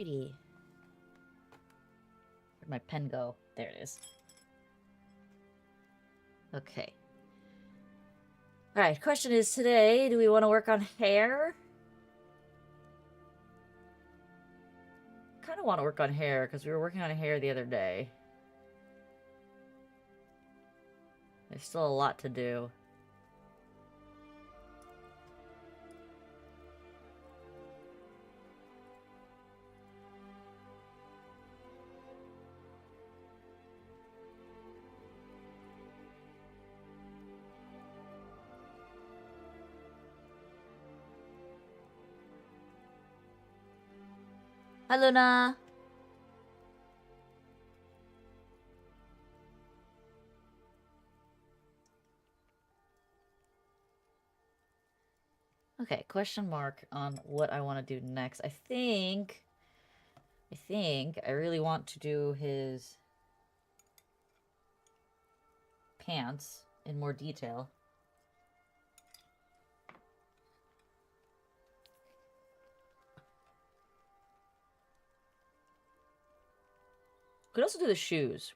Alrighty. Where'd my pen go? There it is. Okay. Alright, question is today, do we want to work on hair? Kind of want to work on hair, because we were working on hair the other day. There's still a lot to do. Hi, Luna! Okay, question mark on what I want to do next. I think I really want to do his pants in more detail. Could also do the shoes.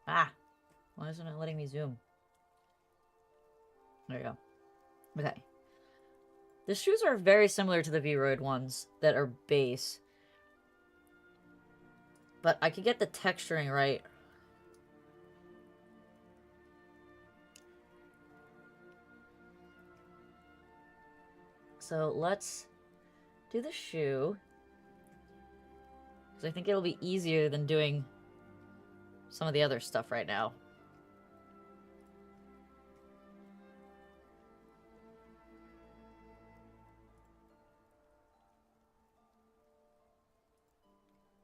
Ah! Why isn't it letting me zoom? There you go. Okay. The shoes are very similar to the VROID ones that are base. But I could get the texturing right. So let's do the shoe. Because I think it'll be easier than doing some of the other stuff right now.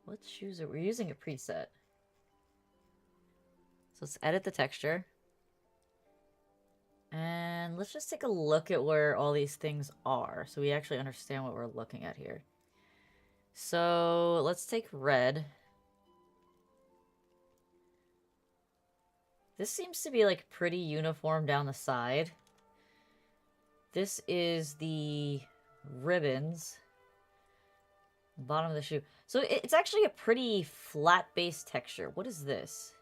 What shoes are we using? A preset. So let's edit the texture. And let's just take a look at where all these things are so we actually understand what we're looking at here. So let's take red. This seems to be like pretty uniform down the side. This is the ribbons. Bottom of the shoe. So it's actually a pretty flat base texture. What is this?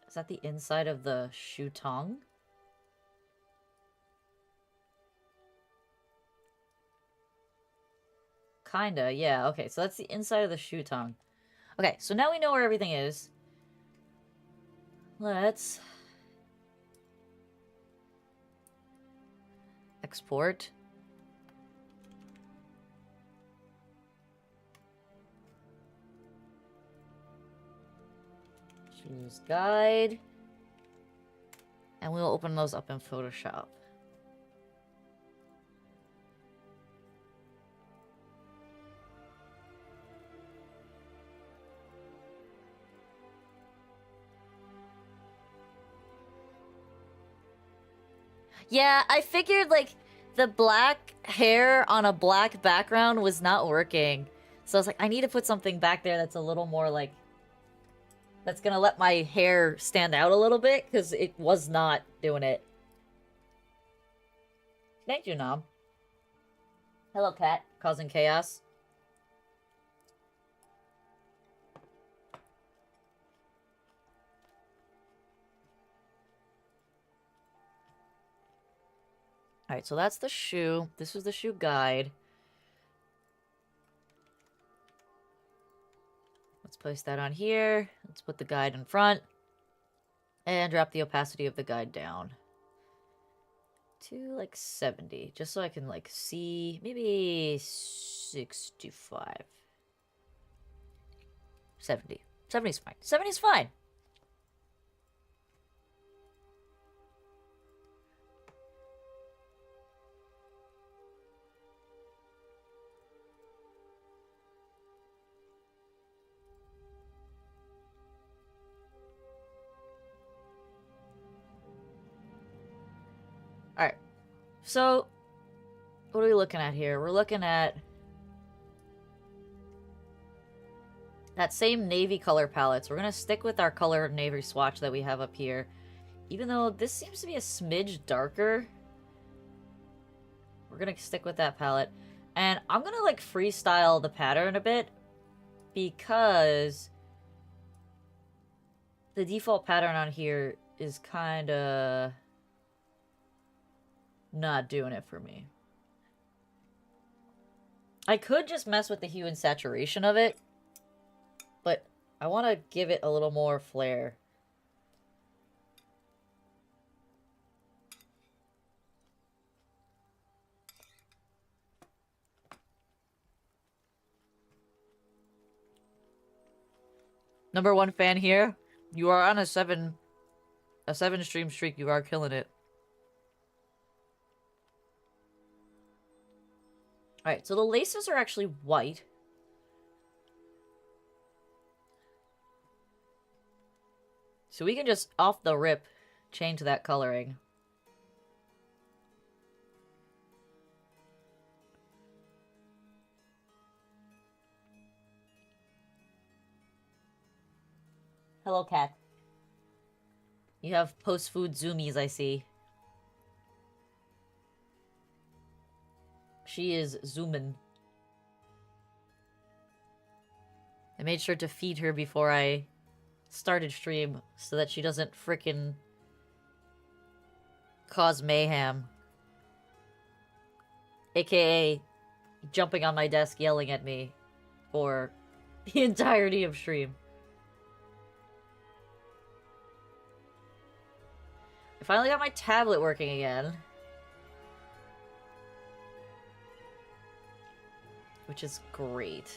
Is that the inside of the shoe tongue? Kinda, yeah. Okay, so that's the inside of the shoe tongue. Okay, so now we know where everything is. Let's export. Choose guide. And we'll open those up in Photoshop. Yeah, I figured, like, the black hair on a black background was not working. So I was like, I need to put something back there that's a little more, like, that's gonna let my hair stand out a little bit, because it was not doing it. Thank you, Nom. Hello, cat. Causing chaos. Alright, so that's the shoe. This was the shoe guide. Let's place that on here. Let's put the guide in front. And drop the opacity of the guide down. To, like, 70. Just so I can, like, see... Maybe 65. 70. 70's fine. 70's fine! Alright. So, what are we looking at here? We're looking at that same navy color palette. So we're going to stick with our color navy swatch that we have up here. Even though this seems to be a smidge darker. We're gonna stick with that palette. And I'm gonna, like, freestyle the pattern a bit. Because the default pattern on here is kinda not doing it for me. I could just mess with the hue and saturation of it, but I want to give it a little more flair. Number 1 fan here. You are on a 7 stream streak. You are killing it. Alright, so the laces are actually white. So we can just, off the rip, change that coloring. Hello, cat. You have post-food zoomies, I see. She is zooming. I made sure to feed her before I started stream so that she doesn't frickin' cause mayhem. AKA jumping on my desk yelling at me for the entirety of stream. I finally got my tablet working again. Which is great.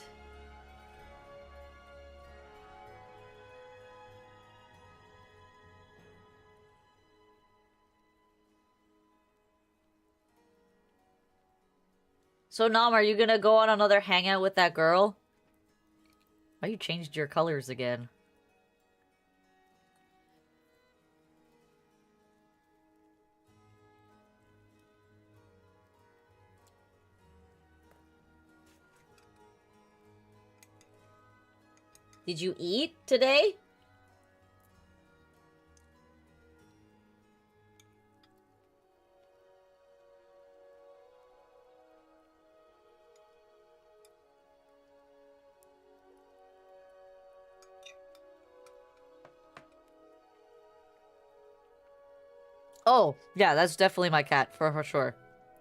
So, Nam, are you gonna go on another hangout with that girl? Why you changed your colors again? Did you eat today? Oh, yeah, that's definitely my cat, for sure.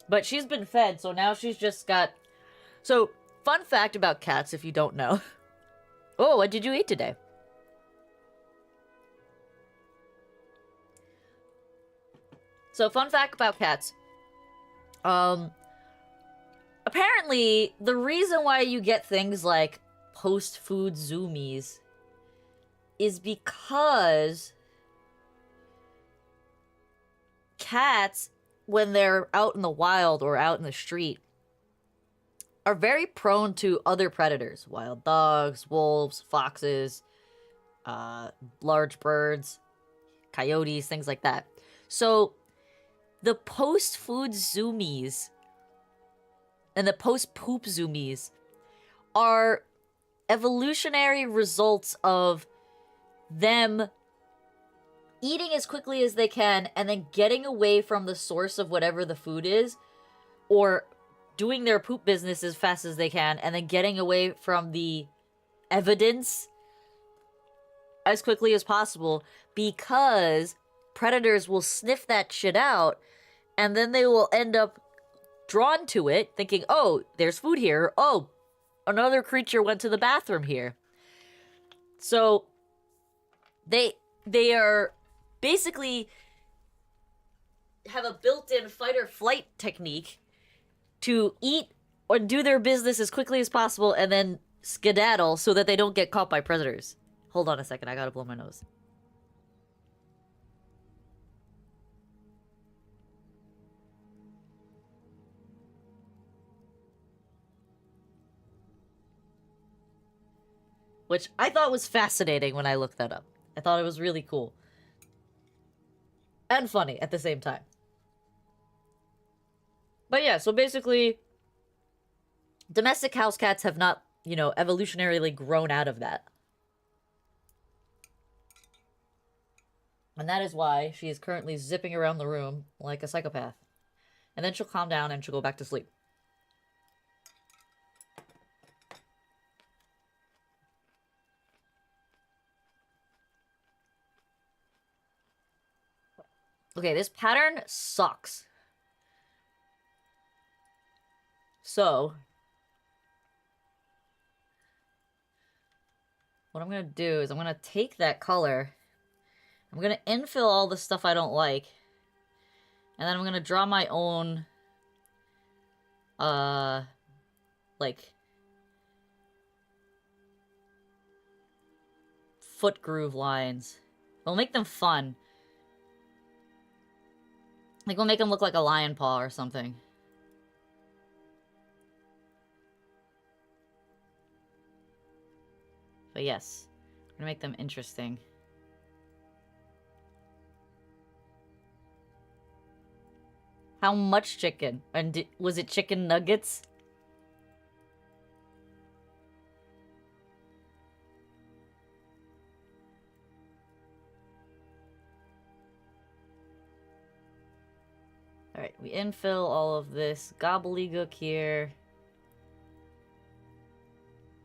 But she's been fed, so now she's just got... So, fun fact about cats, if you don't know. Oh, what did you eat today? So, fun fact about cats. Apparently, the reason why you get things like post-food zoomies is because cats, when they're out in the wild or out in the street, are very prone to other predators. Wild dogs, wolves, foxes, large birds, coyotes, things like that. So, the post-food zoomies and the post-poop zoomies are evolutionary results of them eating as quickly as they can and then getting away from the source of whatever the food is, or doing their poop business as fast as they can and then getting away from the evidence as quickly as possible, because predators will sniff that shit out and then they will end up drawn to it, thinking, oh, there's food here. Oh, another creature went to the bathroom here. So they are basically have a built-in fight or flight technique to eat or do their business as quickly as possible and then skedaddle so that they don't get caught by predators. Hold on a second, I gotta blow my nose. Which I thought was fascinating when I looked that up. I thought it was really cool. And funny at the same time. But yeah, so basically, domestic house cats have not, you know, evolutionarily grown out of that. And that is why she is currently zipping around the room like a psychopath. And then she'll calm down and she'll go back to sleep. Okay, this pattern sucks. So, what I'm gonna do is I'm gonna take that color, I'm gonna infill all the stuff I don't like, and then I'm gonna draw my own, like, foot groove lines. We'll make them fun. Like, we'll make them look like a lion paw or something. But yes, I'm gonna make them interesting. How much chicken? And was it chicken nuggets? Alright, we infill all of this gobbledygook here.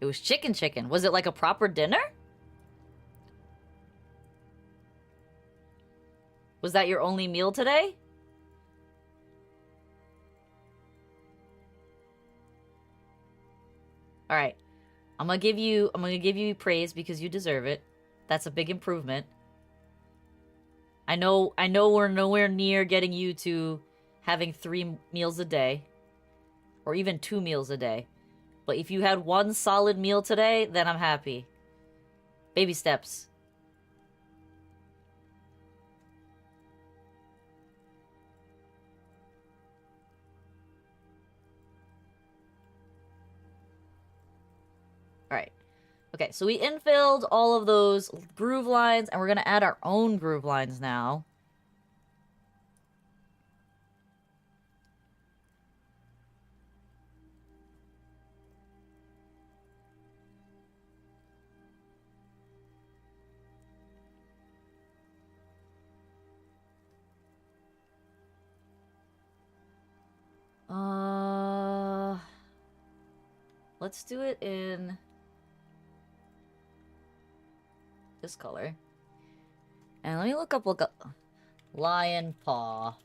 It was chicken. Was it like a proper dinner? Was that your only meal today? Alright. I'm gonna give you praise because you deserve it. That's a big improvement. I know we're nowhere near getting you to having 3 meals a day. Or even 2 meals a day. But if you had 1 solid meal today, then I'm happy. Baby steps. Alright. Okay, so we infilled all of those groove lines, and we're gonna add our own groove lines now. Let's do it in this color. And let me look up lion paw.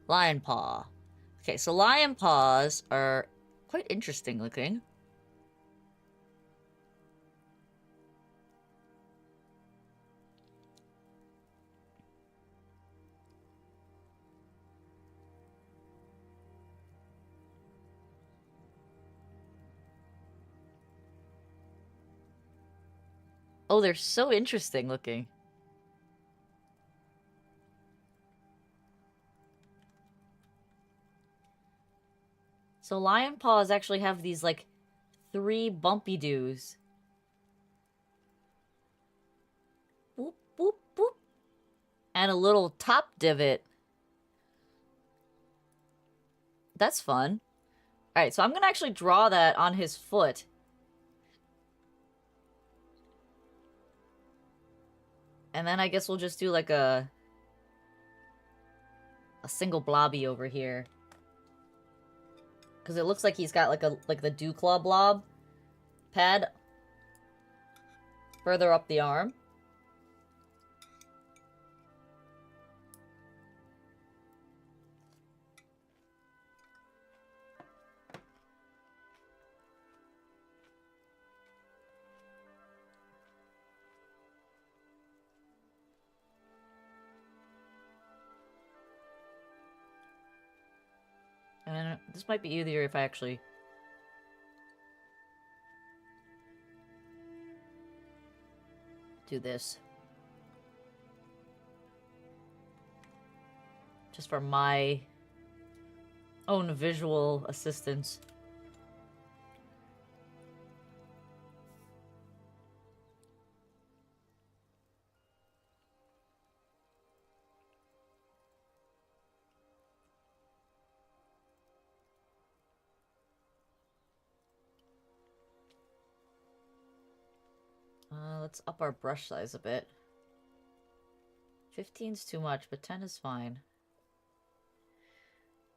Lion paw. Okay, so lion paws are quite interesting looking. Oh, they're so interesting looking. So lion paws actually have these, like, 3 bumpy doos. Boop, boop, boop. And a little top divot. That's fun. Alright, so I'm gonna actually draw that on his foot. And then I guess we'll just do, like, a single blobby over here. Because it looks like he's got, like the dew claw blob pad further up the arm. And this might be easier if I actually do this. Just for my own visual assistance. Let's up our brush size a bit. 15's too much, but 10 is fine.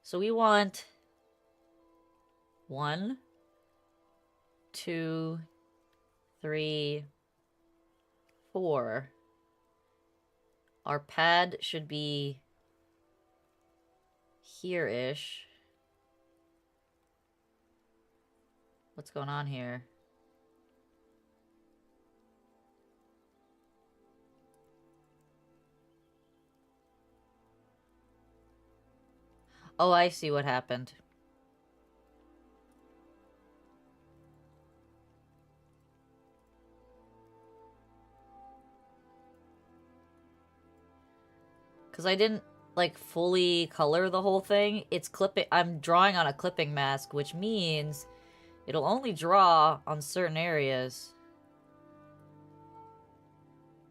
So we want 1, 2, 3, 4. Our pad should be here-ish. What's going on here? Oh, I see what happened. Because I didn't, like, fully color the whole thing. It's clipping. I'm drawing on a clipping mask, which means it'll only draw on certain areas.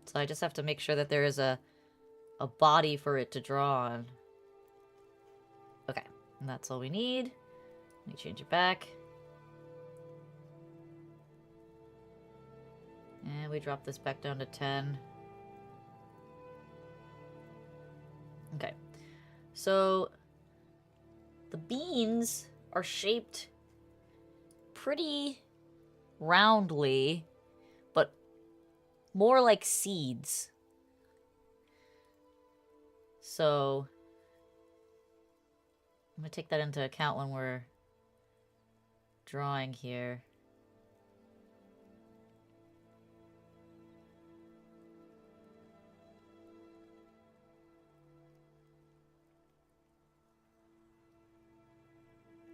So I just have to make sure that there is a body for it to draw on. Okay, and that's all we need. Let me change it back. And we drop this back down to 10. Okay, so the beans are shaped pretty roundly, but more like seeds. So I'm gonna take that into account when we're drawing here.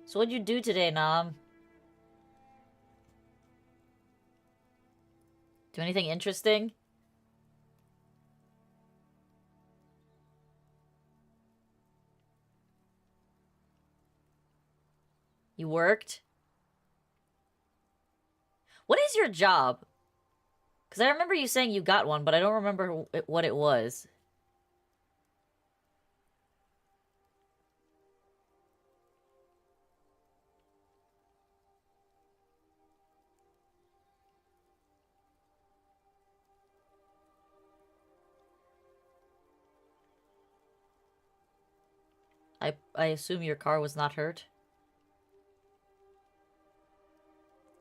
So what'd you do today, Nam? Do anything interesting? You worked? What is your job? Because I remember you saying you got one, but I don't remember what it was. I assume your car was not hurt?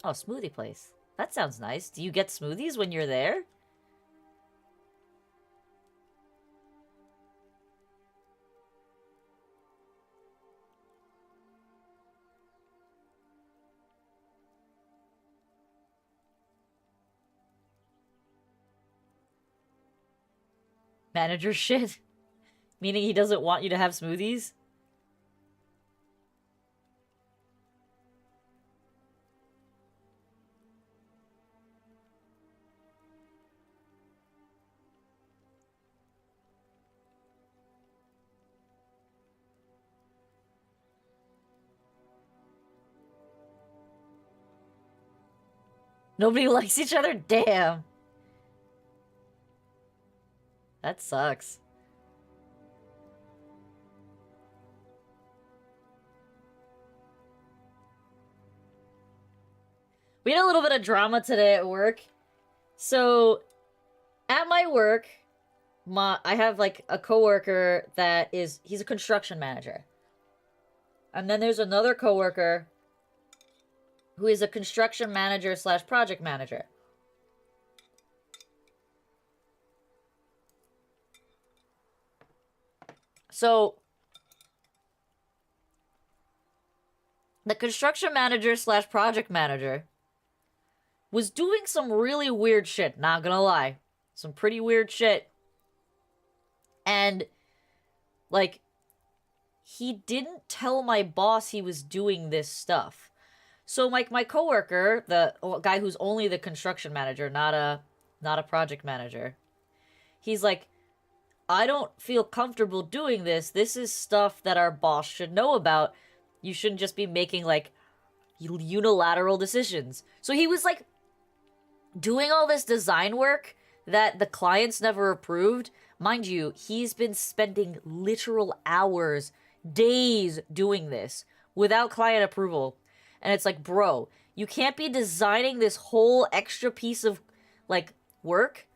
Oh, smoothie place. That sounds nice. Do you get smoothies when you're there? Manager shit? Meaning he doesn't want you to have smoothies? Nobody likes each other? Damn. That sucks. We had a little bit of drama today at work. So, at my work, I have like a coworker that he's a construction manager. And then there's another coworker who is a construction manager / project manager. So, the construction manager / project manager was doing some really weird shit, not gonna lie. Some pretty weird shit. And, like, he didn't tell my boss he was doing this stuff. So, like, my coworker, the guy who's only the construction manager, not a project manager, he's like, I don't feel comfortable doing this. This is stuff that our boss should know about. You shouldn't just be making, like, unilateral decisions. So he was, like, doing all this design work that the clients never approved. Mind you, he's been spending literal hours, days doing this without client approval. And it's like, bro, you can't be designing this whole extra piece of, like, work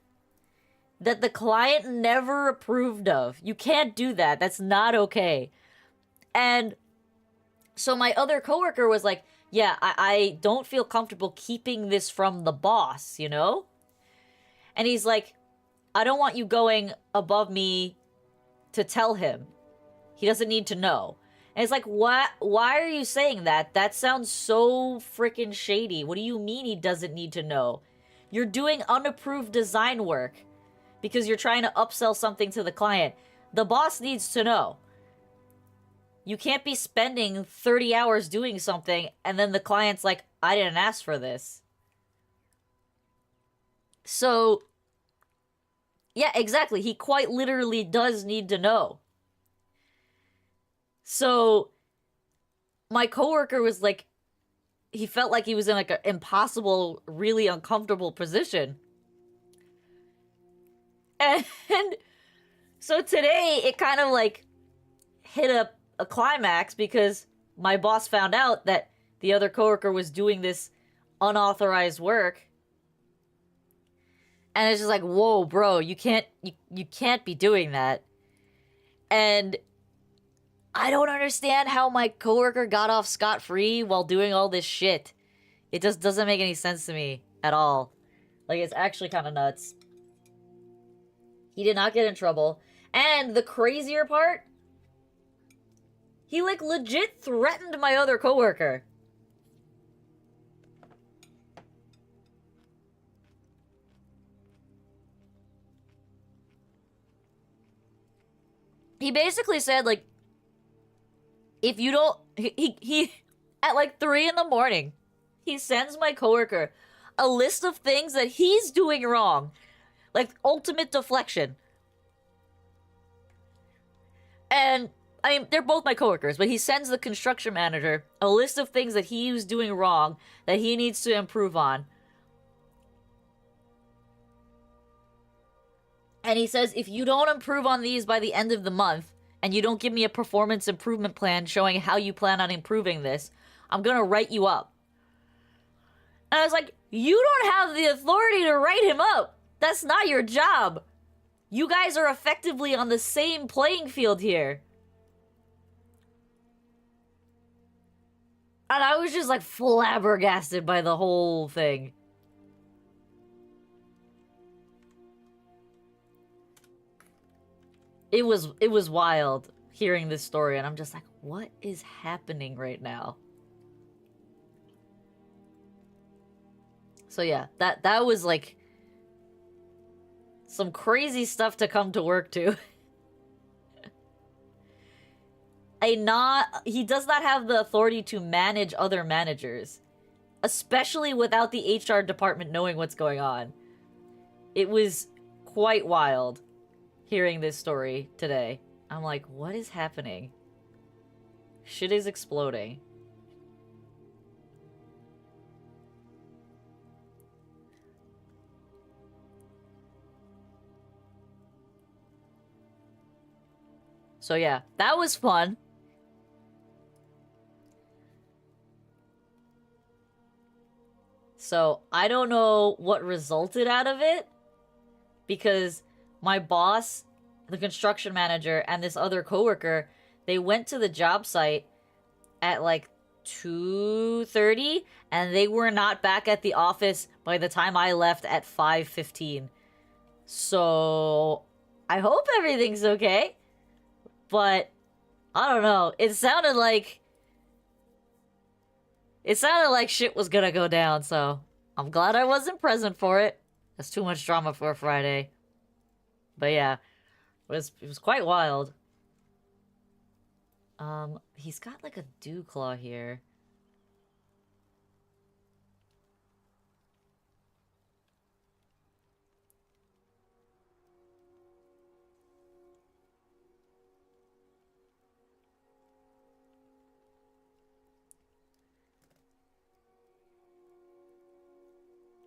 that the client never approved of. You can't do that. That's not okay. And so my other coworker was like, yeah, I don't feel comfortable keeping this from the boss, you know? And he's like, I don't want you going above me to tell him. He doesn't need to know. And it's like, what? Why are you saying that? That sounds so freaking shady. What do you mean he doesn't need to know? You're doing unapproved design work because you're trying to upsell something to the client. The boss needs to know. You can't be spending 30 hours doing something and then the client's like, I didn't ask for this. So, yeah, exactly. He quite literally does need to know. So, my coworker was like, he felt like he was in like an impossible, really uncomfortable position. And so today, it kind of like hit a climax because my boss found out that the other coworker was doing this unauthorized work. And it's just like, whoa, bro, you can't be doing that. And I don't understand how my coworker got off scot-free while doing all this shit. It just doesn't make any sense to me at all. Like, it's actually kind of nuts. He did not get in trouble. And the crazier part, he, like, legit threatened my other coworker. He basically said, like, if you don't... He at, like, 3 in the morning, he sends my coworker a list of things that he's doing wrong. Like, ultimate deflection. And, I mean, they're both my coworkers, but he sends the construction manager a list of things that he was doing wrong that he needs to improve on. And he says, if you don't improve on these by the end of the month, and you don't give me a performance improvement plan showing how you plan on improving this, I'm gonna write you up. And I was like, you don't have the authority to write him up. That's not your job. You guys are effectively on the same playing field here. And I was just like flabbergasted by the whole thing. It was wild hearing this story, and I'm just like, what is happening right now? So yeah, that was like some crazy stuff to come to work to. He does not have the authority to manage other managers, especially without the HR department knowing what's going on. It was quite wild hearing this story today. I'm like, what is happening? Shit is exploding. So yeah, that was fun. So I don't know what resulted out of it, because my boss, the construction manager, and this other coworker, they went to the job site at like 2:30, and they were not back at the office by the time I left at 5:15. So I hope everything's okay. But I don't know. It sounded like shit was gonna go down, so I'm glad I wasn't present for it. That's too much drama for a Friday. But yeah, it was quite wild. He's got like a dew claw here.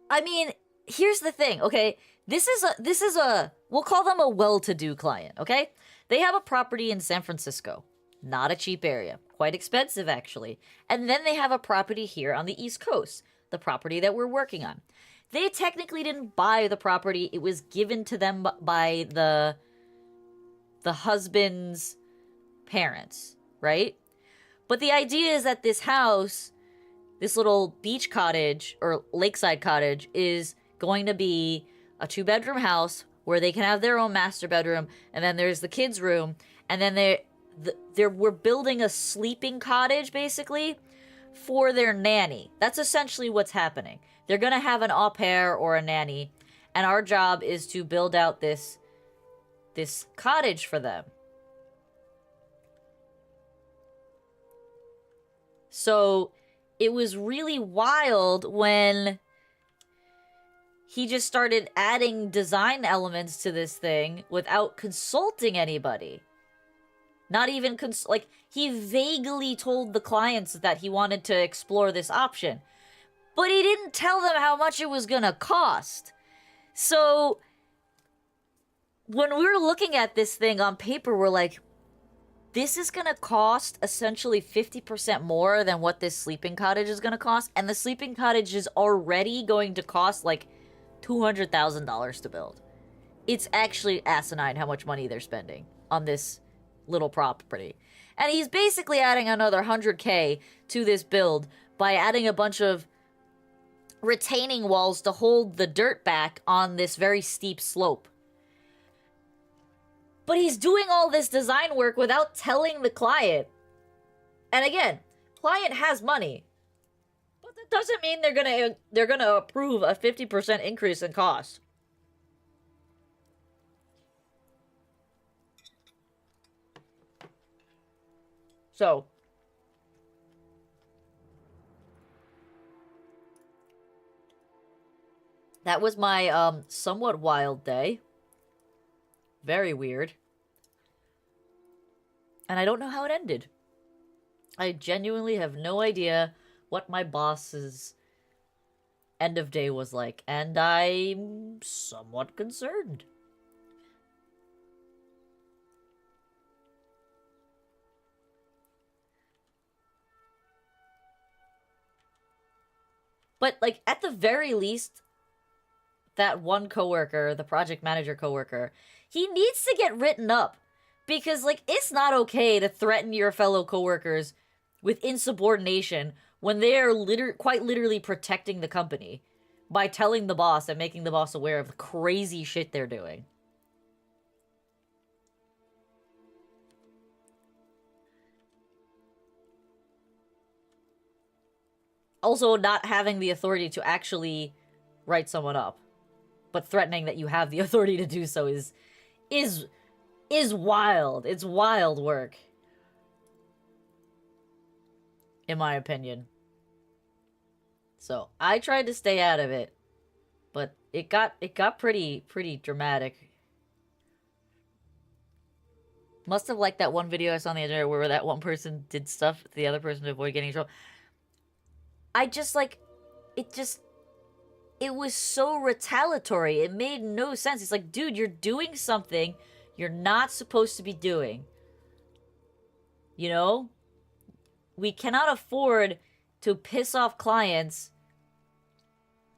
I mean, here's the thing, okay? This is a we'll call them a well-to-do client, okay? They have a property in San Francisco. Not a cheap area. Quite expensive, actually. And then they have a property here on the East Coast, the property that we're working on. they technically didn't buy the property. It was given to them by the husband's parents, right? But the idea is that this house, this little beach cottage or lakeside cottage, is going to be a 2-bedroom house where they can have their own master bedroom, and then there's the kids' room, and then we're building a sleeping cottage basically for their nanny. That's essentially what's happening. They're gonna have an au pair or a nanny, and our job is to build out this cottage for them. So it was really wild when he just started adding design elements to this thing without consulting anybody. Not even like, he vaguely told the clients that he wanted to explore this option, but he didn't tell them how much it was gonna cost. So when we were looking at this thing on paper, we're like, this is gonna cost essentially 50% more than what this sleeping cottage is gonna cost, and the sleeping cottage is already going to cost like $200,000 to build. It's actually asinine how much money they're spending on this little property. And he's basically adding another 100K to this build by adding a bunch of retaining walls to hold the dirt back on this very steep slope. But he's doing all this design work without telling the client. And again, client has money, but that doesn't mean they're gonna approve a 50% increase in cost. So that was my somewhat wild day. Very weird. And I don't know how it ended. I genuinely have no idea what my boss's end of day was like, and I'm somewhat concerned. But, like, at the very least, that one coworker, the project manager coworker, he needs to get written up. Because, like, it's not okay to threaten your fellow coworkers with insubordination when they are quite literally protecting the company by telling the boss and making the boss aware of the crazy shit they're doing. Also, not having the authority to actually write someone up, but threatening that you have the authority to do so is wild. It's wild work, in my opinion. So I tried to stay out of it, but it got pretty dramatic. Must have liked that one video I saw on the internet where that one person did stuff to the other person to avoid getting in trouble. I just, like, it was so retaliatory. It made no sense. It's like, dude, you're doing something you're not supposed to be doing. You know? We cannot afford to piss off clients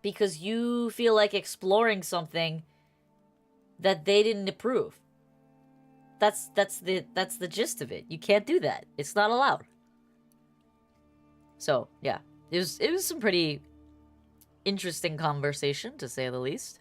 because you feel like exploring something that they didn't approve. That's the gist of it. You can't do that. It's not allowed. So, yeah. It was some pretty interesting conversation, to say the least.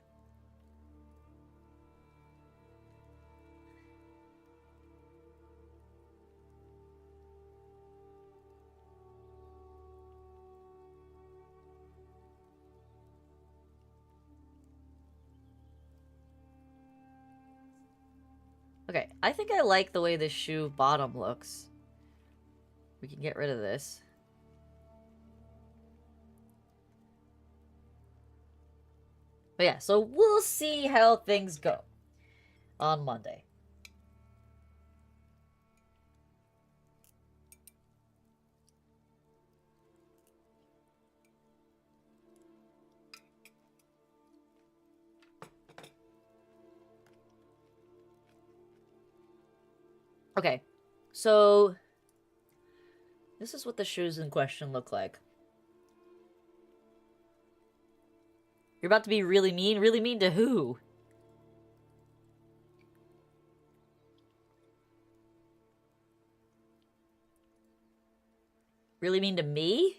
Okay, I think I like the way this shoe bottom looks. We can get rid of this. But yeah, so we'll see how things go on Monday. Okay, so this is what the shoes in question look like. You're about to be really mean? Really mean to who? Really mean to me?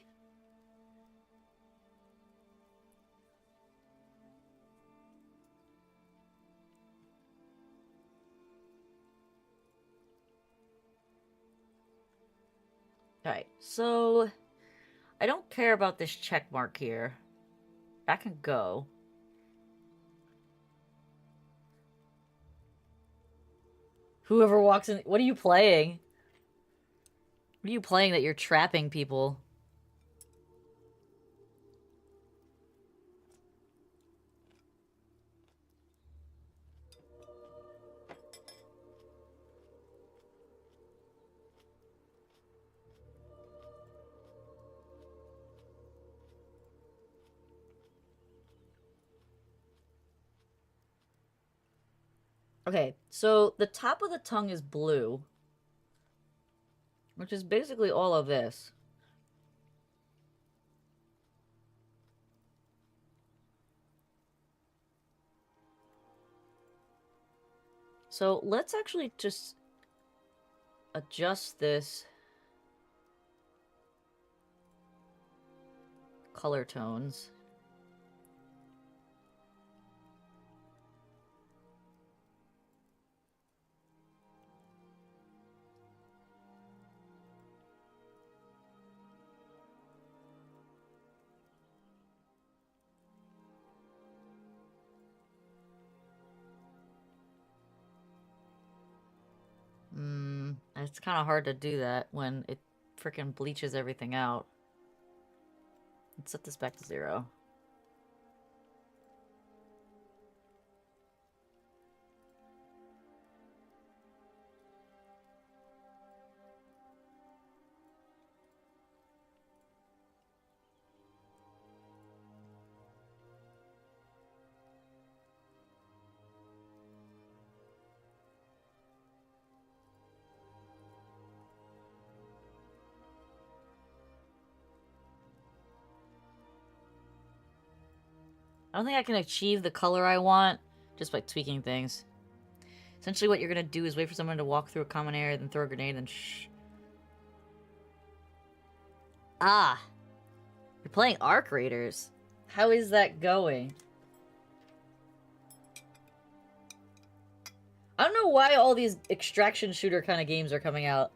Alright, so... I don't care about this check mark here. That can go. Whoever walks in... What are you playing? What are you playing that you're trapping people? Okay, so the top of the tongue is blue. Which is basically all of this. So let's actually just adjust this color tones. It's kind of hard to do that when it freaking bleaches everything out. Let's set this back to 0. I don't think I can achieve the color I want just by tweaking things. Essentially what you're gonna do is wait for someone to walk through a common area, then throw a grenade, then shh. Ah! You're playing Arc Raiders. How is that going? I don't know why all these extraction shooter kind of games are coming out.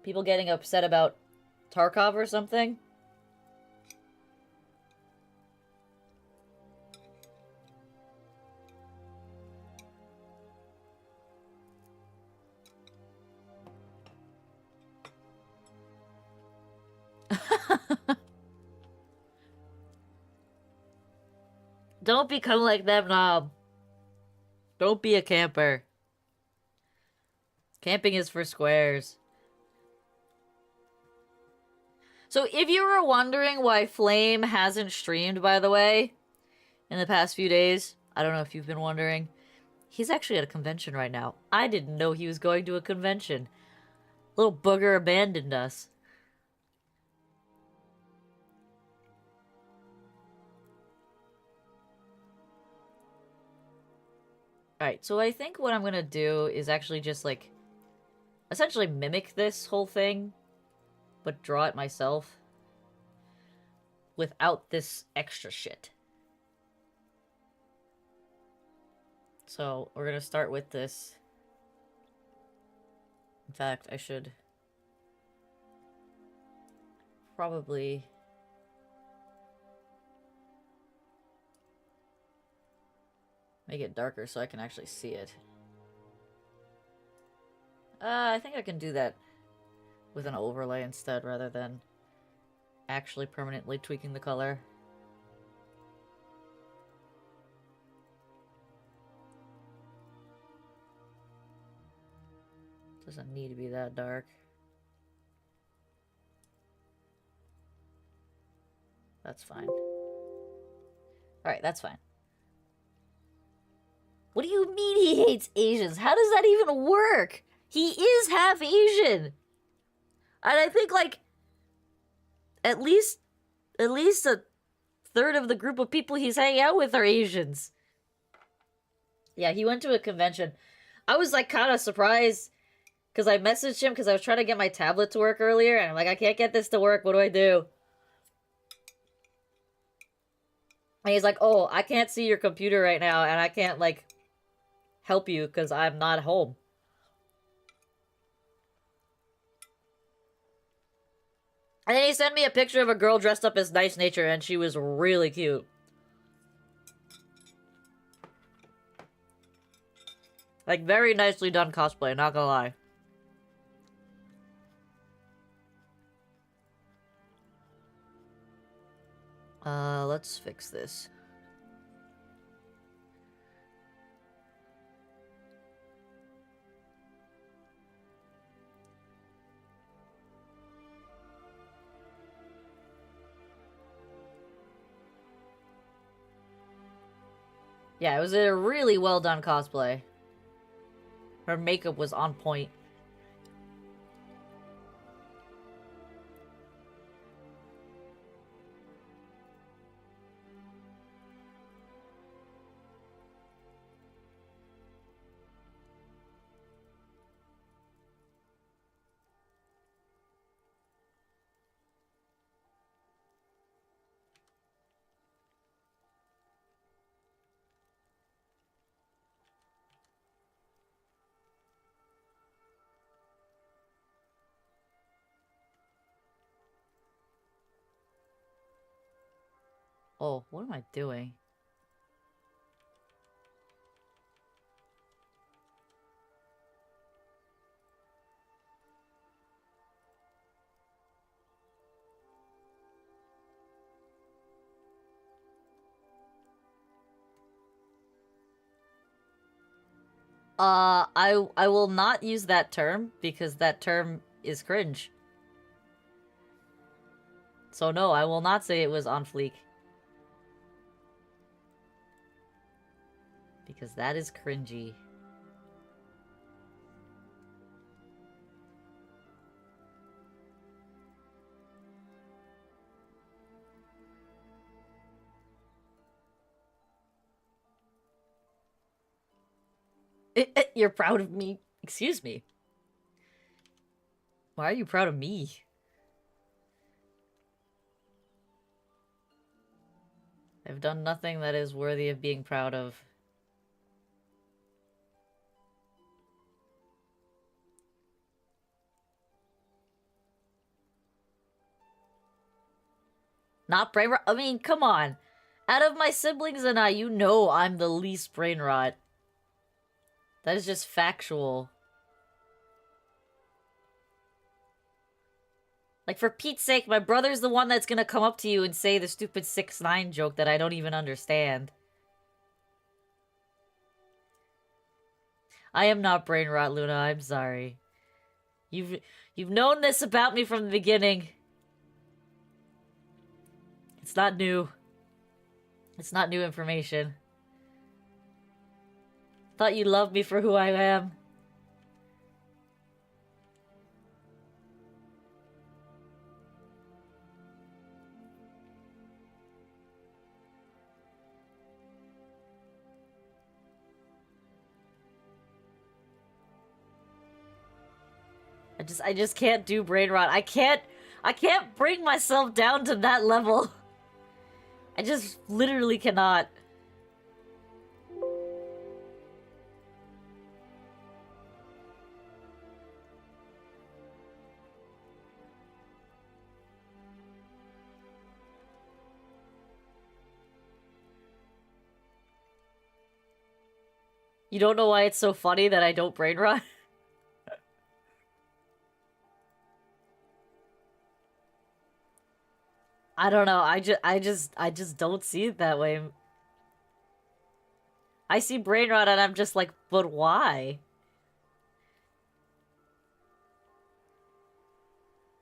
People getting upset about Tarkov or something? Don't become like them, Knob. Don't be a camper. Camping is for squares. So if you were wondering why Flame hasn't streamed, by the way, in the past few days, I don't know if you've been wondering, he's actually at a convention right now. I didn't know he was going to a convention. Little booger abandoned us. Alright, so I think what I'm gonna do is actually just, like, essentially mimic this whole thing, but draw it myself without this extra shit. So, we're gonna start with this. In fact, I should probably make it darker so I can actually see it. I think I can do that with an overlay instead rather than actually permanently tweaking the color. Doesn't need to be that dark. That's fine. Alright, that's fine. What do you mean he hates Asians? How does that even work? He is half Asian. And I think, like, at least a third of the group of people he's hanging out with are Asians. Yeah, he went to a convention. I was, like, kind of surprised, because I messaged him because I was trying to get my tablet to work earlier, and I'm like, I can't get this to work, what do I do? And he's like, oh, I can't see your computer right now, and I can't, like, help you because I'm not home. And then he sent me a picture of a girl dressed up as Nice Nature, and she was really cute. Like, very nicely done cosplay, not gonna lie. Let's fix this. Yeah, it was a really well done cosplay. Her makeup was on point. Oh, what am I doing? I will not use that term because that term is cringe. So no, I will not say it was on fleek. Because that is cringy. You're proud of me? Excuse me. Why are you proud of me? I've done nothing that is worthy of being proud of. Not brain rot? I mean, come on. Out of my siblings and I, you know I'm the least brain rot. That is just factual. Like, for Pete's sake, my brother's the one that's gonna come up to you and say the stupid 6ix9ine joke that I don't even understand. I am not brain rot, Luna. I'm sorry. You've known this about me from the beginning. It's not new. It's not new information. Thought you loved me for who I am. I just can't do brain rot. I can't bring myself down to that level. I just literally cannot. You don't know why it's so funny that I don't brain rot? I don't know. I just don't see it that way. I see brain rot and I'm just like, but why?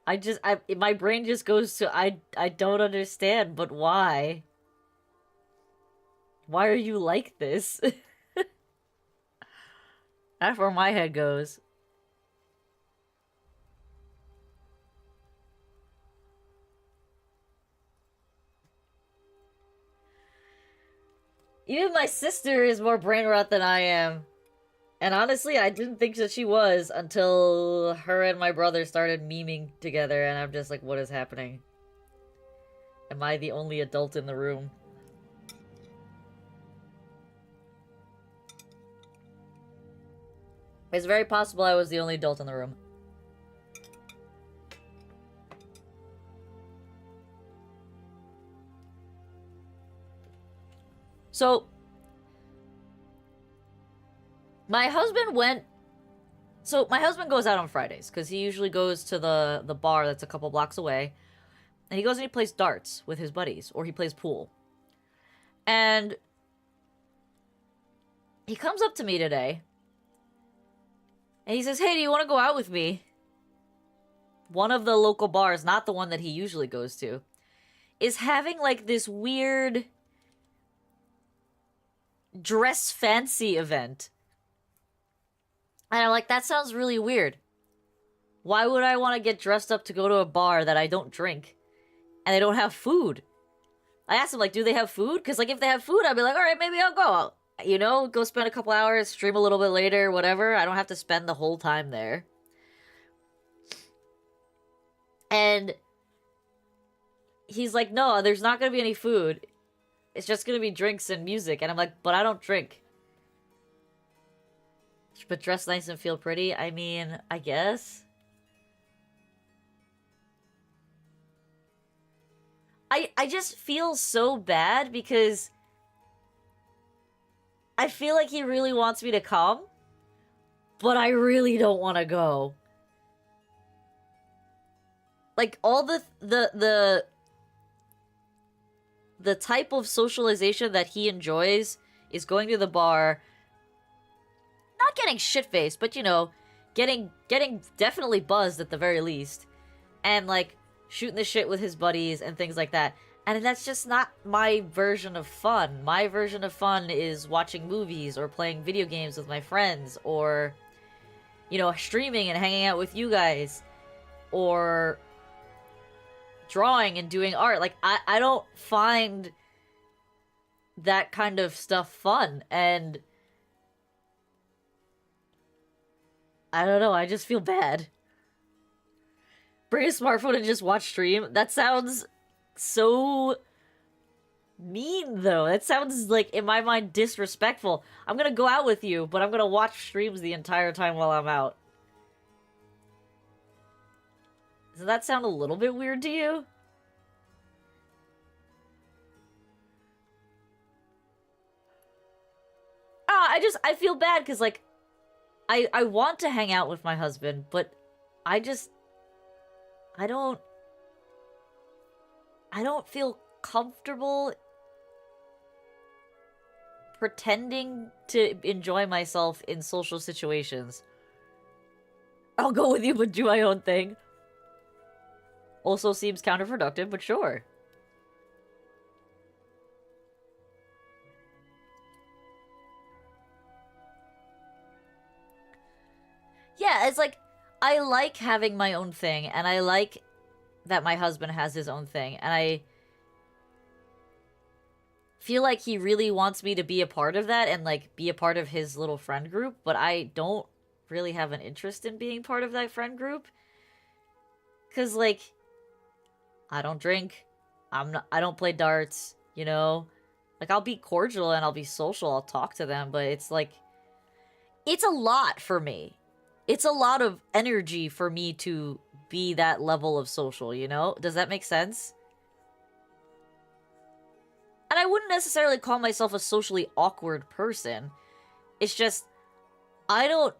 My brain just goes to I don't understand, but why? Why are you like this? That's where my head goes. Even my sister is more brain rot than I am. And honestly, I didn't think that she was until her and my brother started memeing together, and I'm just like, what is happening? Am I the only adult in the room? It's very possible I was the only adult in the room. So, my husband went... So, my husband goes out on Fridays, because he usually goes to the bar that's a couple blocks away. And he goes and he plays darts with his buddies, or he plays pool. And he comes up to me today, and he says, hey, do you want to go out with me? One of the local bars, not the one that he usually goes to, is having, like, this weird dress fancy event. And I'm like, that sounds really weird. Why would I want to get dressed up to go to a bar that I don't drink? And they don't have food? I asked him, like, do they have food? Because, like, if they have food, I'd be like, alright, maybe I'll go. You know, go spend a couple hours, stream a little bit later, whatever. I don't have to spend the whole time there. And he's like, no, there's not going to be any food. It's just going to be drinks and music. And I'm like, but I don't drink. But dress nice and feel pretty? I mean, I guess. I just feel so bad because I feel like he really wants me to come, but I really don't want to go. Like, all the type of socialization that he enjoys is going to the bar, not getting shit-faced, but, you know, getting definitely buzzed at the very least, and, like, shooting the shit with his buddies and things like that. And that's just not my version of fun. My version of fun is watching movies or playing video games with my friends, or, you know, streaming and hanging out with you guys, or drawing and doing art. Like, I don't find that kind of stuff fun, and I don't know, I just feel bad. Bring a smartphone and just watch stream? That sounds so mean, though. That sounds, like, in my mind, disrespectful. I'm gonna go out with you, but I'm gonna watch streams the entire time while I'm out. Does that sound a little bit weird to you? I feel bad because, like, I want to hang out with my husband, but I don't feel comfortable pretending to enjoy myself in social situations. I'll go with you, but do my own thing. Also seems counterproductive, but sure. Yeah, it's like, I like having my own thing, and I like that my husband has his own thing, and I feel like he really wants me to be a part of that and, like, be a part of his little friend group, but I don't really have an interest in being part of that friend group. 'Cause, like, I don't drink, I don't play darts, you know? Like, I'll be cordial and I'll be social, I'll talk to them, but it's like, it's a lot for me. It's a lot of energy for me to be that level of social, you know? Does that make sense? And I wouldn't necessarily call myself a socially awkward person. It's just, I don't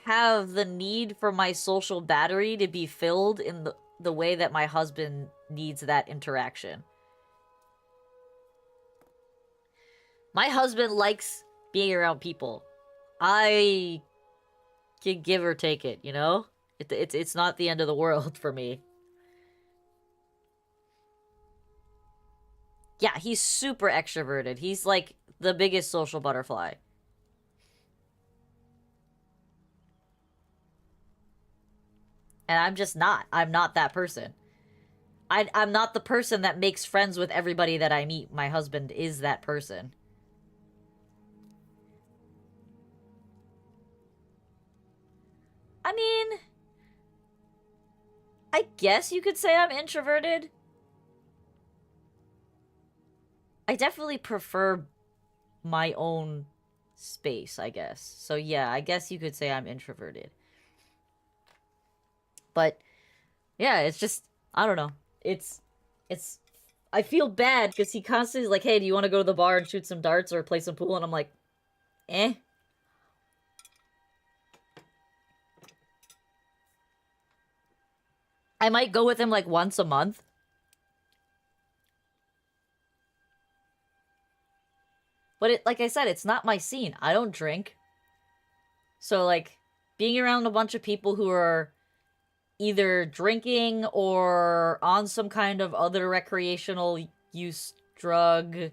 have the need for my social battery to be filled in the way that my husband needs that interaction. My husband likes being around people. I can give or take it, you know? It's not the end of the world for me. Yeah, he's super extroverted. He's, like, the biggest social butterfly. And I'm just not. I'm not that person. I'm not the person that makes friends with everybody that I meet. My husband is that person. mean, I guess you could say I'm introverted. I definitely prefer my own space, I guess. So yeah, I guess you could say I'm introverted. But yeah, it's just, I don't know. It's I feel bad because he constantly is like, hey, do you want to go to the bar and shoot some darts or play some pool? And I'm like, eh. I might go with him like once a month. But it, like I said, it's not my scene. I don't drink. So like being around a bunch of people who are either drinking or on some kind of other recreational use drug.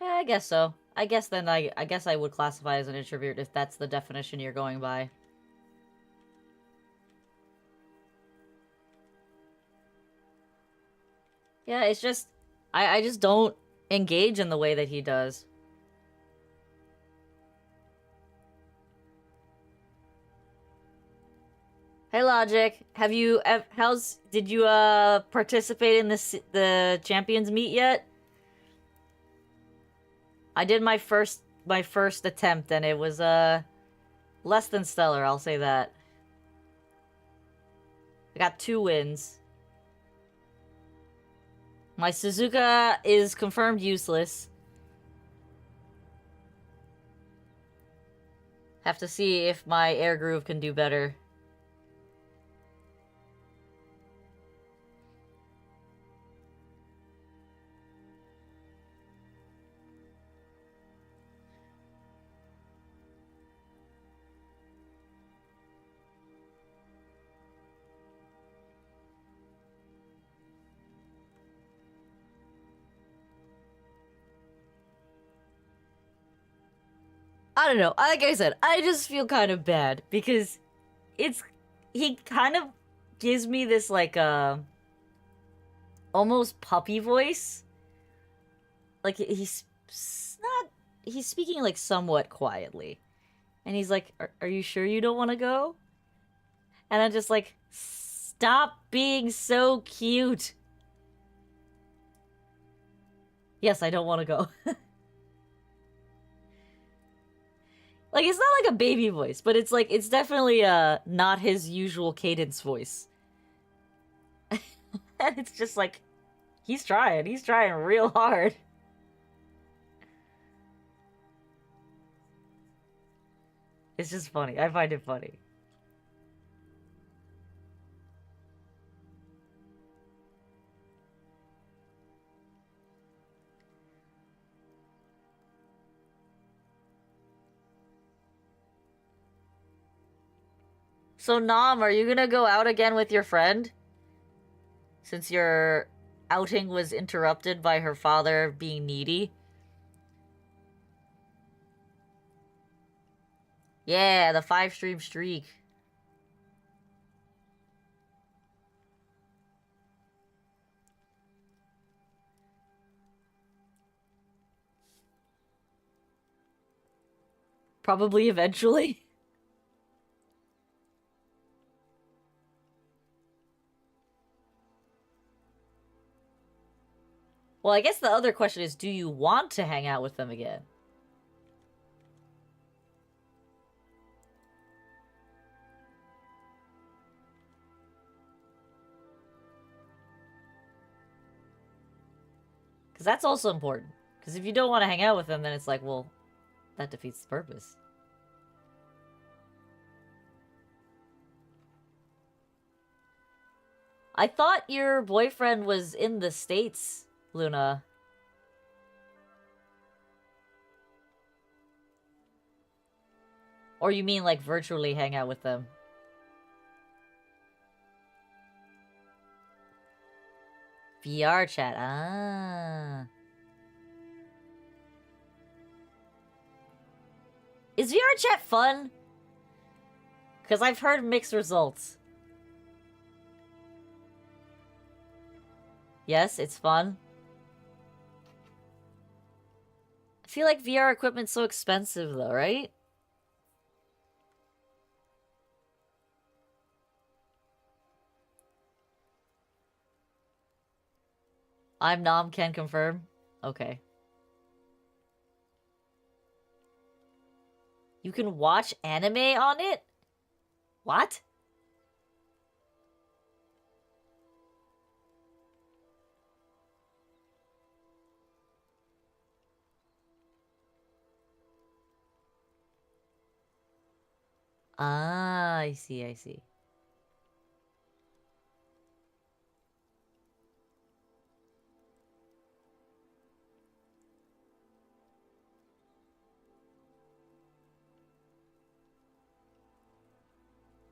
Yeah, I guess so. I guess then I guess I would classify as an introvert if that's the definition you're going by. Yeah, it's just I just don't engage in the way that he does. Hey Logic, have you did you participate in the champions meet yet? I did my first attempt and it was less than stellar, I'll say that. I got 2 wins. My Suzuka is confirmed useless. Have to see if my air groove can do better. I don't know. Like I said, I just feel kind of bad because he kind of gives me this like almost puppy voice. Like he's speaking like somewhat quietly. And he's like, "Are you sure you don't want to go?" And I'm just like, "Stop being so cute." Yes, I don't want to go. Like, it's not like a baby voice, but it's like, it's definitely not his usual cadence voice. And it's just like, he's trying real hard. It's just funny. I find it funny. So, Nam, are you gonna go out again with your friend? Since your outing was interrupted by her father being needy? Yeah, the 5-stream streak. Probably eventually. Well, I guess the other question is, do you want to hang out with them again? Because that's also important. Because if you don't want to hang out with them, then it's like, well, that defeats the purpose. I thought your boyfriend was in the States, Luna. Or you mean like virtually hang out with them? VR chat, ah. Is VR chat fun? Because I've heard mixed results. Yes, it's fun. I feel like VR equipment's so expensive though, right? I'm Nom can confirm. Okay. You can watch anime on it? What? Ah, I see, I see.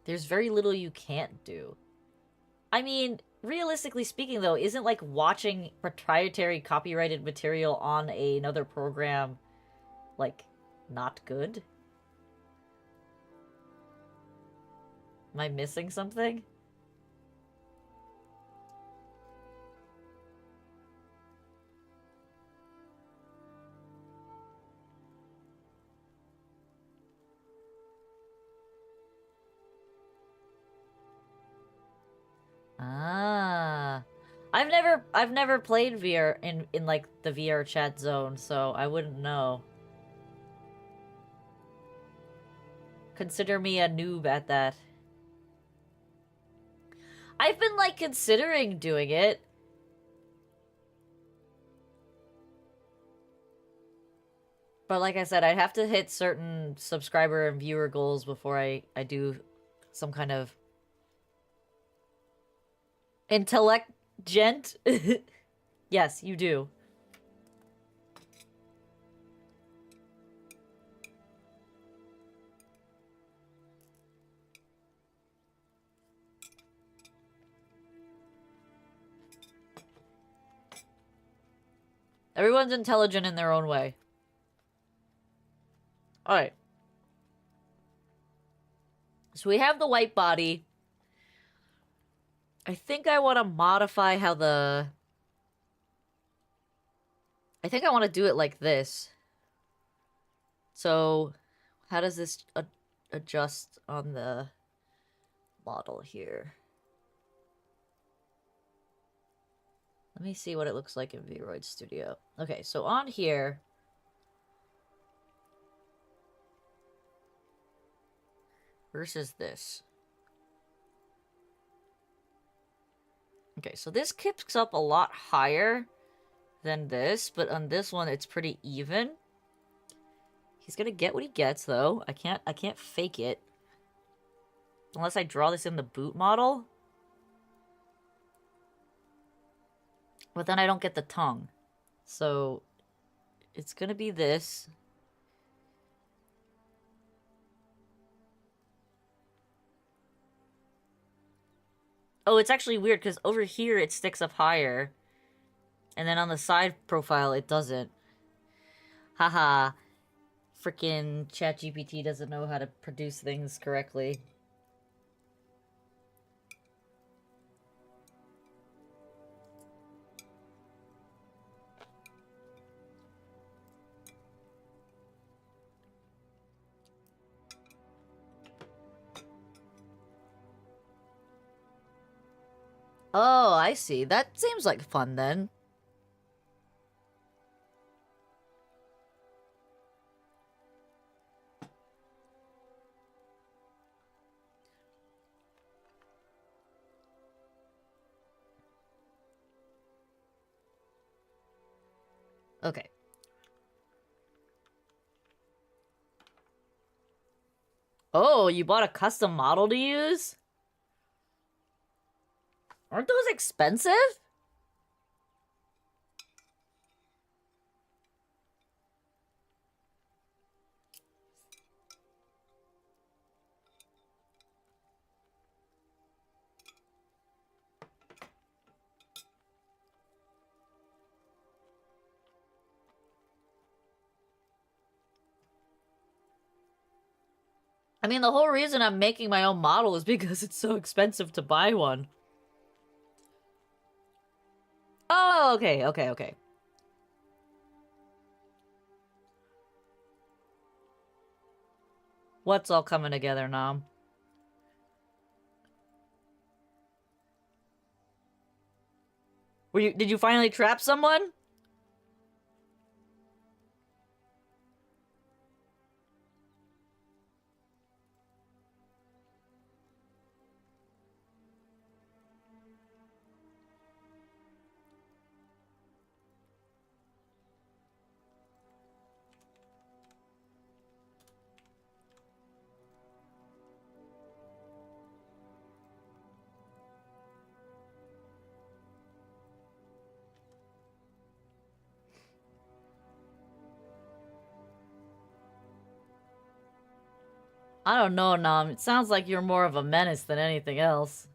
There's very little you can't do. I mean, realistically speaking though, isn't like watching proprietary copyrighted material on another program like not good? Am I missing something? Ah. I've never played VR in like the VR chat zone, so I wouldn't know. Consider me a noob at that. I've been like considering doing it. But like I said, I'd have to hit certain subscriber and viewer goals before I do some kind of intellect gent. Yes, you do. Everyone's intelligent in their own way. Alright. So we have the white body. I think I want to modify how the... I think I want to do it like this. So, how does this adjust on the model here? Let me see what it looks like in VROID Studio. Okay, so on here... versus this. Okay, so this kicks up a lot higher than this, but on this one it's pretty even. He's gonna get what he gets though. I can't fake it. Unless I draw this in the boot model. But then I don't get the tongue. So it's gonna be this. Oh, it's actually weird because over here it sticks up higher. And then on the side profile it doesn't. Haha. Frickin' ChatGPT doesn't know how to produce things correctly. Oh, I see. That seems like fun then. Okay. Oh, you bought a custom model to use? Aren't those expensive? I mean, the whole reason I'm making my own model is because it's so expensive to buy one. Oh, okay, okay, okay. What's all coming together, Nom? Did you finally trap someone? I don't know, Nom. It sounds like you're more of a menace than anything else.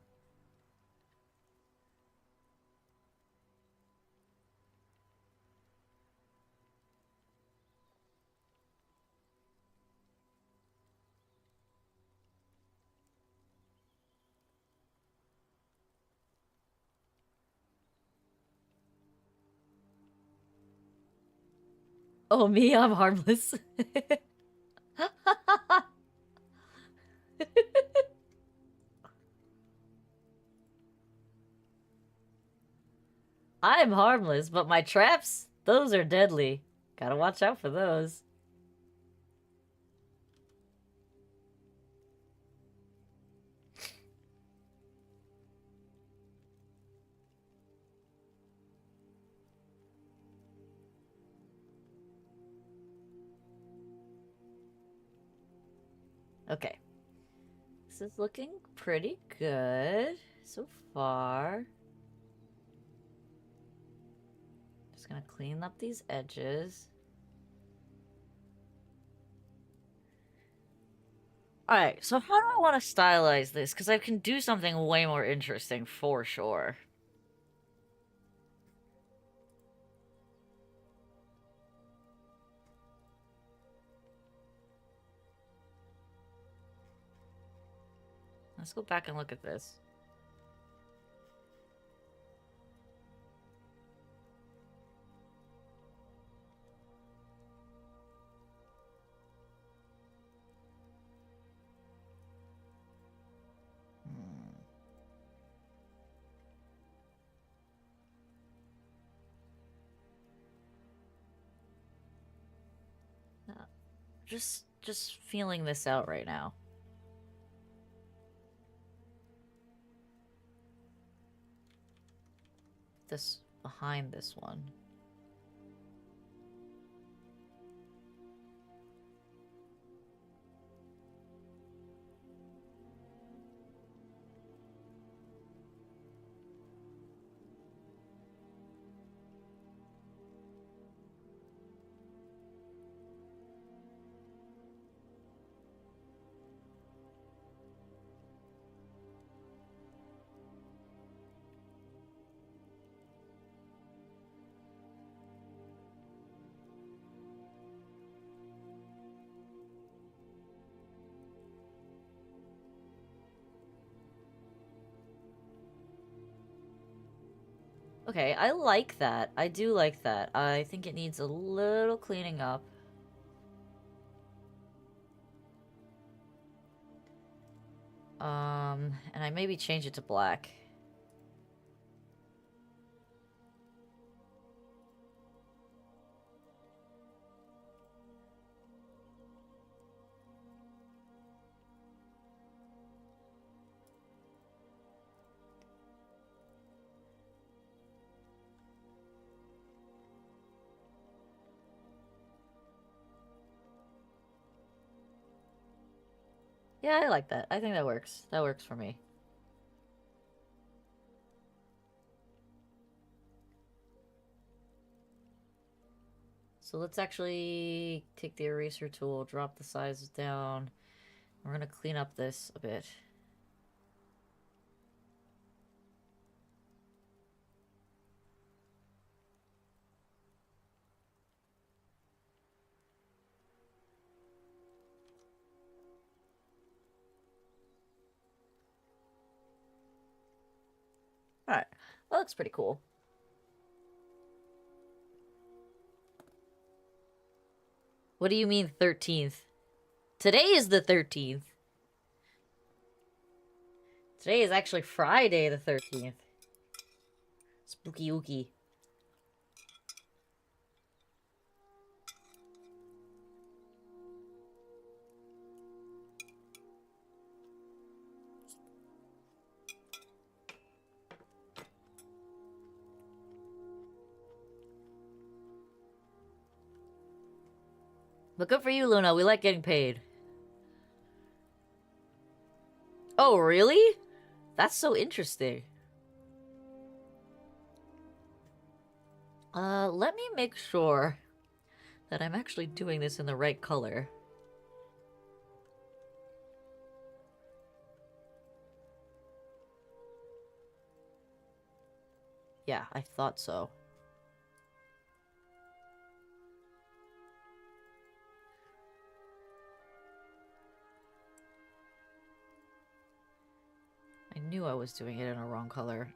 Oh, me? I'm harmless. I'm harmless, but my traps? Those are deadly. Gotta watch out for those. Okay. This is looking pretty good so far. Just gonna clean up these edges. Alright, so how do I want to stylize this? Because I can do something way more interesting for sure. Let's go back and look at this. Just feeling this out right now. This behind this one. Okay, I like that. I do like that. I think it needs a little cleaning up. And I maybe change it to black. Yeah, I like that. I think that works. That works for me. So let's actually take the eraser tool, drop the size down. We're gonna clean up this a bit. Alright, that looks pretty cool. What do you mean 13th? Today is the 13th. Today is actually Friday the 13th. Spooky ooky. But good for you, Luna. We like getting paid. Oh, really? That's so interesting. Let me make sure that I'm actually doing this in the right color. Yeah, I thought so. I knew I was doing it in a wrong color.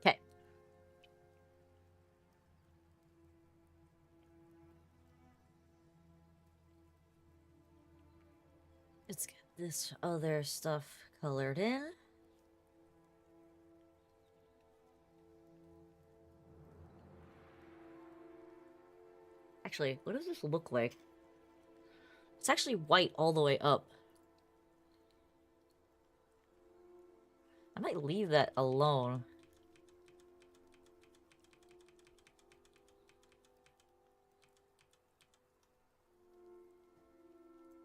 Okay. Let's get this other stuff colored in. Actually, what does this look like? It's actually white all the way up. I might leave that alone.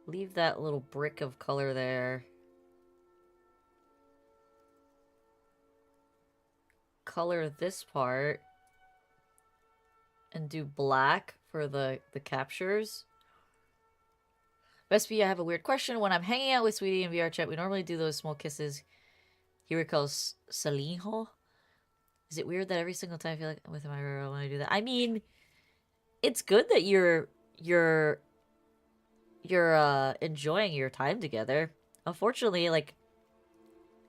Leave that little brick of color there. Color this part. And do black for the captures. Recipe, I have a weird question. When I'm hanging out with Sweetie in VR chat, we normally do those small kisses. He recalls Salinho. Is it weird that every single time I feel like with my girl when I do that? I mean, it's good that you're enjoying your time together. Unfortunately, like,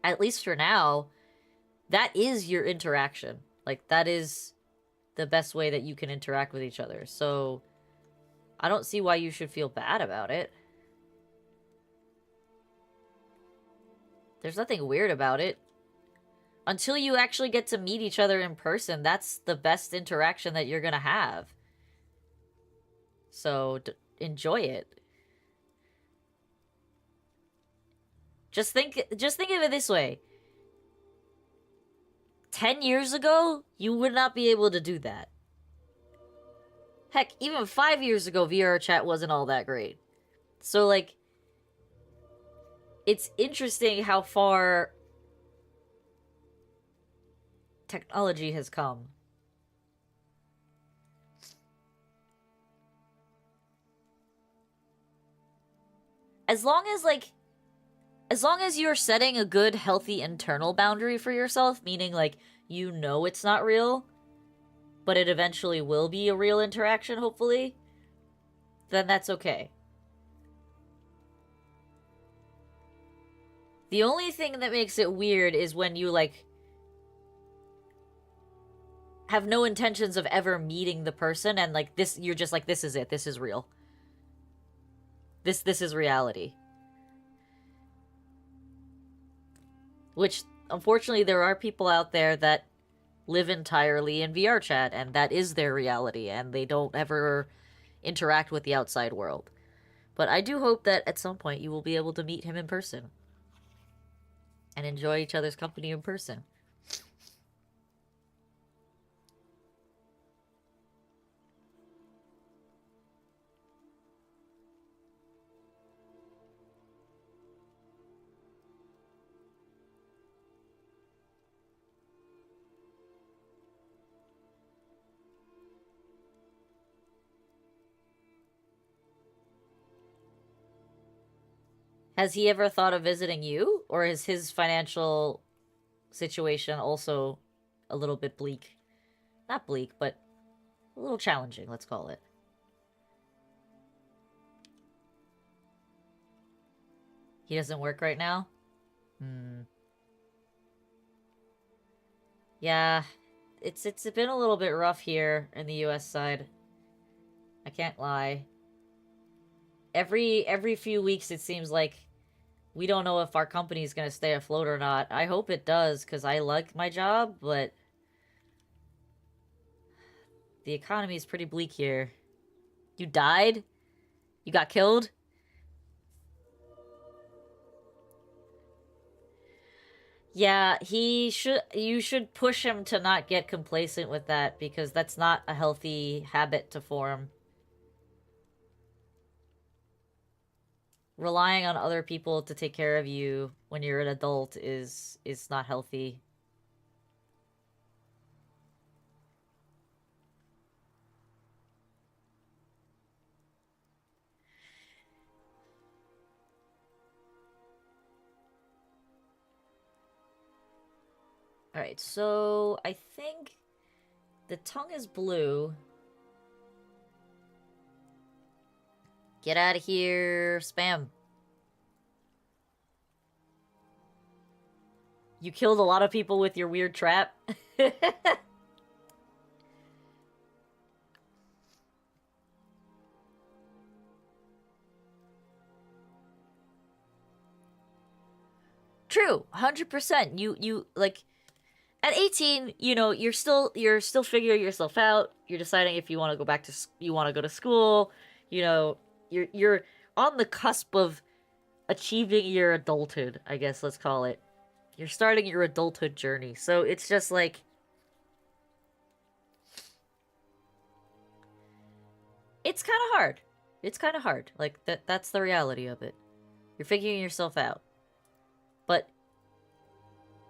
at least for now, that is your interaction. Like, that is the best way that you can interact with each other. So, I don't see why you should feel bad about it. There's nothing weird about it. Until you actually get to meet each other in person, that's the best interaction that you're gonna have. So, enjoy it. Just think of it this way. 10 years ago, you would not be able to do that. Heck, even 5 years ago, VR chat wasn't all that great. So, like, it's interesting how far technology has come. As long as you're setting a good, healthy internal boundary for yourself, meaning, like, you know it's not real, but it eventually will be a real interaction, hopefully, then that's okay. The only thing that makes it weird is when you, like, have no intentions of ever meeting the person and, like, this, you're just like, this is it, this is real. This is reality. Which, unfortunately, there are people out there that live entirely in VR chat, and that is their reality, and they don't ever interact with the outside world. But I do hope that at some point you will be able to meet him in person. And enjoy each other's company in person. Has he ever thought of visiting you? Or is his financial situation also a little bit bleak? Not bleak, but a little challenging, let's call it. He doesn't work right now? Hmm. Yeah, it's been a little bit rough here in the US side. I can't lie. Every few weeks it seems like we don't know if our company is going to stay afloat or not. I hope it does cuz I like my job, but the economy is pretty bleak here. You died? You got killed? Yeah, you should push him to not get complacent with that because that's not a healthy habit to form. Relying on other people to take care of you when you're an adult is not healthy. Alright, so I think the tongue is blue. Get out of here, spam. You killed a lot of people with your weird trap. True, 100%. You like at 18, you know, you're still figuring yourself out. You're deciding if you want to go back to you want to go to school. You know, you're on the cusp of achieving your adulthood, I guess let's call it. You're starting your adulthood journey. So it's just like it's kind of hard. It's kind of hard. Like that's the reality of it. You're figuring yourself out. But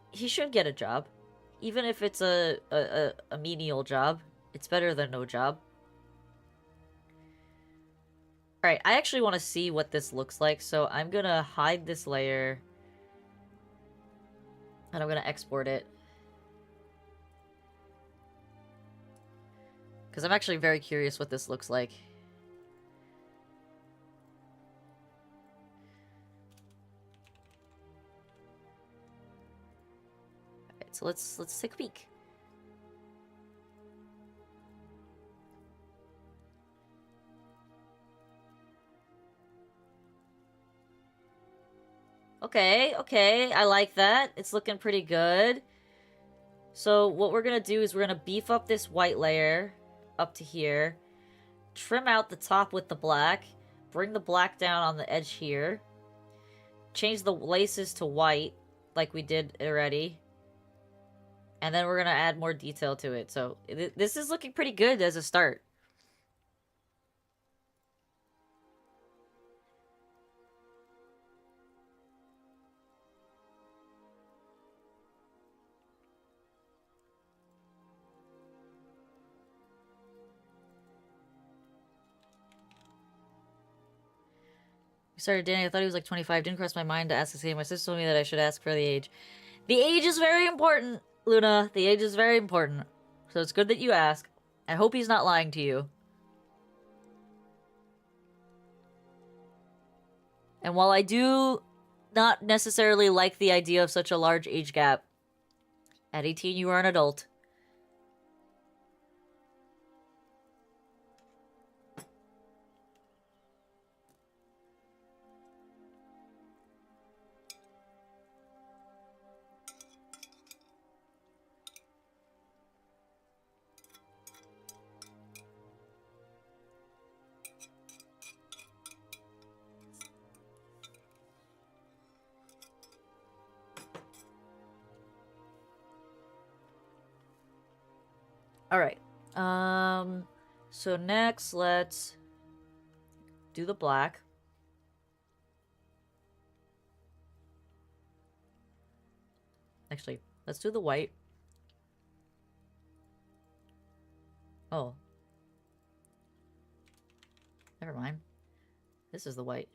he should get a job. Even if it's a menial job, it's better than no job. Alright, I actually want to see what this looks like, so I'm gonna hide this layer. And I'm gonna export it. Because I'm actually very curious what this looks like. Alright, so let's take a peek. Okay, okay, I like that. It's looking pretty good. So what we're gonna do is we're gonna beef up this white layer up to here. Trim out the top with the black. Bring the black down on the edge here. Change the laces to white, like we did already. And then we're gonna add more detail to it. So this is looking pretty good as a start. Sorry, Danny, I thought he was like 25. Didn't cross my mind to ask the same. My sister told me that I should ask for the age. The age is very important, Luna. The age is very important. So it's good that you ask. I hope he's not lying to you. And while I do not necessarily like the idea of such a large age gap, at 18 you are an adult. Alright. So next, let's do the black. Actually, let's do the white. Oh. Never mind. This is the white.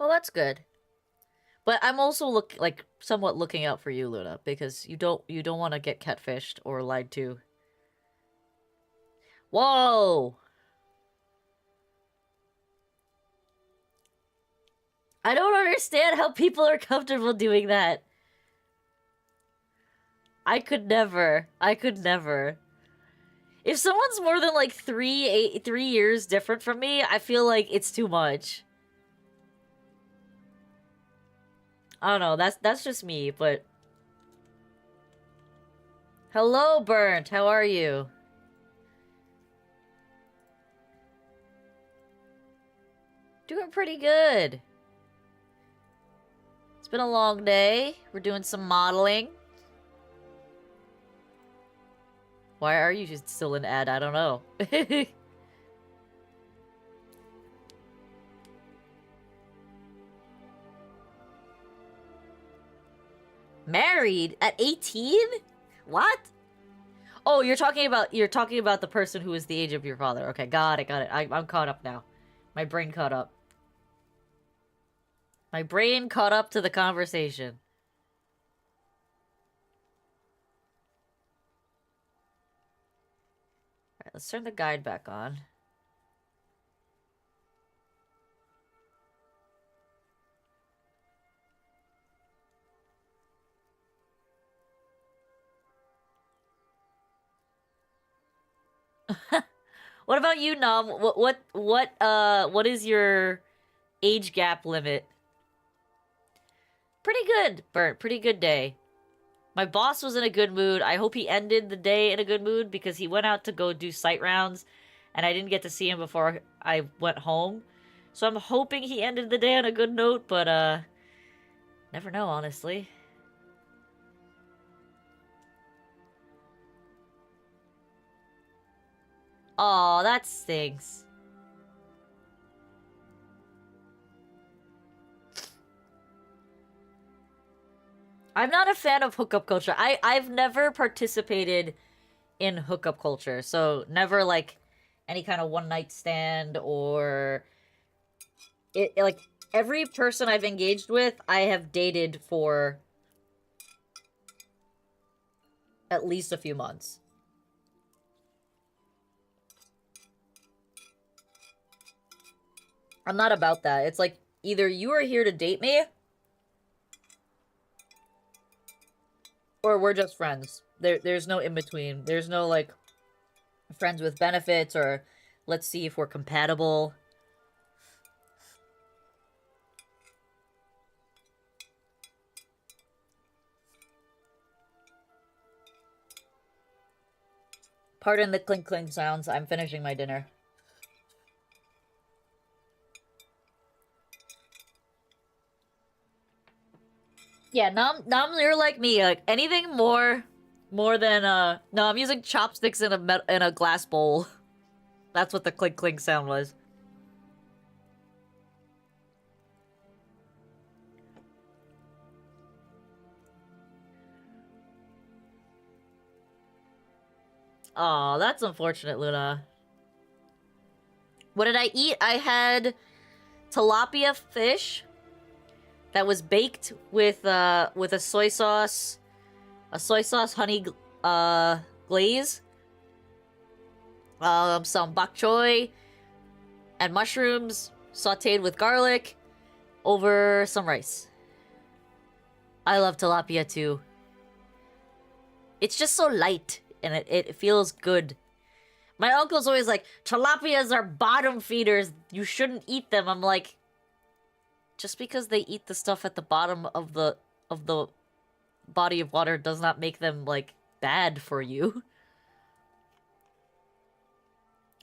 Well, that's good. But I'm also somewhat looking out for you, Luna, because you don't want to get catfished or lied to. Whoa! I don't understand how people are comfortable doing that. I could never. I could never. If someone's more than like 3 years different from me, I feel like it's too much. I don't know. That's just me, but hello, Burnt. How are you? Doing pretty good. It's been a long day. We're doing some modeling. Why are you still in ad? I don't know. Married at 18? What? Oh, you're talking about the person who is the age of your father. Okay, got it, got it. I'm caught up now. My brain caught up. My brain caught up to the conversation. Alright, let's turn the guide back on. What about you, Nom? What is your age gap limit? Pretty good, Burnt. Pretty good day. My boss was in a good mood. I hope he ended the day in a good mood because he went out to go do site rounds and I didn't get to see him before I went home. So I'm hoping he ended the day on a good note, but never know, honestly. Aw, that stinks. I'm not a fan of hookup culture. I've never participated in hookup culture, so never like any kind of one night stand or like every person I've engaged with, I have dated for at least a few months. I'm not about that. It's like either you are here to date me or we're just friends. There's no in between. There's no like friends with benefits or let's see if we're compatible. Pardon the clink clink sounds. I'm finishing my dinner. Yeah, Nom, you're like me. Like anything more than no, I'm using chopsticks in a glass bowl. That's what the clink clink sound was. Aw, that's unfortunate, Luna. What did I eat? I had tilapia fish that was baked with a soy sauce, honey glaze, some bok choy, and mushrooms sautéed with garlic over some rice. I love tilapia too. It's just so light and it feels good. My uncle's always like, tilapias are bottom feeders. You shouldn't eat them. I'm like, just because they eat the stuff at the bottom of the body of water does not make them like bad for you.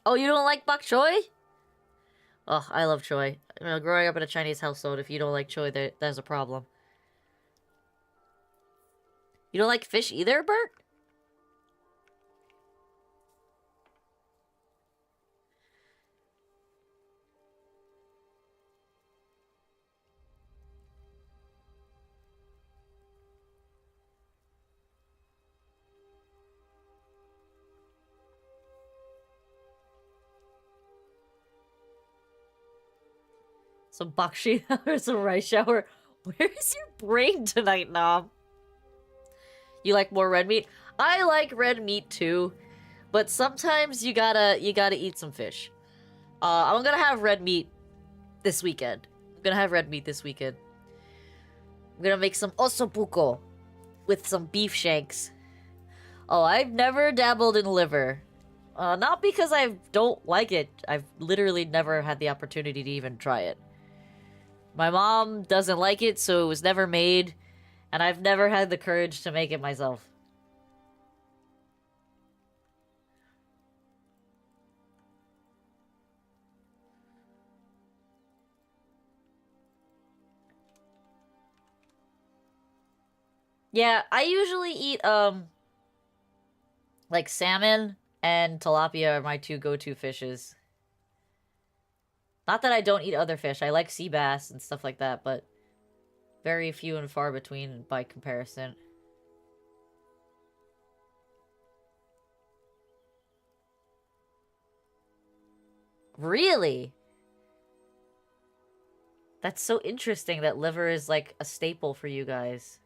Oh, you don't like bok choy? Oh, I love choy. You know, growing up in a Chinese household, if you don't like choy, there's a problem. You don't like fish either, Bert? Some bakshi or some rice shower. Where is your brain tonight, Nom? You like more red meat? I like red meat too, but sometimes you gotta eat some fish. I'm gonna have red meat this weekend. I'm gonna make some ossobuco with some beef shanks. Oh, I've never dabbled in liver. Not because I don't like it. I've literally never had the opportunity to even try it. My mom doesn't like it, so it was never made, and I've never had the courage to make it myself. Yeah, I usually eat, like salmon and tilapia are my two go-to fishes. Not that I don't eat other fish. I like sea bass and stuff like that, but very few and far between by comparison. Really? That's so interesting that liver is like a staple for you guys.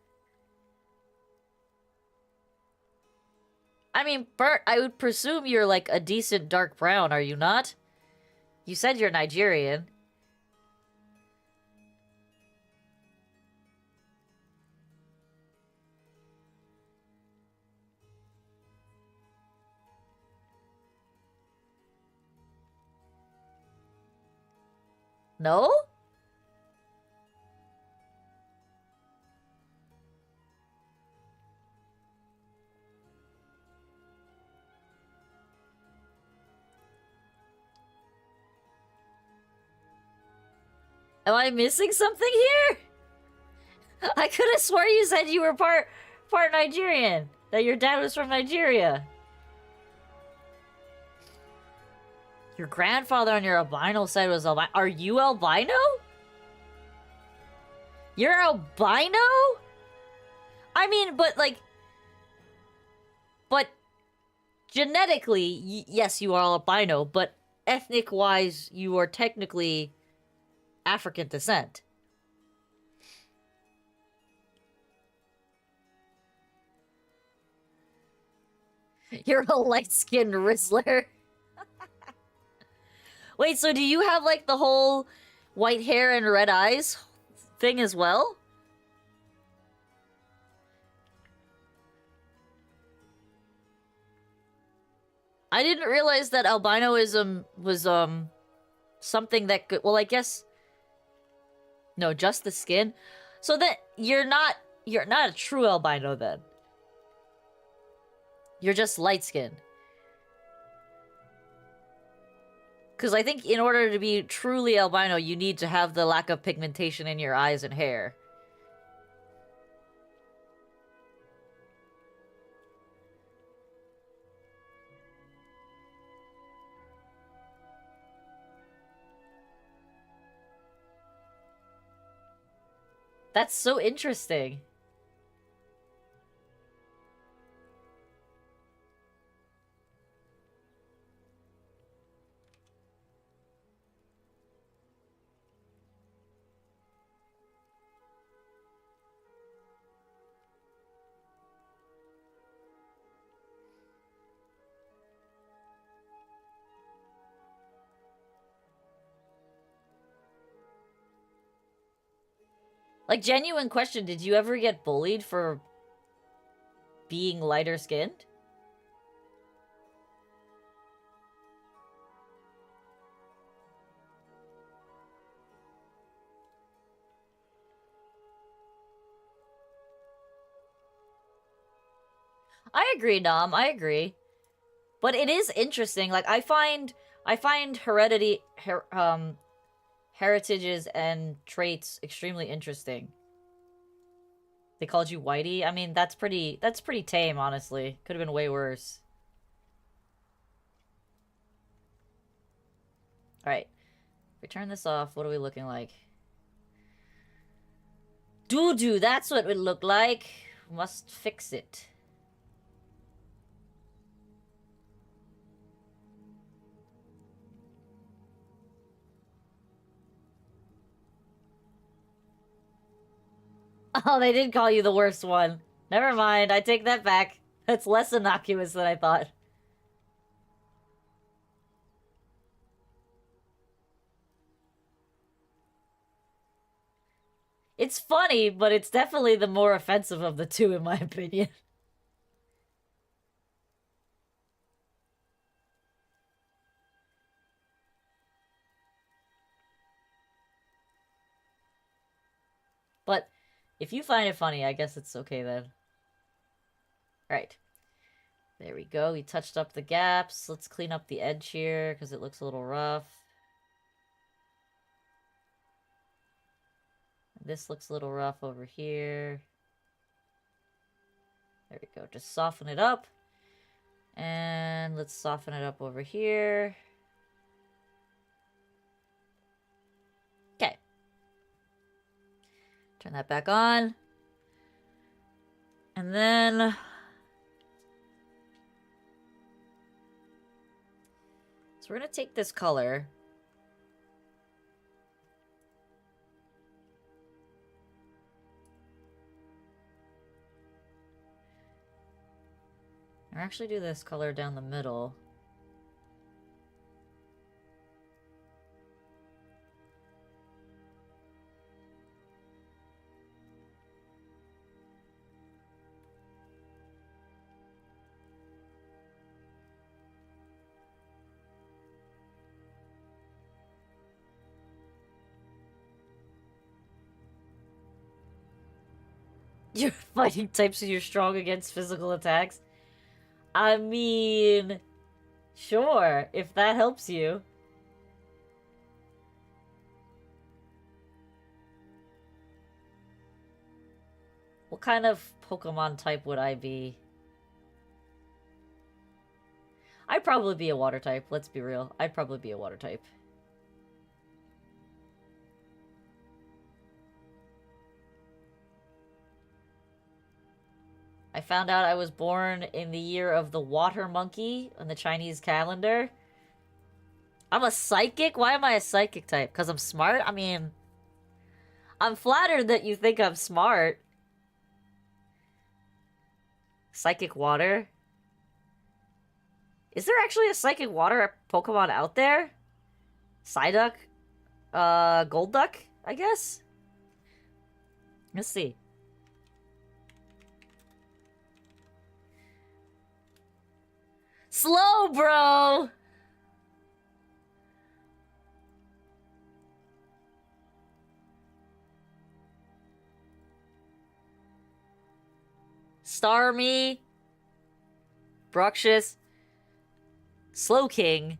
I mean, Bert, I would presume you're like a decent dark brown, are you not? You said you're Nigerian. No? Am I missing something here? I could have swore you said you were part Nigerian. That your dad was from Nigeria. Your grandfather on your albino side was albino. Are you albino? You're albino? I mean, but like... But... Genetically, yes, you are albino, but ethnic-wise, you are technically African descent. You're a light-skinned Rizzler. Wait, so do you have, like, the whole white hair and red eyes thing as well? I didn't realize that albinoism was, something that could... Well, I guess... No, just the skin? So that you're not a true albino, then. You're just light-skinned. Because I think in order to be truly albino, you need to have the lack of pigmentation in your eyes and hair. That's so interesting. Like, genuine question, did you ever get bullied for being lighter skinned? I agree, Dom. I agree. But it is interesting. Like, I find heritages and traits extremely interesting. They called you Whitey? I mean, that's pretty tame, honestly. Could have been way worse. Alright. If we turn this off, what are we looking like? Doo-doo, that's what it would look like. Must fix it. Oh, they did call you the worst one. Never mind, I take that back. That's less innocuous than I thought. It's funny, but it's definitely the more offensive of the two, in my opinion. But if you find it funny, I guess it's okay then. Right. There we go. We touched up the gaps. Let's clean up the edge here because it looks a little rough. This looks a little rough over here. There we go. Just soften it up. And let's soften it up over here. Okay. Turn that back on. And then... so we're going to take this color. Or actually do this color down the middle. Your fighting types you're strong against physical attacks. I mean, sure, if that helps you. What kind of Pokemon type would I be? I'd probably be a water type, let's be real. I'd probably be a water type. I found out I was born in the year of the water monkey on the Chinese calendar. I'm a psychic? Why am I a psychic type? Because I'm smart? I mean, I'm flattered that you think I'm smart. Psychic water? Is there actually a psychic water Pokemon out there? Psyduck? Golduck, I guess? Let's see. Slow, bro! Starmie, Bruxish, Slowking,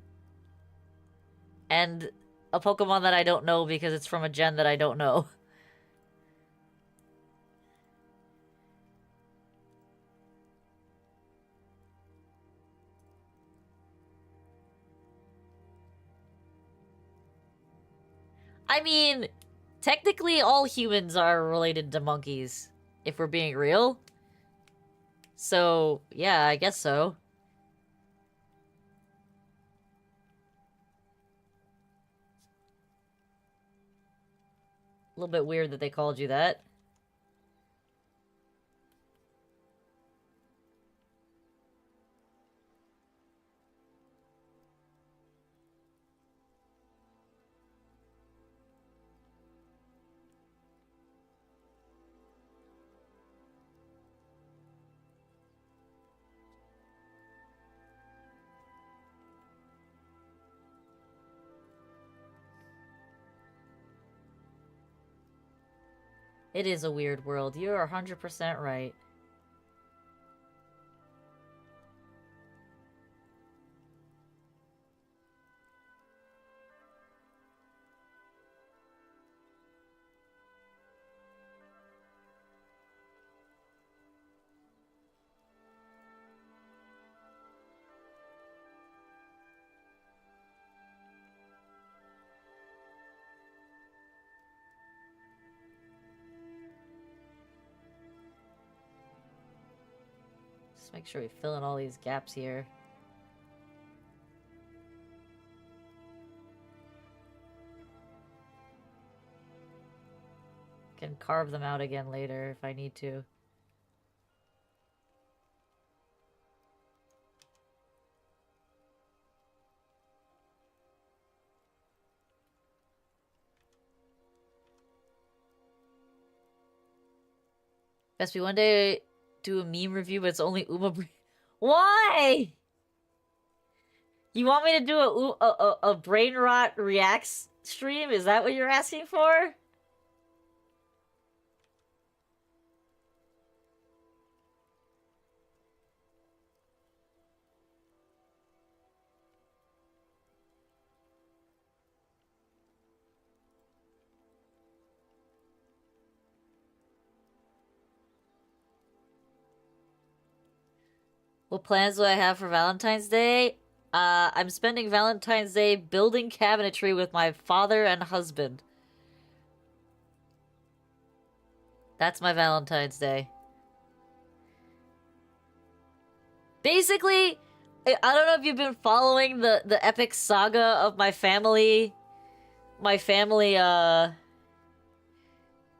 and a Pokemon that I don't know because it's from a gen that I don't know. I mean, technically all humans are related to monkeys, if we're being real. So, yeah, I guess so. A little bit weird that they called you that. It is a weird world. You are 100% right. Just make sure we fill in all these gaps here. Can carve them out again later if I need to. Best be one day do a meme review, but it's only Uma. Why? You want me to do a brain rot reacts stream? Is that what you're asking for? What plans do I have for Valentine's Day? I'm spending Valentine's Day building cabinetry with my father and husband. That's my Valentine's Day. Basically, I don't know if you've been following the epic saga of my family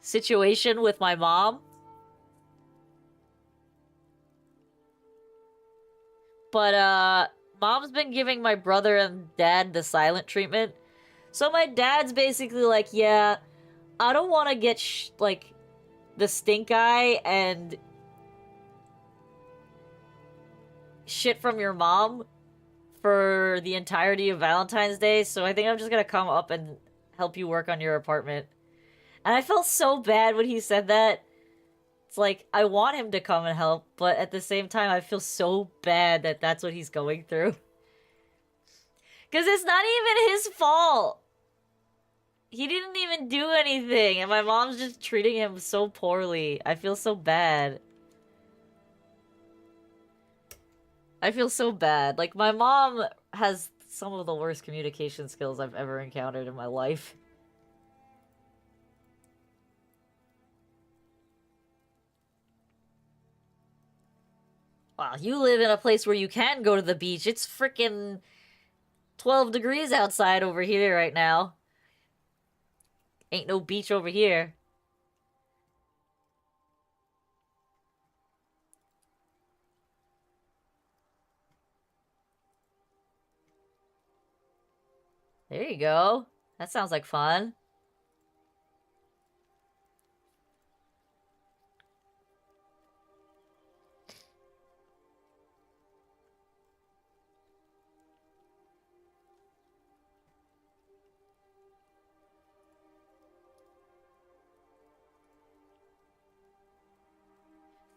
situation with my mom. But mom's been giving my brother and dad the silent treatment. So my dad's basically like, yeah, I don't want to get like the stink eye and shit from your mom for the entirety of Valentine's Day, so I think I'm just gonna come up and help you work on your apartment. And I felt so bad when he said that. It's like, I want him to come and help, but at the same time, I feel so bad that that's what he's going through. Because it's not even his fault. He didn't even do anything, and my mom's just treating him so poorly. I feel so bad. I feel so bad. Like, my mom has some of the worst communication skills I've ever encountered in my life. Wow, you live in a place where you can go to the beach. It's freaking 12 degrees outside over here right now. Ain't no beach over here. There you go. That sounds like fun.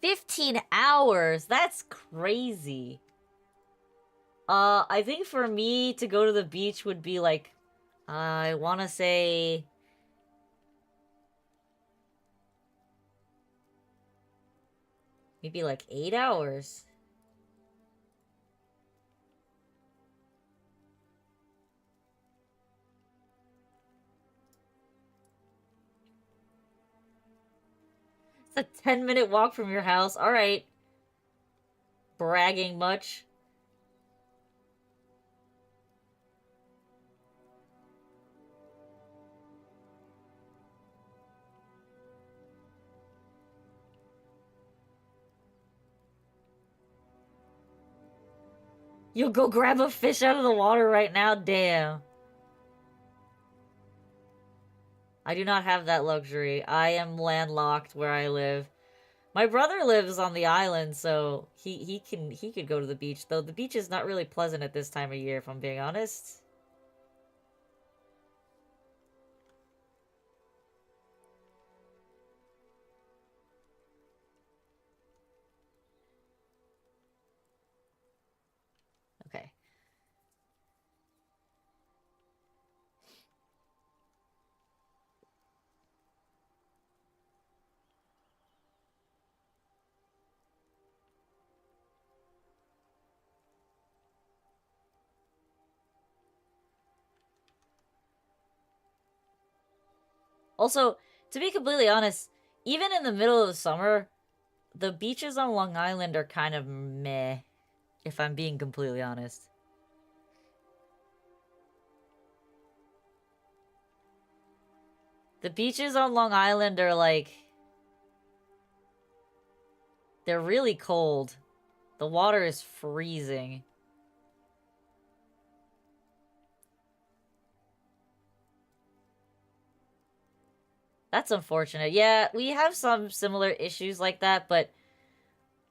$15 hours. That's crazy. I think for me to go to the beach would be like, I want to say maybe like 8 hours. It's a 10-minute walk from your house. All right. Bragging much. You'll go grab a fish out of the water right now? Damn. I do not have that luxury. I am landlocked where I live. My brother lives on the island, so he could go to the beach, though the beach is not really pleasant at this time of year, if I'm being honest. Okay. Also, to be completely honest, even in the middle of the summer, the beaches on Long Island are kind of meh, if I'm being completely honest. The beaches on Long Island are like... they're really cold. The water is freezing. That's unfortunate. Yeah, we have some similar issues like that, but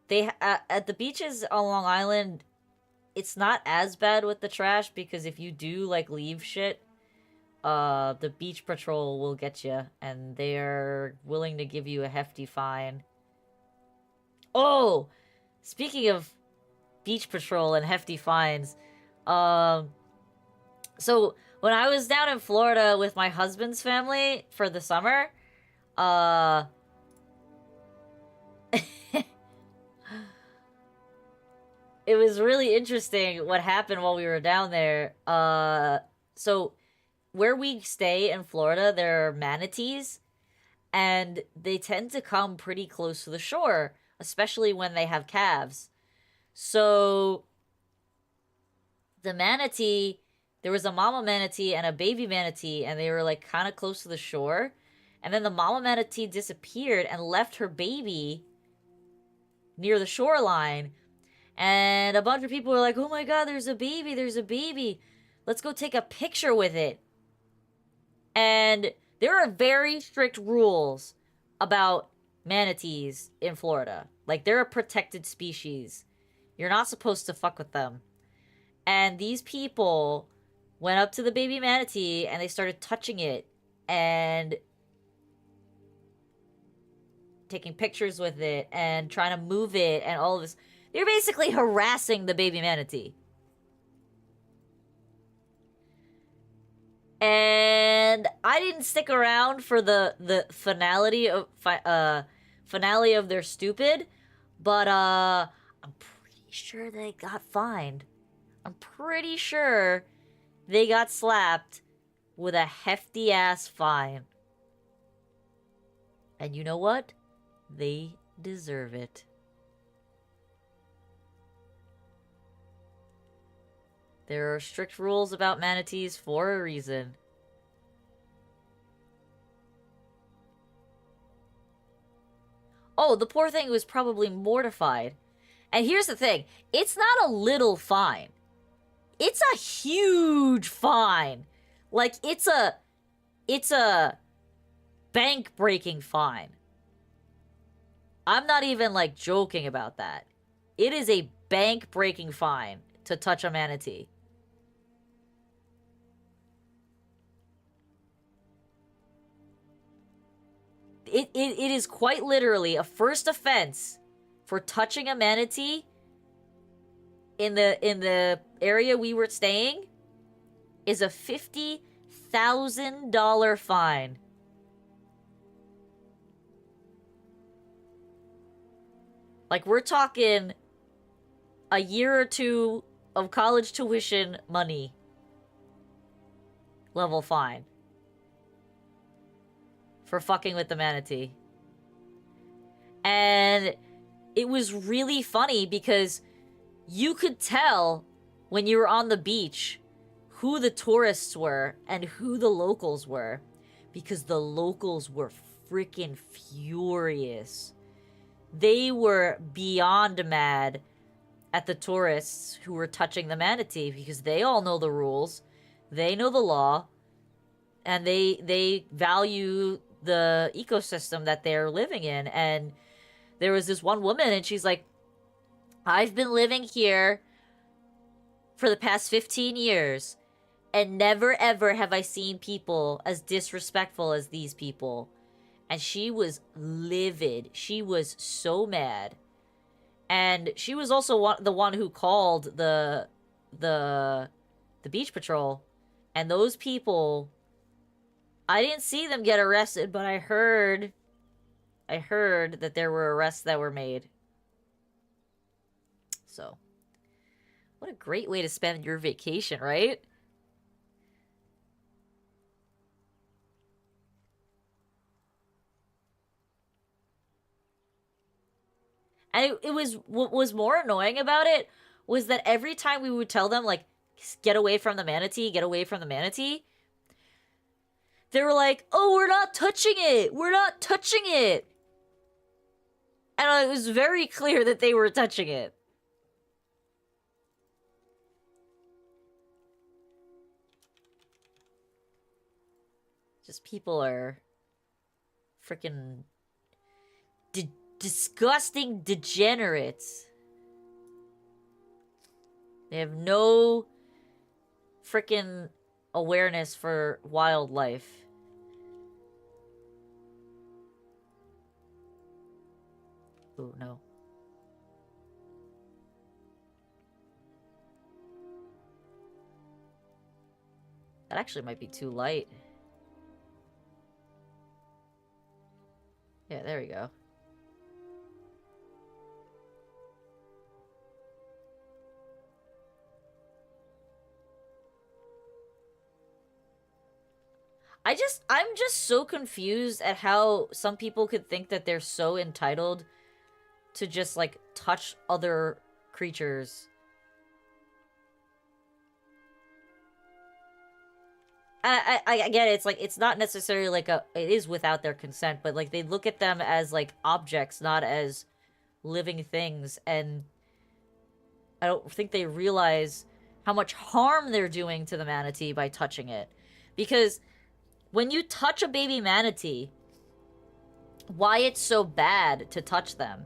they at the beaches on Long Island, it's not as bad with the trash because if you do like leave shit, the beach patrol will get you and they're willing to give you a hefty fine. Oh, speaking of beach patrol and hefty fines, so when I was down in Florida with my husband's family for the summer, it was really interesting what happened while we were down there. So where we stay in Florida, there are manatees, and they tend to come pretty close to the shore, especially when they have calves. So the manatee, there was a mama manatee and a baby manatee, and they were like kind of close to the shore. And then the mama manatee disappeared and left her baby near the shoreline. And a bunch of people were like, oh my god, there's a baby, there's a baby. Let's go take a picture with it. And there are very strict rules about manatees in Florida. Like, they're a protected species. You're not supposed to fuck with them. And these people went up to the baby manatee and they started touching it and taking pictures with it and trying to move it and all of this. They're basically harassing the baby manatee. And I didn't stick around for the finality of their stupid, but I'm pretty sure they got fined. I'm pretty sure they got slapped with a hefty ass fine. And you know what? They deserve it. There are strict rules about manatees for a reason. Oh, the poor thing was probably mortified. And here's the thing. It's not a little fine. It's a huge fine. Like, it's a bank-breaking fine. I'm not even, like, joking about that. It is a bank-breaking fine to touch a manatee. It is quite literally a first offense for touching a manatee in the area we were staying is a $50,000 fine. Like, we're talking a year or two of college tuition money level fine for fucking with the manatee. And it was really funny because you could tell when you were on the beach who the tourists were and who the locals were, because the locals were freaking furious. They were beyond mad at the tourists who were touching the manatee because they all know the rules, they know the law, and they value the ecosystem that they're living in. And there was this one woman, and she's like, I've been living here for the past 15 years, and never ever have I seen people as disrespectful as these people. And she was livid. She was so mad. And she was also the one who called the beach patrol. And those people, I didn't see them get arrested, but I heard that there were arrests that were made. So, what a great way to spend your vacation, right? And it was, what was more annoying about it was that every time we would tell them, like, get away from the manatee, get away from the manatee, They were like, oh, we're not touching it! We're not touching it! And it was very clear that they were touching it. Just people are freaking disgusting degenerates. They have no freaking awareness for wildlife. Oh, no. That actually might be too light. Yeah, there we go. I'm just so confused at how some people could think that they're so entitled to just, like, touch other creatures. I get it, it's like, it's not necessarily like it is without their consent, but like, they look at them as like objects, not as living things, and I don't think they realize how much harm they're doing to the manatee by touching it. Because when you touch a baby manatee, why it's so bad to touch them?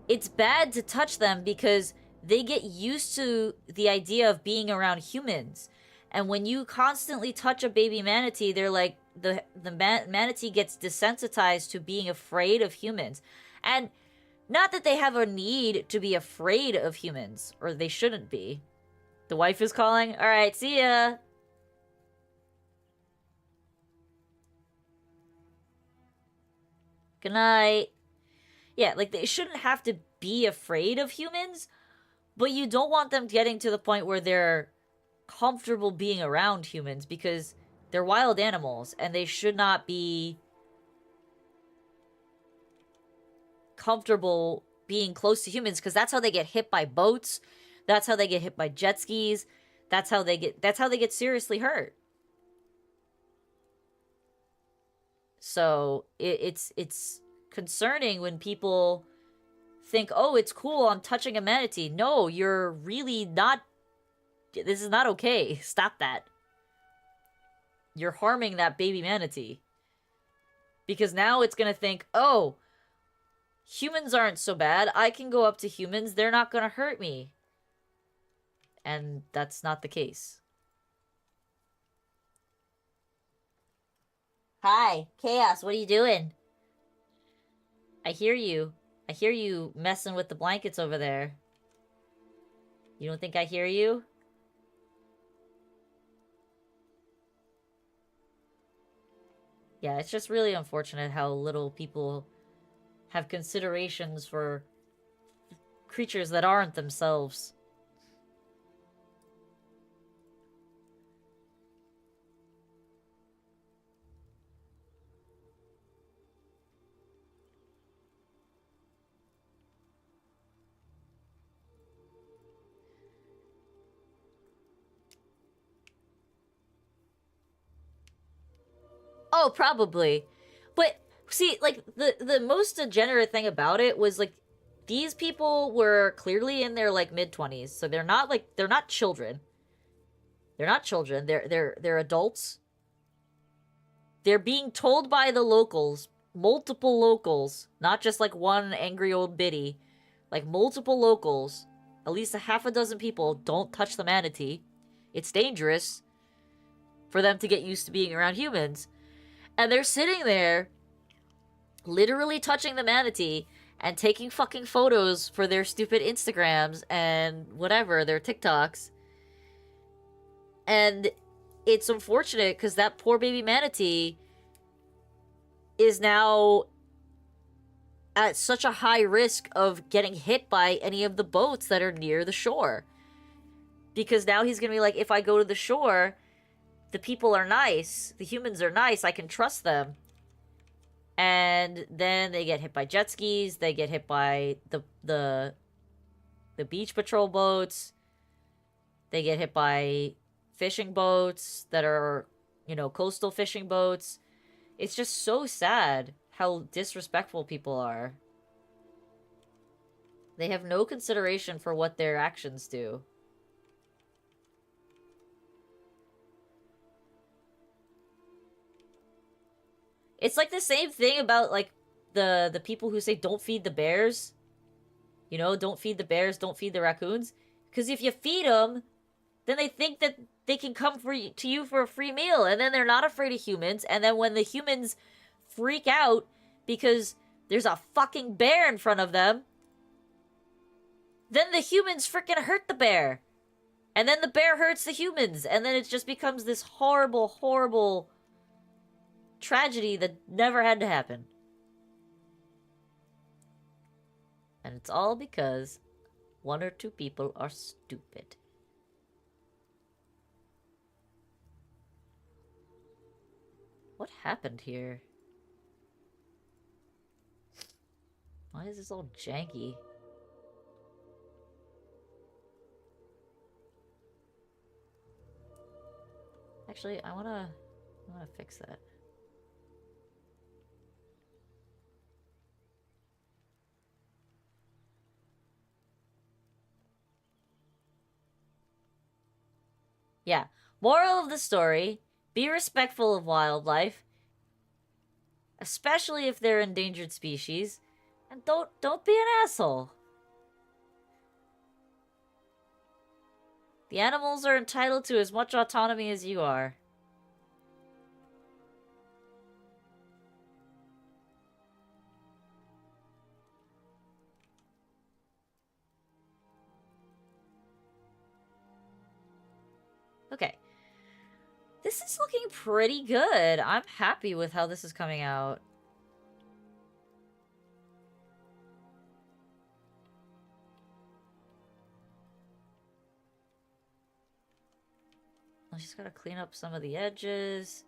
It's bad to touch them because they get used to the idea of being around humans. And when you constantly touch a baby manatee, they're like, the manatee gets desensitized to being afraid of humans. And not that they have a need to be afraid of humans, or they shouldn't be. The wife is calling? Alright, see ya! Good night. Yeah, like, they shouldn't have to be afraid of humans, but you don't want them getting to the point where they're comfortable being around humans, because they're wild animals, and they should not be comfortable being close to humans, because that's how they get hit by boats, that's how they get hit by jet skis, that's how they get seriously hurt. So it's concerning when people think, oh, it's cool, I'm touching a manatee. No, you're really not. This is not okay. Stop that. You're harming that baby manatee. Because now it's gonna think, oh, humans aren't so bad. I can go up to humans. They're not gonna hurt me. And that's not the case. Hi, Chaos, what are you doing? I hear you. I hear you messing with the blankets over there. You don't think I hear you? Yeah, it's just really unfortunate how little people have considerations for creatures that aren't themselves. Oh, probably. But see, like, the most degenerate thing about it was, like, these people were clearly in their, like, mid-20s, so they're not, like, they're not children. They're not children. They're adults. They're being told by the locals, multiple locals, not just like one angry old biddy, like multiple locals, at least a half a dozen people, don't touch the manatee. It's dangerous for them to get used to being around humans. And they're sitting there, literally touching the manatee and taking fucking photos for their stupid Instagrams and whatever, their TikToks. And it's unfortunate because that poor baby manatee is now at such a high risk of getting hit by any of the boats that are near the shore. Because now he's gonna be like, if I go to the shore, the people are nice, the humans are nice, I can trust them. And then they get hit by jet skis, they get hit by the beach patrol boats, they get hit by fishing boats that are you know, coastal fishing boats. It's just so sad how disrespectful people are. They have no consideration for what their actions do. It's like the same thing about, like, the people who say don't feed the bears. You know, don't feed the bears, don't feed the raccoons. Because if you feed them, then they think that they can come to you for a free meal. And then they're not afraid of humans. And then when the humans freak out because there's a fucking bear in front of them, then the humans freaking hurt the bear. And then the bear hurts the humans. And then it just becomes this horrible, horrible tragedy that never had to happen. And it's all because one or two people are stupid. What happened here? Why is this all janky? Actually, I wanna fix that. Yeah. Moral of the story, be respectful of wildlife, especially if they're endangered species, and don't be an asshole. The animals are entitled to as much autonomy as you are. Okay. This is looking pretty good. I'm happy with how this is coming out. I just gotta clean up some of the edges.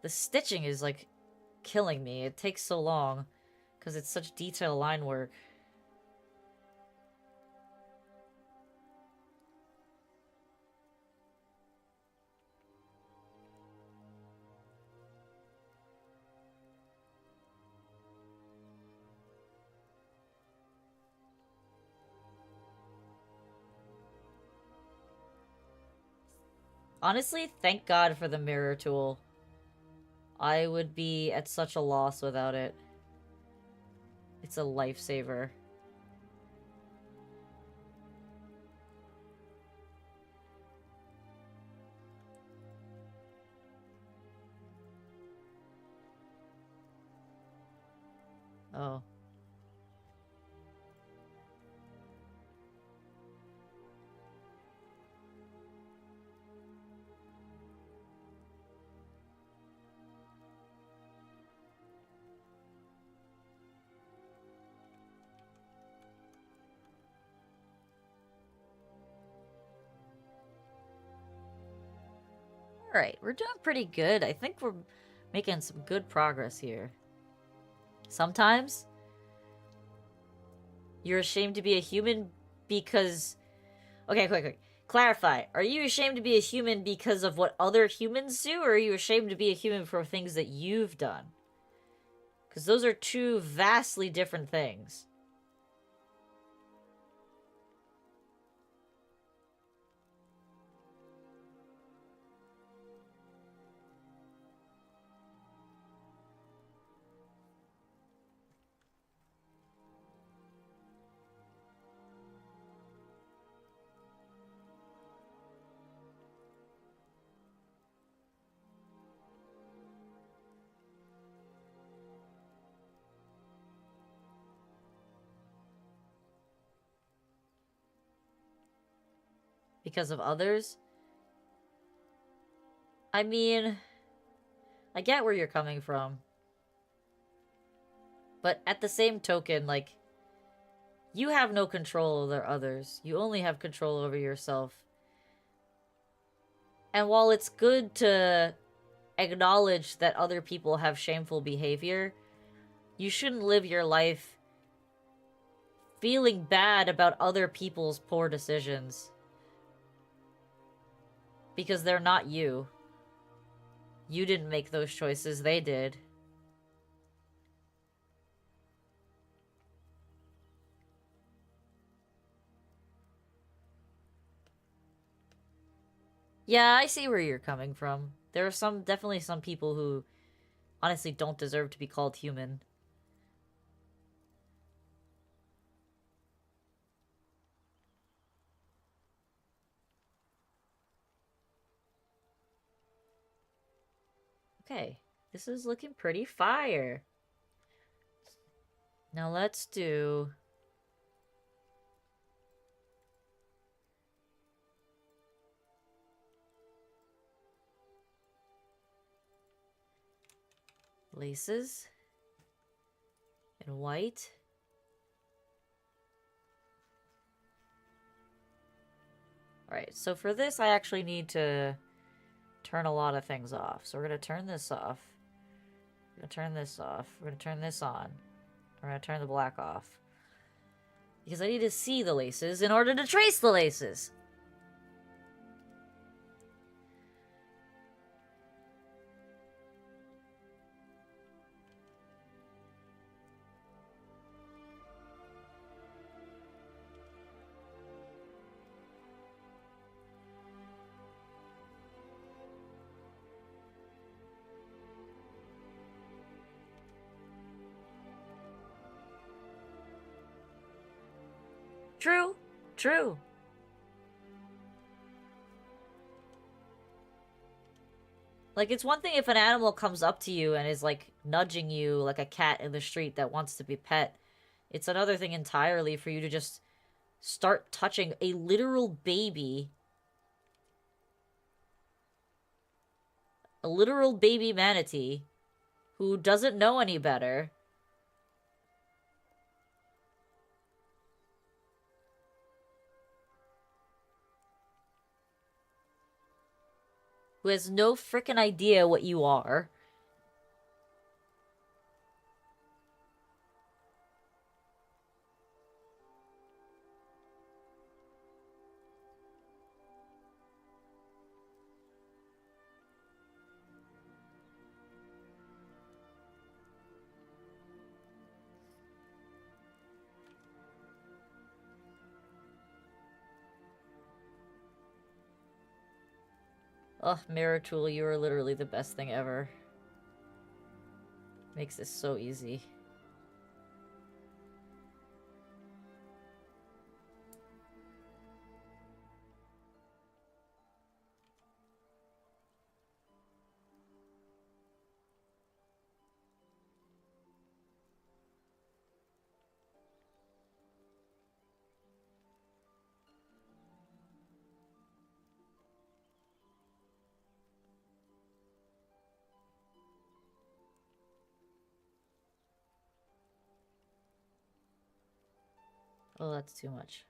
The stitching is, like, killing me. It takes so long because it's such detailed line work. Honestly, thank God for the mirror tool. I would be at such a loss without it. It's a lifesaver. Oh. Alright, we're doing pretty good. I think we're making some good progress here. Sometimes you're ashamed to be a human because... Okay, quick. Clarify. Are you ashamed to be a human because of what other humans do, or are you ashamed to be a human for things that you've done? Because those are two vastly different things. Because of others? I mean, I get where you're coming from. But at the same token, like, you have no control over others. You only have control over yourself. And while it's good to acknowledge that other people have shameful behavior, you shouldn't live your life feeling bad about other people's poor decisions. Because they're not you. You didn't make those choices, they did. Yeah, I see where you're coming from. There are definitely some people who honestly don't deserve to be called human. Okay, this is looking pretty fire. Now let's do... laces. In white. Alright, so for this I actually need to turn a lot of things off. So we're going to turn this off. We're going to turn this off. We're going to turn this on. We're going to turn the black off. Because I need to see the laces in order to trace the laces. True. True. Like, it's one thing if an animal comes up to you and is, like, nudging you like a cat in the street that wants to be pet. It's another thing entirely for you to just start touching a literal baby. A literal baby manatee who doesn't know any better. Who has no frickin' idea what you are. Ugh, Mirror Tool, you are literally the best thing ever. Makes this so easy. Oh, that's too much.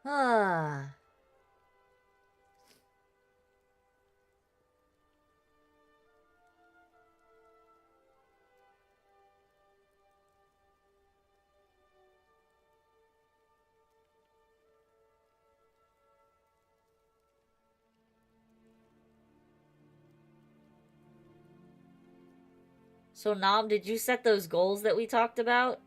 Ah. So, Nom, did you set those goals that we talked about?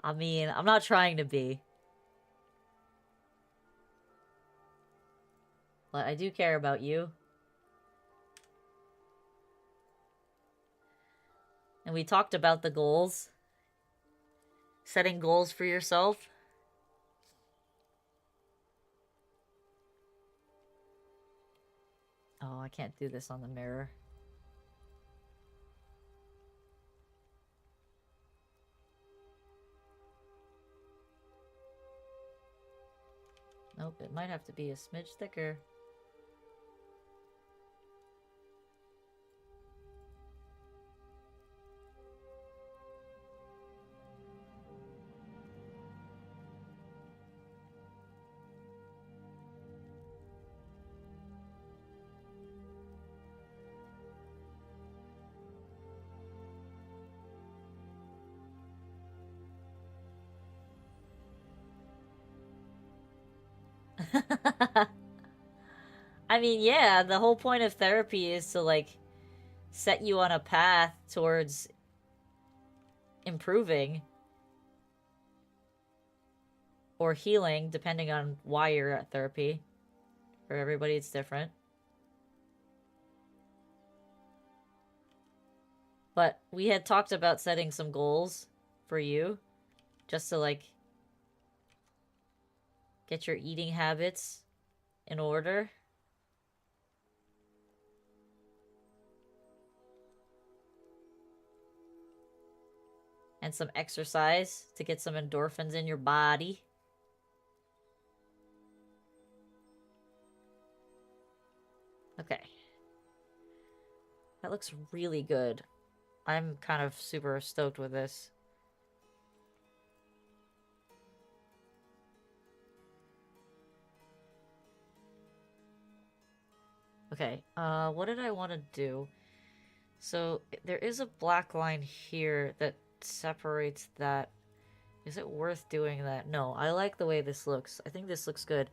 I mean, I'm not trying to be. But I do care about you. And we talked about the goals. Setting goals for yourself. Oh, I can't do this on the mirror. Nope, it might have to be a smidge thicker. I mean, yeah, the whole point of therapy is to, like, set you on a path towards improving or healing, depending on why you're at therapy. For everybody, it's different. But we had talked about setting some goals for you, just to, like, get your eating habits in order. And some exercise to get some endorphins in your body. Okay. That looks really good. I'm kind of super stoked with this. Okay, what did I want to do? So, there is a black line here that separates that. Is it worth doing that? No, I like the way this looks. I think this looks good.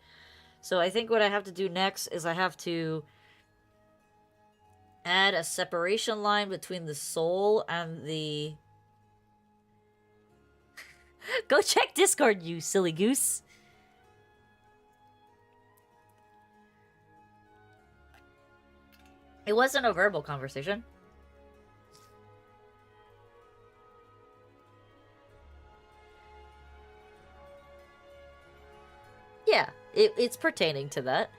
So I think what I have to do next is I have to add a separation line between the soul and the... Go check Discord, you silly goose! It wasn't a verbal conversation. Yeah, it's pertaining to that.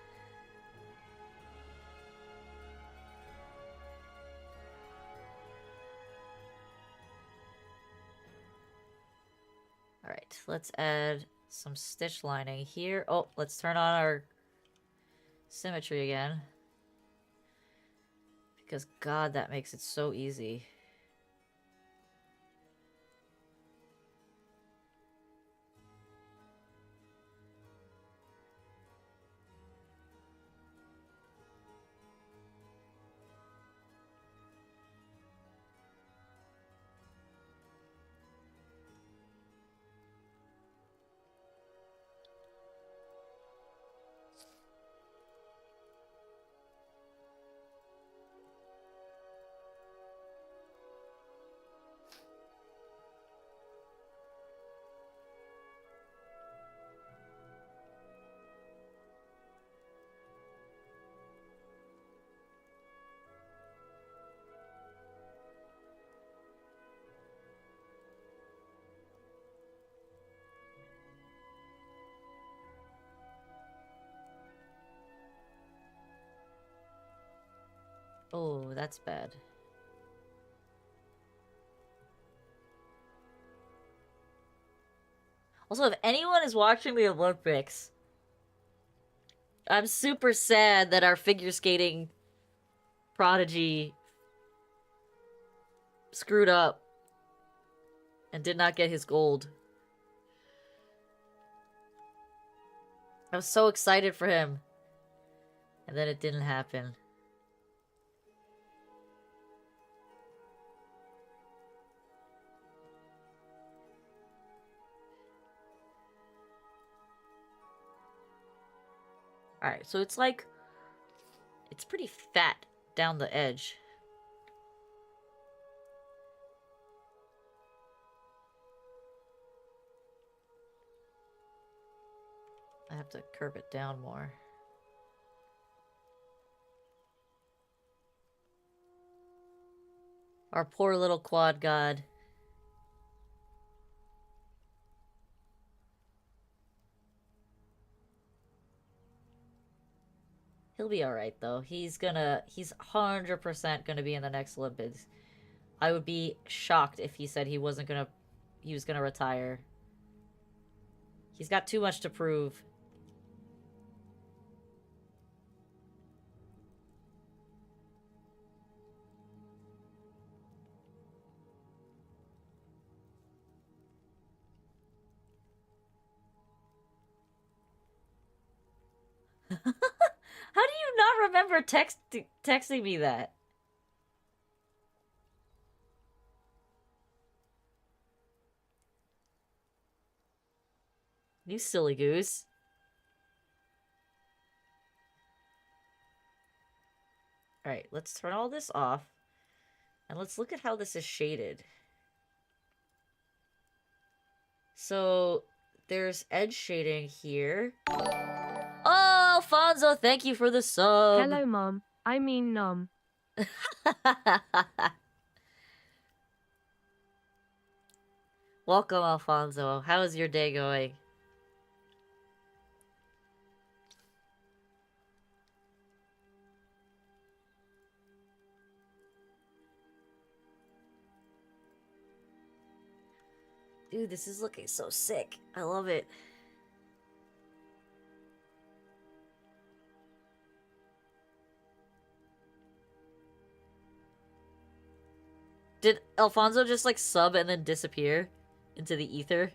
Alright, let's add some stitch lining here. Oh, let's turn on our symmetry again. Because, God, that makes it so easy. Oh, that's bad. Also, if anyone is watching the Olympics, I'm super sad that our figure skating prodigy screwed up and did not get his gold. I was so excited for him. And then it didn't happen. Alright, so it's like... It's pretty fat down the edge. I have to curve it down more. Our poor little quad god. He'll be alright, though. He's 100% gonna be in the next Olympics. I would be shocked if he said he was gonna retire. He's got too much to prove. How do you not remember texting me that? You silly goose. Alright, let's turn all this off. And let's look at how this is shaded. So, there's edge shading here. Oh, Alfonso, thank you for the sub. Hello, Mom. I mean, Nom. Welcome, Alfonso. How is your day going? Dude, this is looking so sick. I love it. Did Alfonso just, like, sub and then disappear into the ether?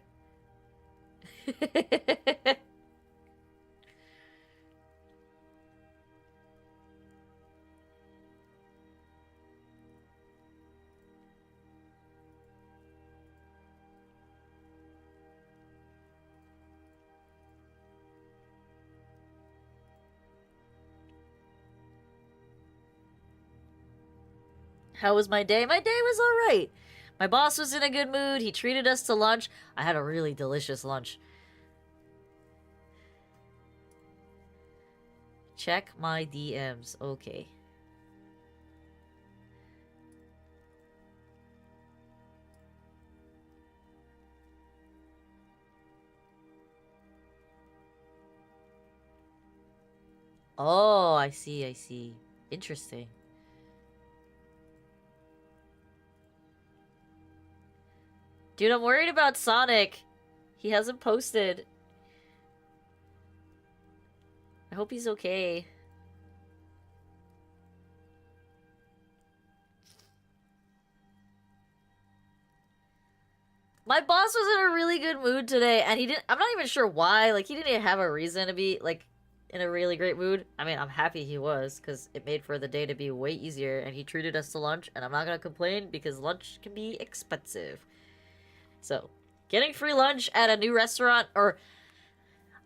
How was my day? My day was alright. My boss was in a good mood. He treated us to lunch. I had a really delicious lunch. Check my DMs. Okay. Oh, I see, I see. Interesting. Dude, I'm worried about Sonic. He hasn't posted. I hope he's okay. My boss was in a really good mood today, and he didn't— I'm not even sure why. Like, he didn't even have a reason to be, like, in a really great mood. I mean, I'm happy he was, because it made for the day to be way easier, and he treated us to lunch, and I'm not gonna complain, because lunch can be expensive. So, getting free lunch at a new restaurant, or—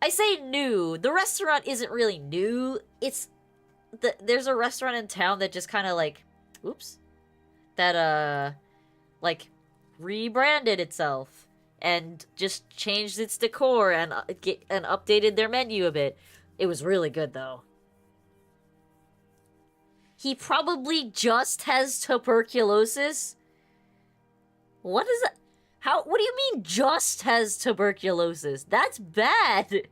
I say new. The restaurant isn't really new. It's— there's a restaurant in town that just kind of, like— oops. That, like, rebranded itself and just changed its decor and and updated their menu a bit. It was really good, though. He probably just has tuberculosis. What is that? How— what do you mean just has tuberculosis? That's bad.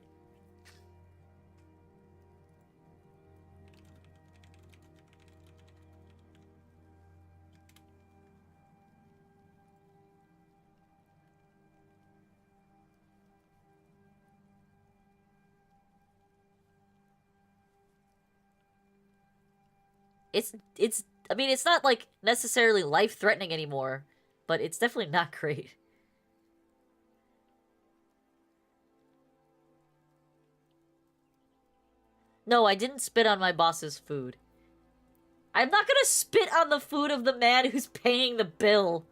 It's I mean, it's not like necessarily life-threatening anymore, but it's definitely not great. No, I didn't spit on my boss's food. I'm not gonna spit on the food of the man who's paying the bill.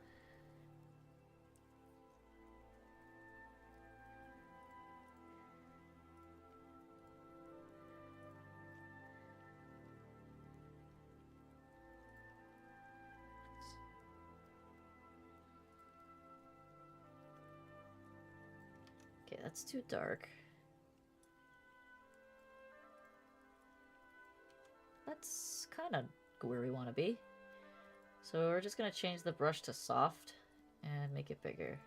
Okay, that's too dark. That's kind of where we want to be. So we're just gonna change the brush to soft and make it bigger.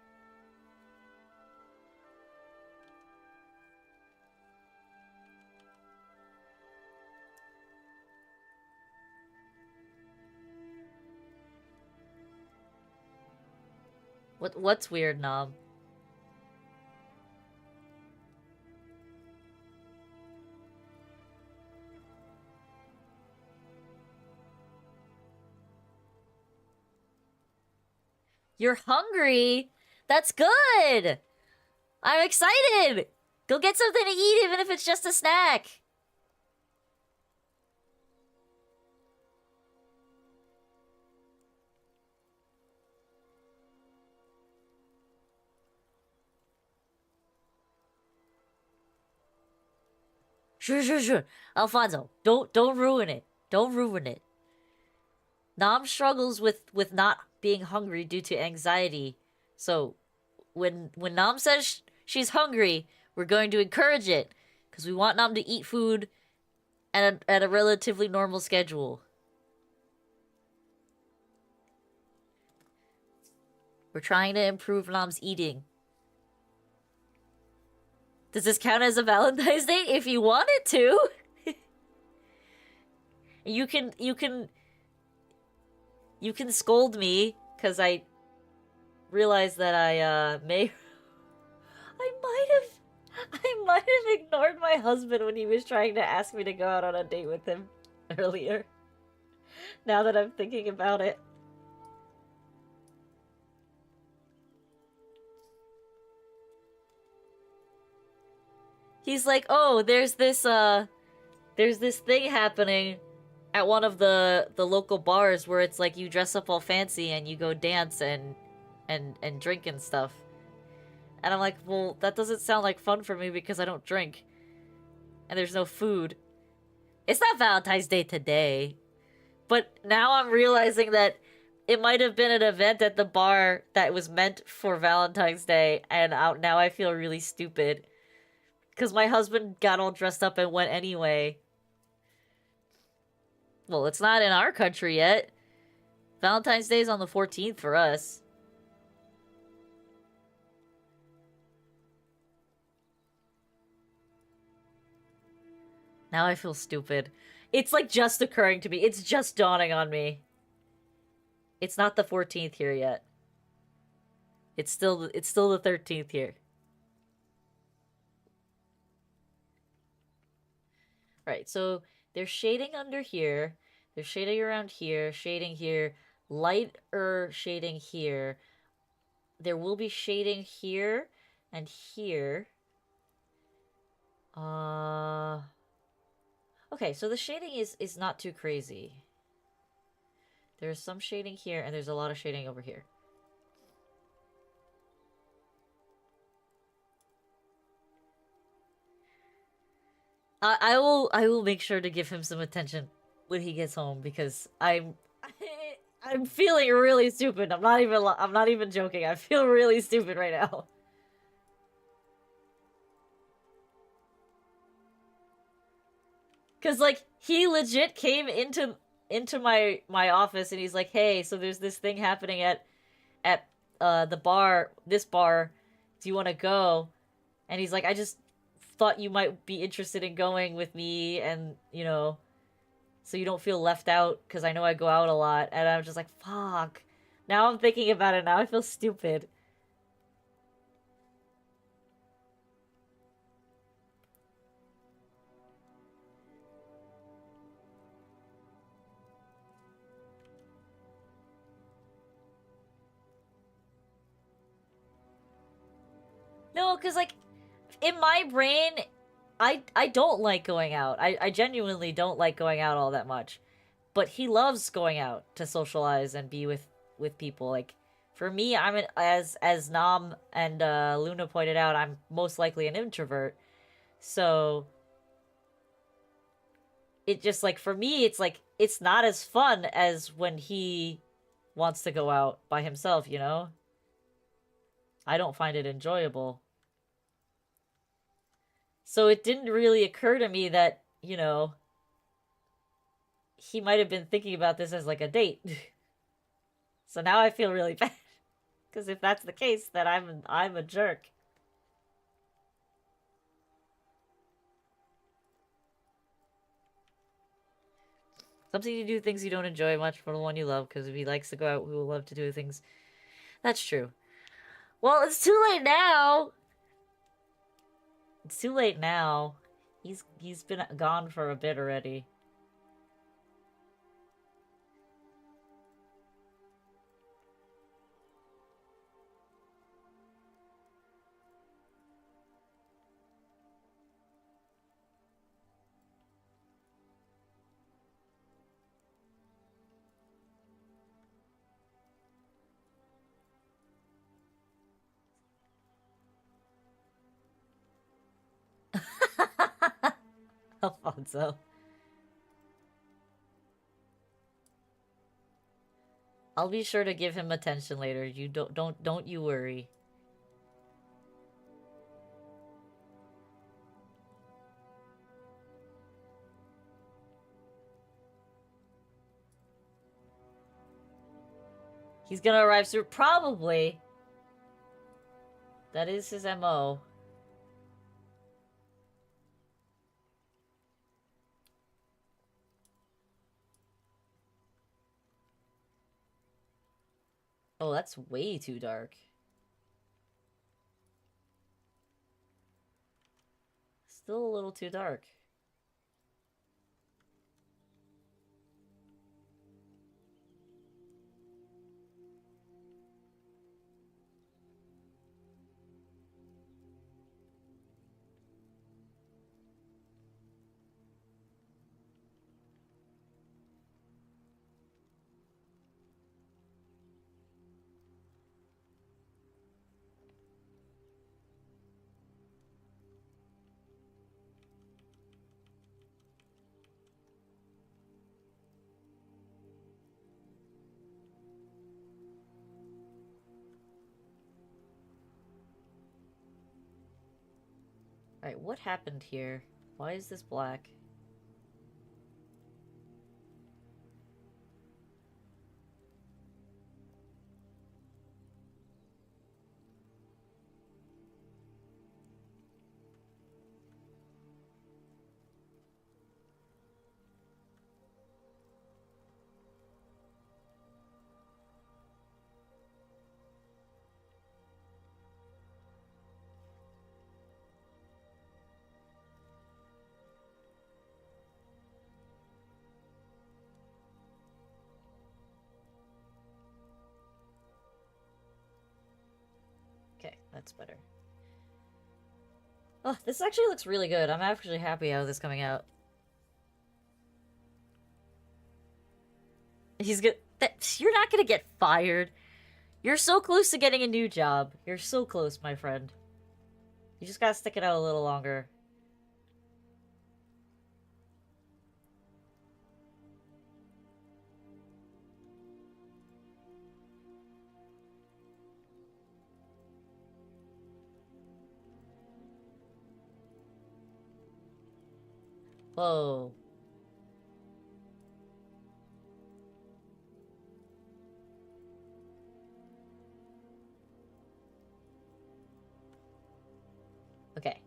What's weird, Nom? You're hungry? That's good! I'm excited! Go get something to eat even if it's just a snack! Sure. Alfonso, don't ruin it. Don't ruin it. Nam struggles with not being hungry due to anxiety. So when Nam says she's hungry, we're going to encourage it because we want Nam to eat food at a relatively normal schedule. We're trying to improve Nam's eating. Does this count as a Valentine's date? If you want it to. You can scold me because I realized that I I might have ignored my husband when he was trying to ask me to go out on a date with him earlier. Now that I'm thinking about it. He's like, "Oh, there's this thing happening at one of the local bars where it's like you dress up all fancy and you go dance and drink and stuff." And I'm like, "Well, that doesn't sound like fun for me because I don't drink. And there's no food. It's not Valentine's Day today." But now I'm realizing that it might have been an event at the bar that was meant for Valentine's Day, and now I feel really stupid. Because my husband got all dressed up and went anyway. Well, it's not in our country yet. Valentine's Day is on the 14th for us. Now I feel stupid. It's like just occurring to me. It's just dawning on me. It's not the 14th here yet. It's still the 13th here. Right, so there's shading under here. There's shading around here, shading here, lighter shading here. There will be shading here and here. Okay, so the shading is not too crazy. There's some shading here, and there's a lot of shading over here. I will make sure to give him some attention when he gets home because I'm feeling really stupid. I'm not even joking. I feel really stupid right now. Cause like he legit came into my office and he's like, "Hey, so there's this thing happening at the bar, this bar. Do you want to go?" And he's like, "I just thought you might be interested in going with me and, you know, so you don't feel left out because I know I go out a lot." And I'm just like, "Fuck." Now I'm thinking about it, now I feel stupid. No, because, like, in my brain, I don't like going out. I genuinely don't like going out all that much. But he loves going out to socialize and be with people. Like, for me, as Nam and Luna pointed out, I'm most likely an introvert. So it just, like, for me, it's like it's not as fun as when he wants to go out by himself, you know? I don't find it enjoyable. So it didn't really occur to me that, you know, he might have been thinking about this as like a date. So now I feel really bad. Because if that's the case, then I'm a jerk. Something to do things you don't enjoy much for the one you love, because if he likes to go out, we will love to do things. That's true. Well, it's too late now. It's too late now. He's been gone for a bit already. Alfonso. I'll be sure to give him attention later. You don't you worry. He's gonna arrive soon. Probably. That is his MO. Oh, that's way too dark. Still a little too dark. Alright, what happened here? Why is this black? Okay, that's better. Oh, this actually looks really good. I'm actually happy how this is coming out. He's good. You're not gonna get fired. You're so close to getting a new job. You're so close, my friend. You just gotta stick it out a little longer. Whoa. Okay.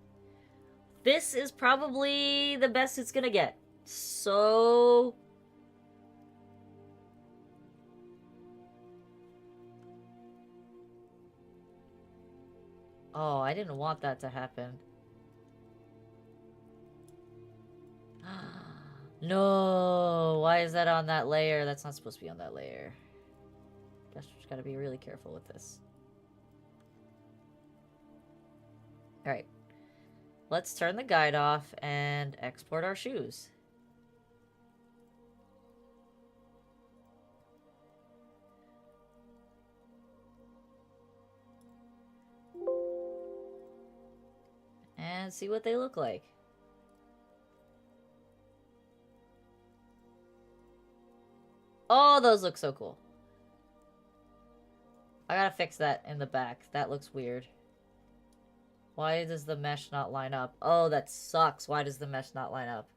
This is probably the best it's gonna get. So... Oh, I didn't want that to happen. No! Why is that on that layer? That's not supposed to be on that layer. Guess we just gotta be really careful with this. Alright. Let's turn the guide off and export our shoes. And see what they look like. Oh, those look so cool. I gotta fix that in the back. That looks weird. Why does the mesh not line up? Oh, that sucks. Why does the mesh not line up?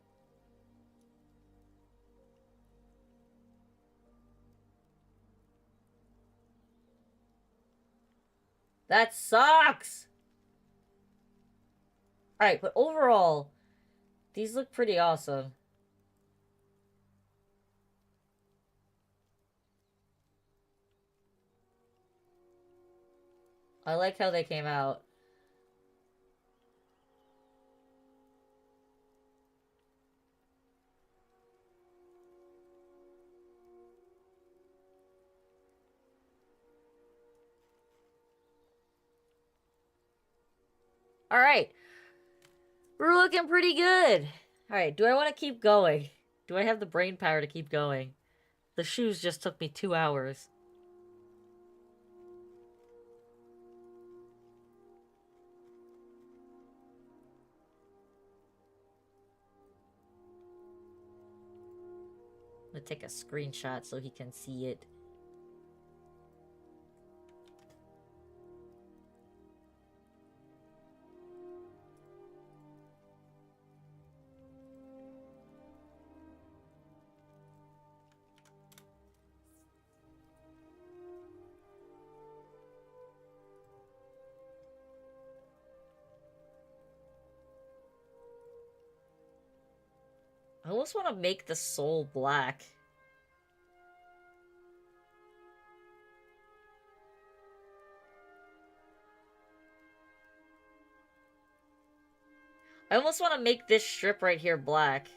That sucks! Alright, but overall, these look pretty awesome. I like how they came out. Alright. We're looking pretty good. Alright, do I want to keep going? Do I have the brain power to keep going? The shoes just took me 2 hours. I'm gonna take a screenshot so he can see it. I almost want to make the sole black. I almost want to make this strip right here black.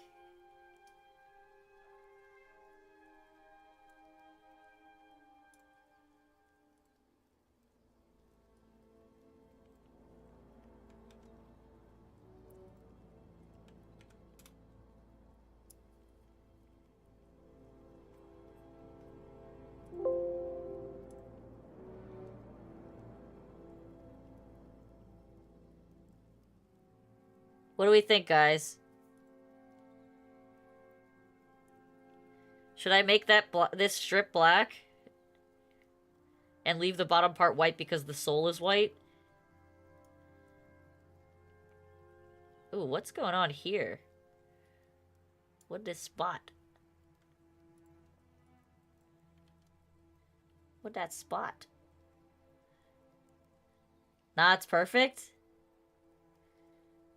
What do we think, guys? Should I make that this strip black? And leave the bottom part white because the sole is white? Ooh, what's going on here? What this spot? What that spot? Nah, it's perfect.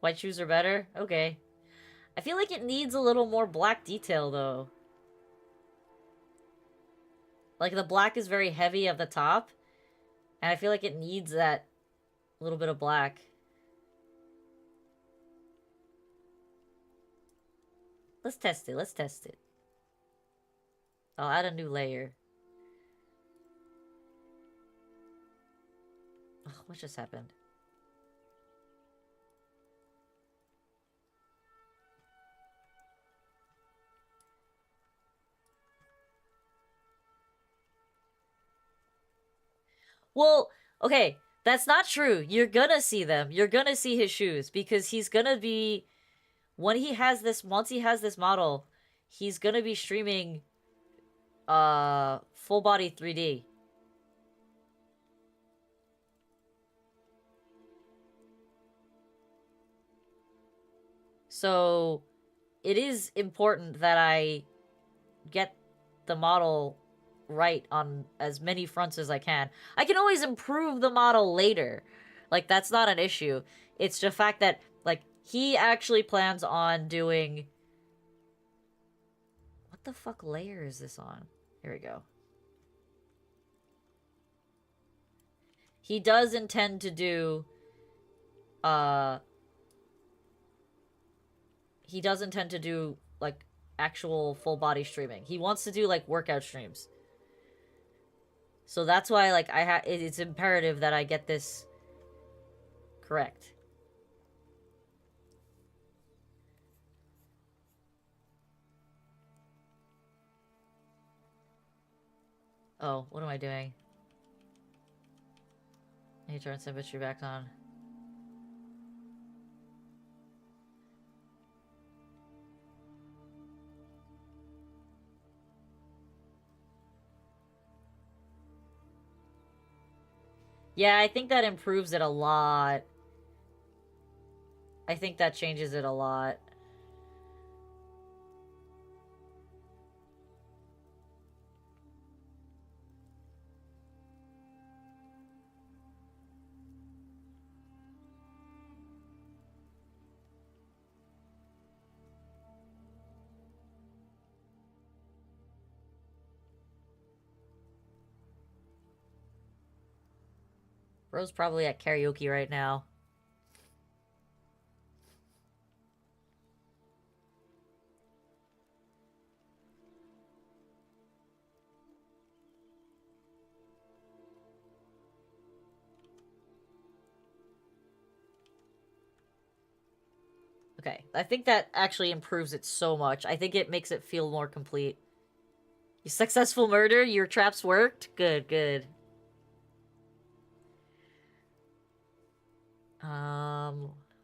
White shoes are better? Okay. I feel like it needs a little more black detail, though. Like, the black is very heavy at the top. And I feel like it needs that little bit of black. Let's test it. Let's test it. I'll add a new layer. Ugh, what just happened? Well, okay, that's not true. You're gonna see them. You're gonna see his shoes because he's gonna be once he has this model, he's gonna be streaming full body 3D. So it is important that I get the model right on as many fronts as I can. I can always improve the model later. Like, that's not an issue. It's the fact that, like, he actually plans on doing... What the fuck layer is this on? Here we go. He does intend to do... He does intend to do, like, actual full body streaming. He wants to do, like, workout streams. So that's why, like, it's imperative that I get this correct. Oh, what am I doing? I need to turn symmetry back on. Yeah, I think that improves it a lot. I think that changes it a lot. Bro's probably at karaoke right now. Okay, I think that actually improves it so much. I think it makes it feel more complete. You successful murder? Your traps worked? Good, good.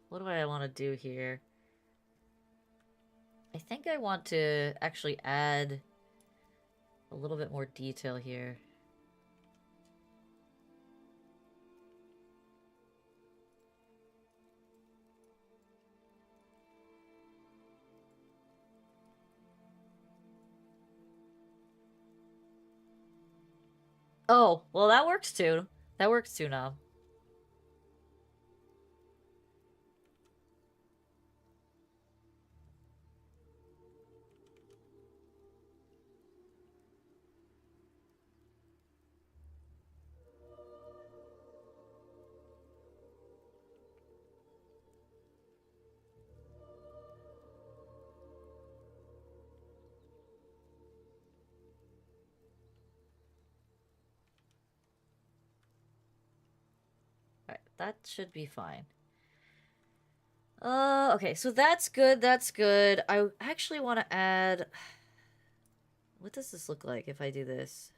What do I want to do here? I think I want to actually add a little bit more detail here. Oh, well that works too. That works too now. Alright, that should be fine. Okay, so that's good, that's good. I actually want to add... What does this look like if I do this?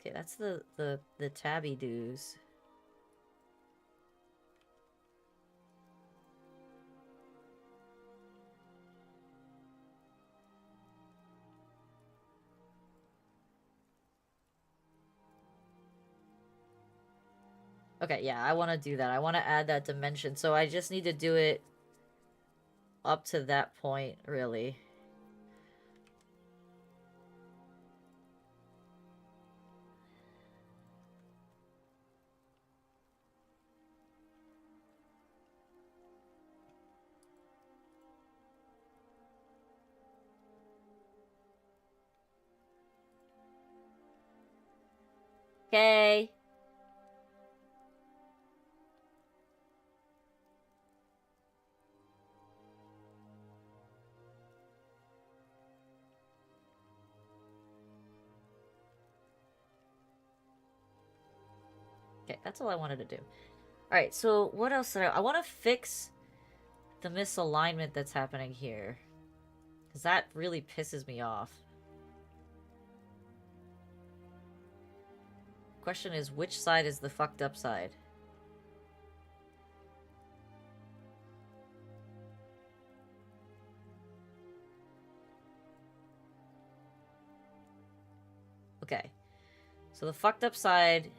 Okay, that's the tabby doos. Okay, yeah, I want to do that. I want to add that dimension. So I just need to do it up to that point, really. Okay. Okay, that's all I wanted to do. Alright, so what else did I want to fix the misalignment that's happening here. Because that really pisses me off. Question is, which side is the fucked up side? Okay. So the fucked up side...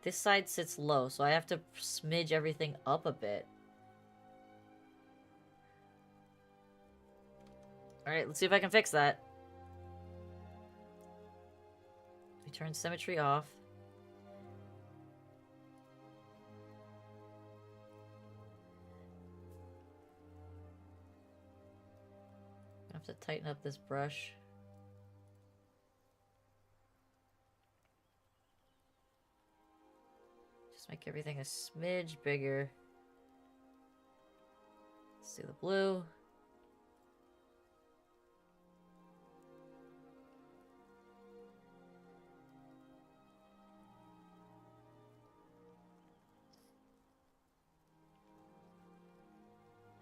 This side sits low, so I have to smidge everything up a bit. Alright, let's see if I can fix that. We turn symmetry off. I have to tighten up this brush. Just make everything a smidge bigger. Let's do the blue.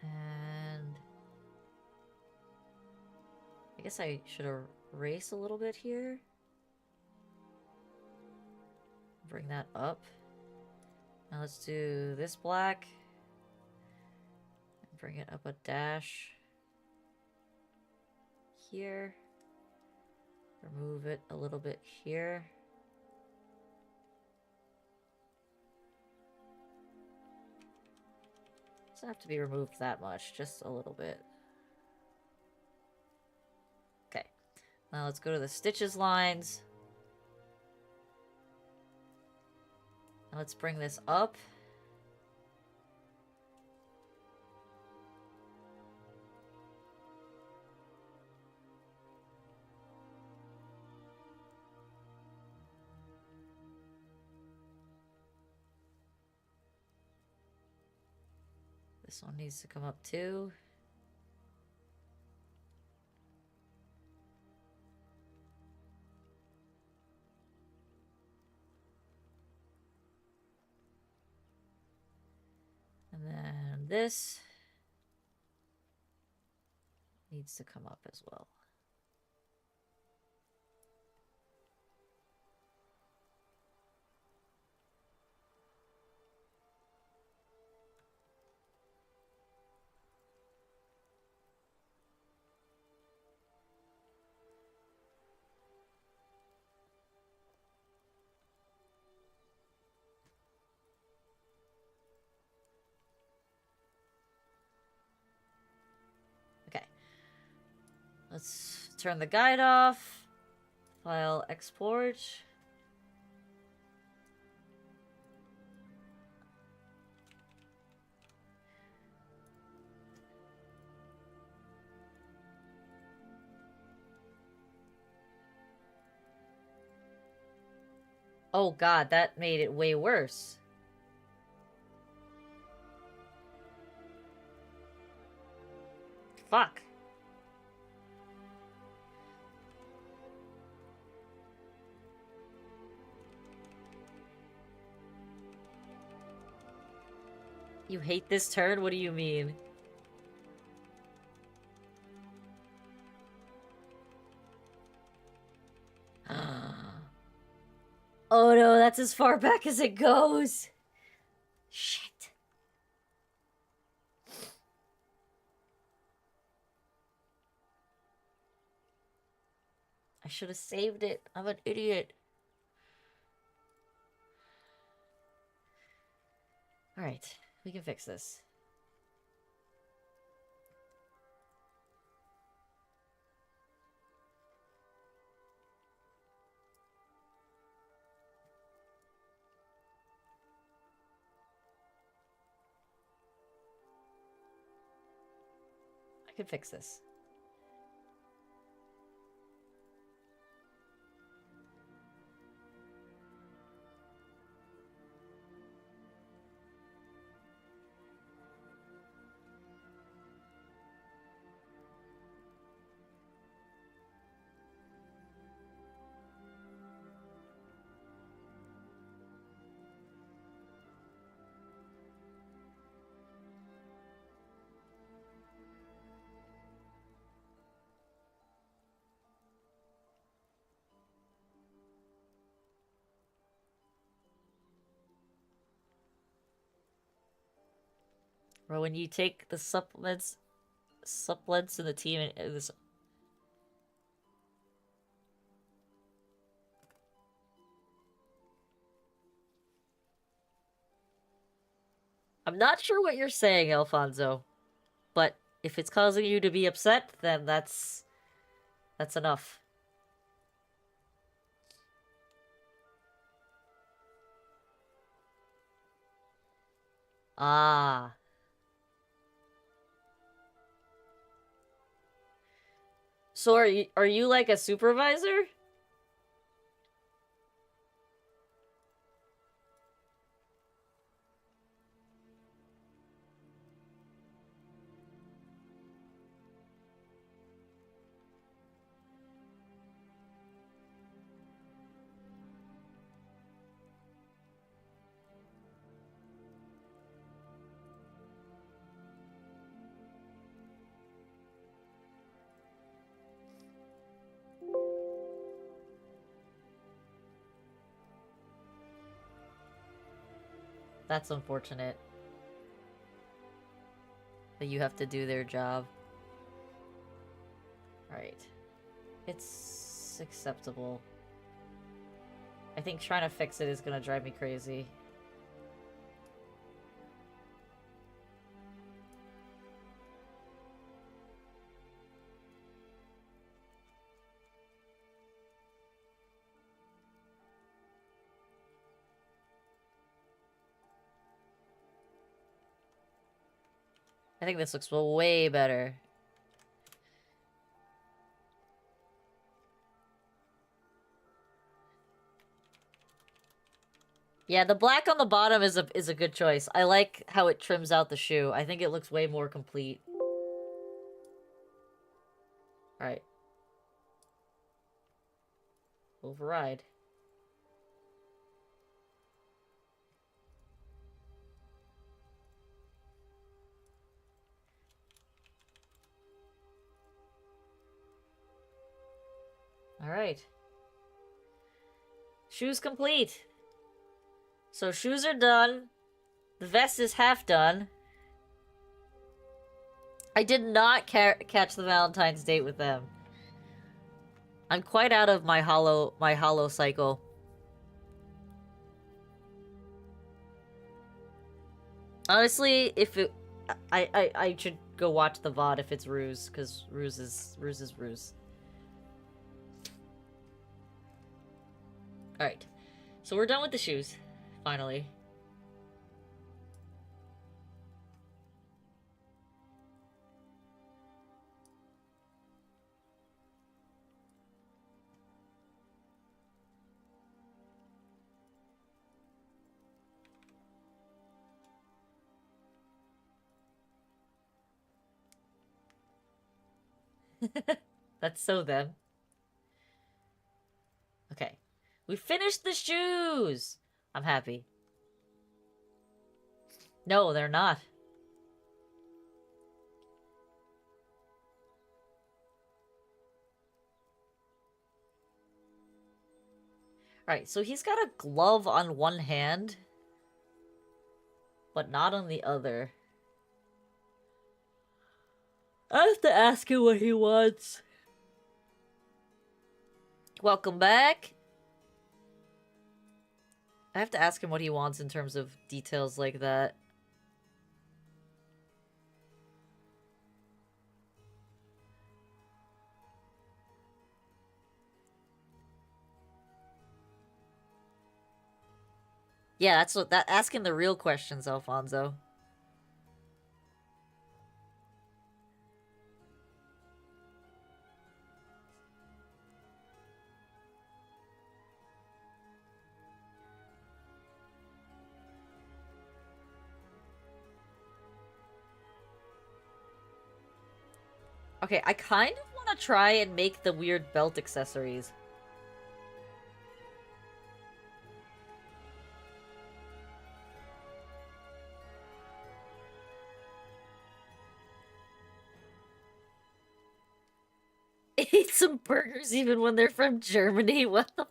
And I guess I should erase a little bit here. Bring that up. Now let's do this black. Bring it up a dash. Here. Remove it a little bit here. Doesn't have to be removed that much, just a little bit. Okay. Now let's go to the stitches lines. Now let's bring this up. This one needs to come up too. And then this needs to come up as well. Okay. Let's turn the guide off. File export. Oh god, that made it way worse. Fuck. You hate this turn? What do you mean? Oh no, that's as far back as it goes. Shit. I should have saved it. I'm an idiot. Alright, we can fix this. I can fix this. Or when you take the supplements in the team and this. I'm not sure what you're saying, Alfonso, but if it's causing you to be upset, then that's enough. Ah. So are you like a supervisor? That's unfortunate. But you have to do their job. Alright. It's acceptable. I think trying to fix it is gonna drive me crazy. I think this looks way better. Yeah, the black on the bottom is a good choice. I like how it trims out the shoe. I think it looks way more complete. Alright. Override. Alright. Shoes complete. So shoes are done. The vest is half done. I did not catch the Valentine's date with them. I'm quite out of my hollow cycle. Honestly, if it, I should go watch the VOD if it's Ruse, because Ruse is Ruse. Alright. So we're done with the shoes. Finally. That's so them. Okay. We finished the shoes! I'm happy. No, they're not. Alright, so he's got a glove on one hand, but not on the other. I have to ask him what he wants. Welcome back. I have to ask him what he wants in terms of details like that. Yeah, that's what asking the real questions, Alfonso. Okay, I kind of want to try and make the weird belt accessories. Eat some burgers even when they're from Germany. What the?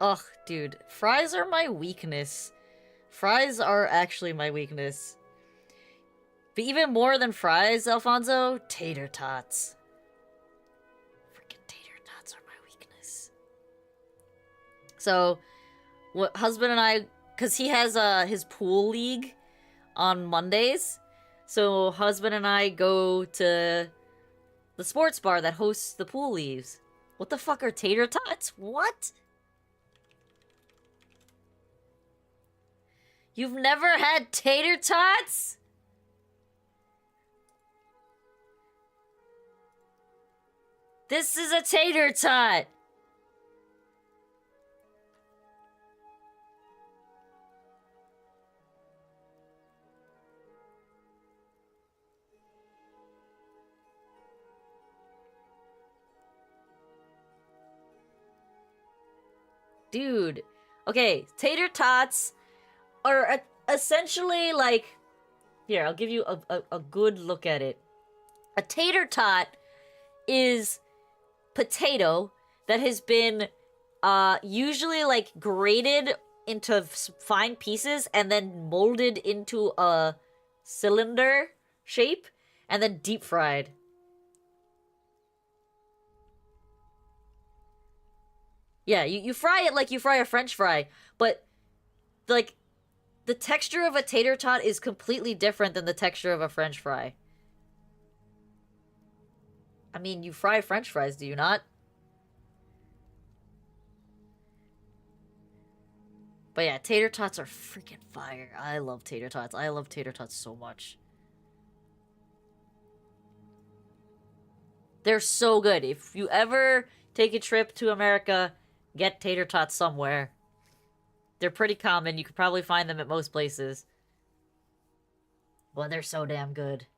Ugh, dude. Fries are my weakness. Fries are actually my weakness. But even more than fries, Alfonso, tater tots. Freaking tater tots are my weakness. So, what husband and I, because he has his pool league on Mondays, so husband and I go to the sports bar that hosts the pool leagues. What the fuck are tater tots? What? You've never had tater tots? This is a tater tot. Dude. Okay, tater tots are essentially like... Here, I'll give you a good look at it. A tater tot is potato that has been usually like grated into fine pieces and then molded into a cylinder shape, and then deep fried. Yeah, you fry it like you fry a French fry, but like the texture of a tater tot is completely different than the texture of a French fry. I mean, you fry French fries, do you not? But yeah, tater tots are freaking fire. I love tater tots. I love tater tots so much. They're so good. If you ever take a trip to America, get tater tots somewhere. They're pretty common. You could probably find them at most places. But they're so damn good.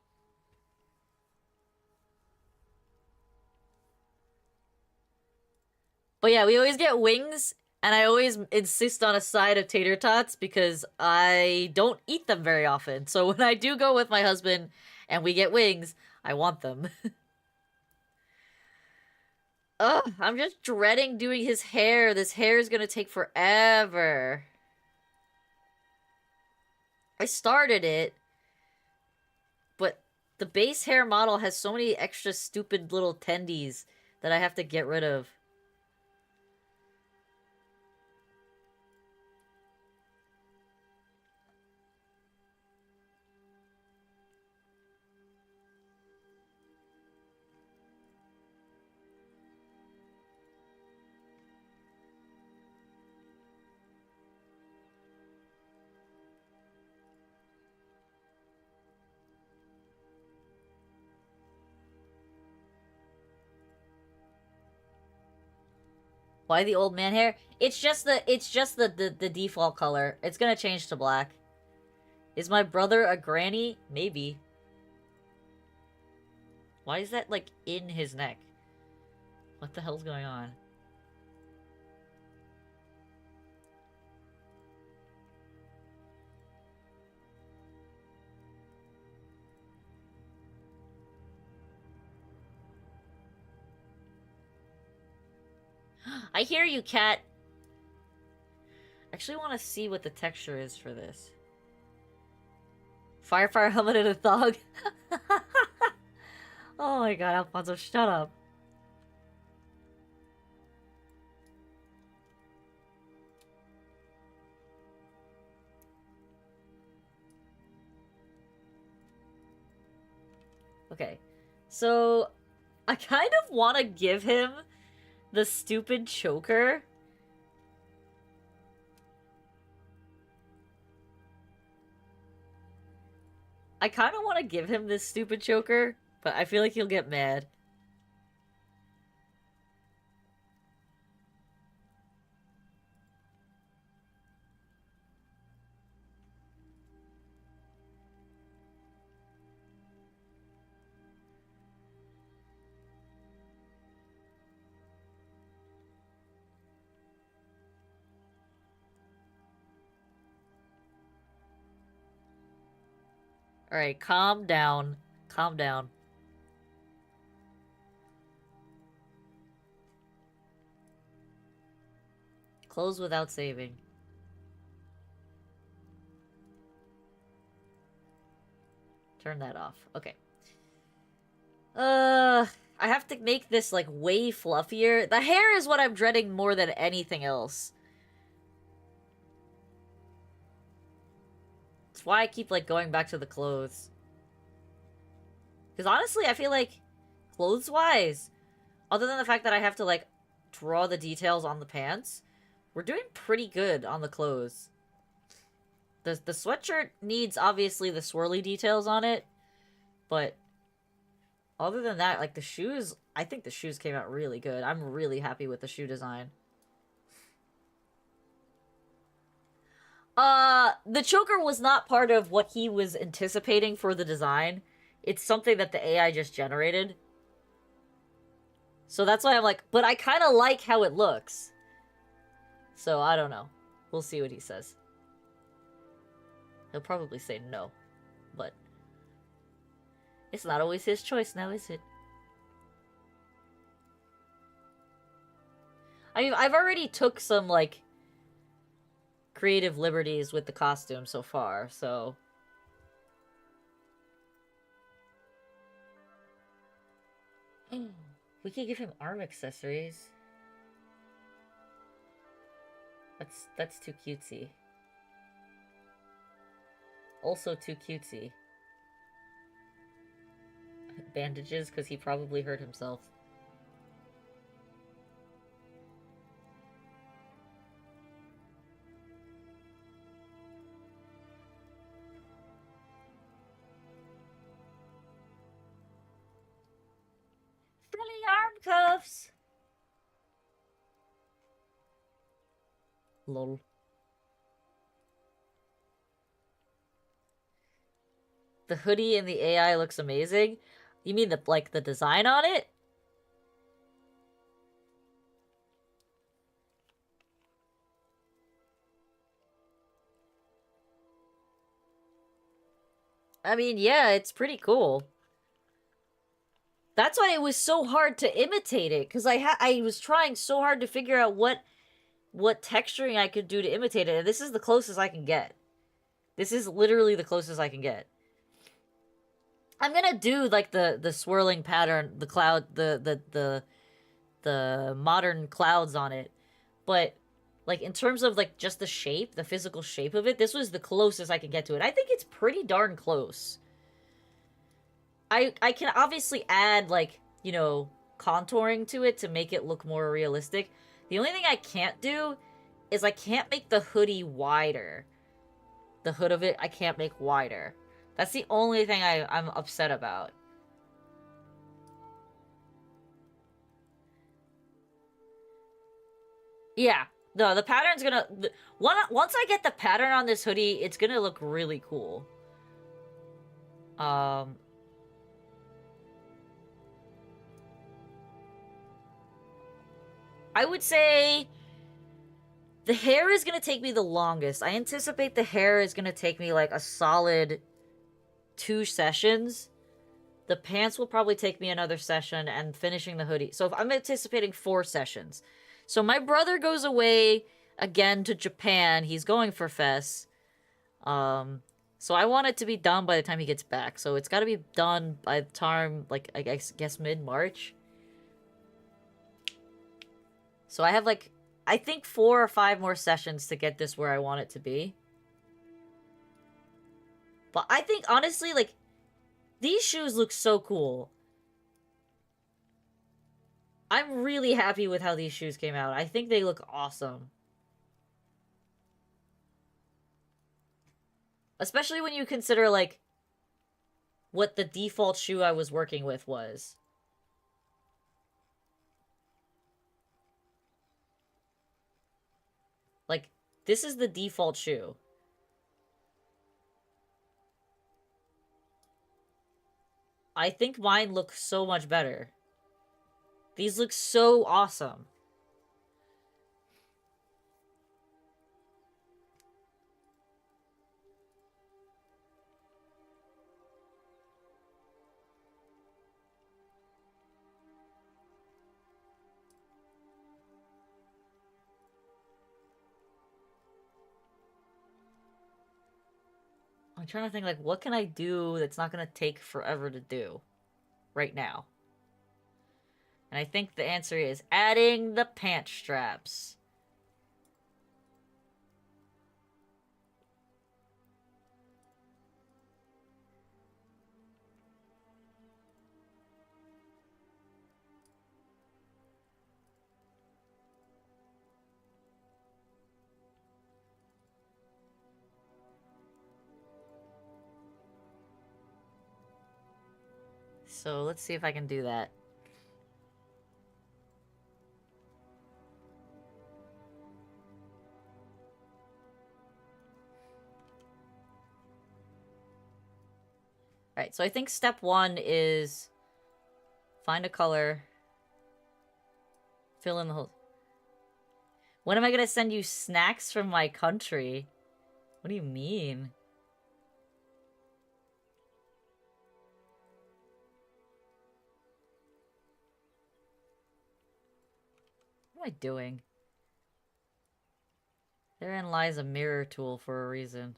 But yeah, we always get wings, and I always insist on a side of tater tots because I don't eat them very often. So when I do go with my husband and we get wings, I want them. Ugh, I'm just dreading doing his hair. This hair is gonna take forever. I started it, but the base hair model has so many extra stupid little tendies that I have to get rid of. Why the old man hair? It's just the default color. It's gonna change to black. Is my brother a granny? Maybe. Why is that, like, in his neck? What the hell's going on? I hear you, cat. I actually want to see what the texture is for this. Fire helmet and a thong. Oh my god, Alfonso, shut up. Okay, so I kind of want to give him the stupid choker. I kind of want to give him this stupid choker, but I feel like he'll get mad. Alright, calm down. Calm down. Close without saving. Turn that off. Okay. I have to make this, like, way fluffier. The hair is what I'm dreading more than anything else. That's why I keep, like, going back to the clothes. Because honestly, I feel like, clothes-wise, other than the fact that I have to, like, draw the details on the pants, we're doing pretty good on the clothes. The sweatshirt needs, obviously, the swirly details on it, but other than that, like, the shoes, I think the shoes came out really good. I'm really happy with the shoe design. The choker was not part of what he was anticipating for the design. It's something that the AI just generated. So that's why I'm like, but I kind of like how it looks. So, I don't know. We'll see what he says. He'll probably say no. But it's not always his choice now, is it? I mean, I've already took some, like, creative liberties with the costume so far, so We could give him arm accessories. That's too cutesy. Also too cutesy. Bandages, because he probably hurt himself. Frilly arm cuffs! Lol. The hoodie in the AI looks amazing. You mean the design on it? I mean, yeah, it's pretty cool. That's why it was so hard to imitate it, because I was trying so hard to figure out what texturing I could do to imitate it, and this is the closest I can get. This is literally the closest I can get. I'm gonna do like the swirling pattern, the cloud, the modern clouds on it, but like in terms of like just the shape, the physical shape of it, this was the closest I can get to it. I think it's pretty darn close. I can obviously add like, you know, contouring to it to make it look more realistic. The only thing I can't do is I can't make the hoodie wider. The hood of it, I can't make wider. That's the only thing I'm upset about. Yeah. No, the pattern's gonna... Once I get the pattern on this hoodie, it's gonna look really cool. I would say... The hair is gonna take me the longest. I anticipate the hair is gonna take me like a solid 2 sessions. The pants will probably take me another session, and finishing the hoodie. So if I'm anticipating 4 sessions. So my brother goes away again to Japan. He's going for Fest. So I want it to be done by the time he gets back. So it's got to be done by the time, like, I guess mid-March. So I have, like, I think 4 or 5 more sessions to get this where I want it to be. But I think, honestly, like, these shoes look so cool. I'm really happy with how these shoes came out. I think they look awesome. Especially when you consider, like, what the default shoe I was working with was. Like, this is the default shoe. I think mine looks so much better. These look so awesome. I'm trying to think, like, what can I do that's not gonna take forever to do right now? And I think the answer is adding the pant straps. So let's see if I can do that. Alright, so I think step 1 is find a color, fill in the hole. When am I gonna send you snacks from my country? What do you mean? What am I doing? Therein lies a mirror tool for a reason.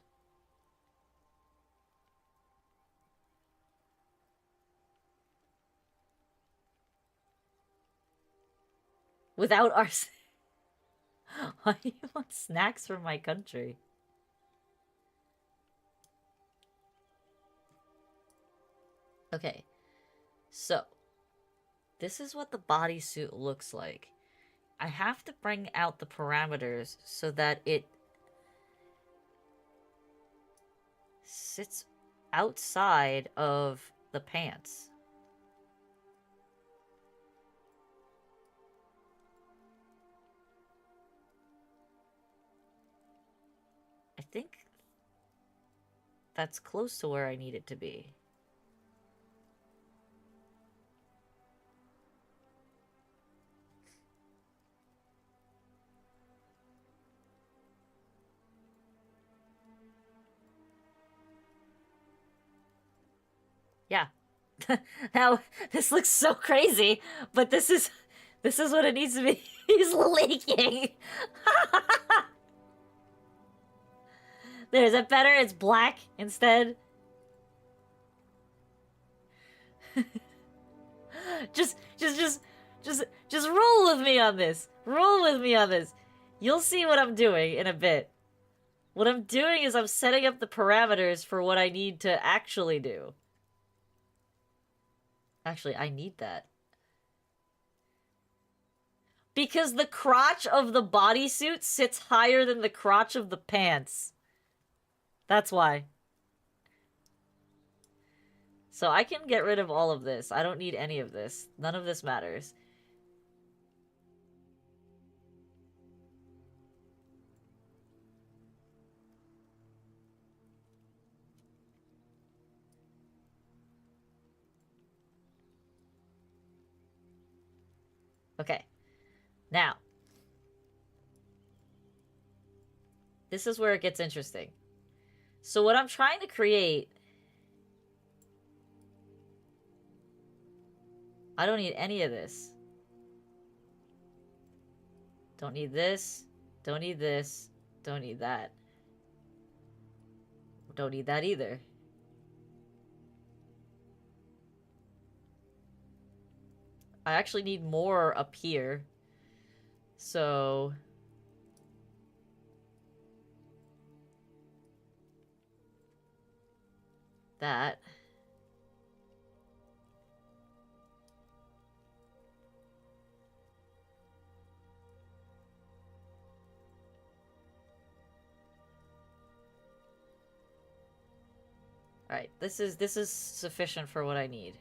Without our... Why do you want snacks from my country? Okay. So, this is what the bodysuit looks like. I have to bring out the parameters so that it sits outside of the pants. I think that's close to where I need it to be. Yeah. Now, this looks so crazy, but this is what it needs to be. He's leaking. There, is that better? It's black instead. just roll with me on this. Roll with me on this. You'll see what I'm doing in a bit. What I'm doing is I'm setting up the parameters for what I need to actually do. Actually, I need that. Because the crotch of the bodysuit sits higher than the crotch of the pants. That's why. So I can get rid of all of this. I don't need any of this. None of this matters. Okay. Now. This is where it gets interesting. So what I'm trying to create... I don't need any of this. Don't need this. Don't need this. Don't need that. Don't need that either. I actually need more up here. So... that. Alright, this is sufficient for what I need.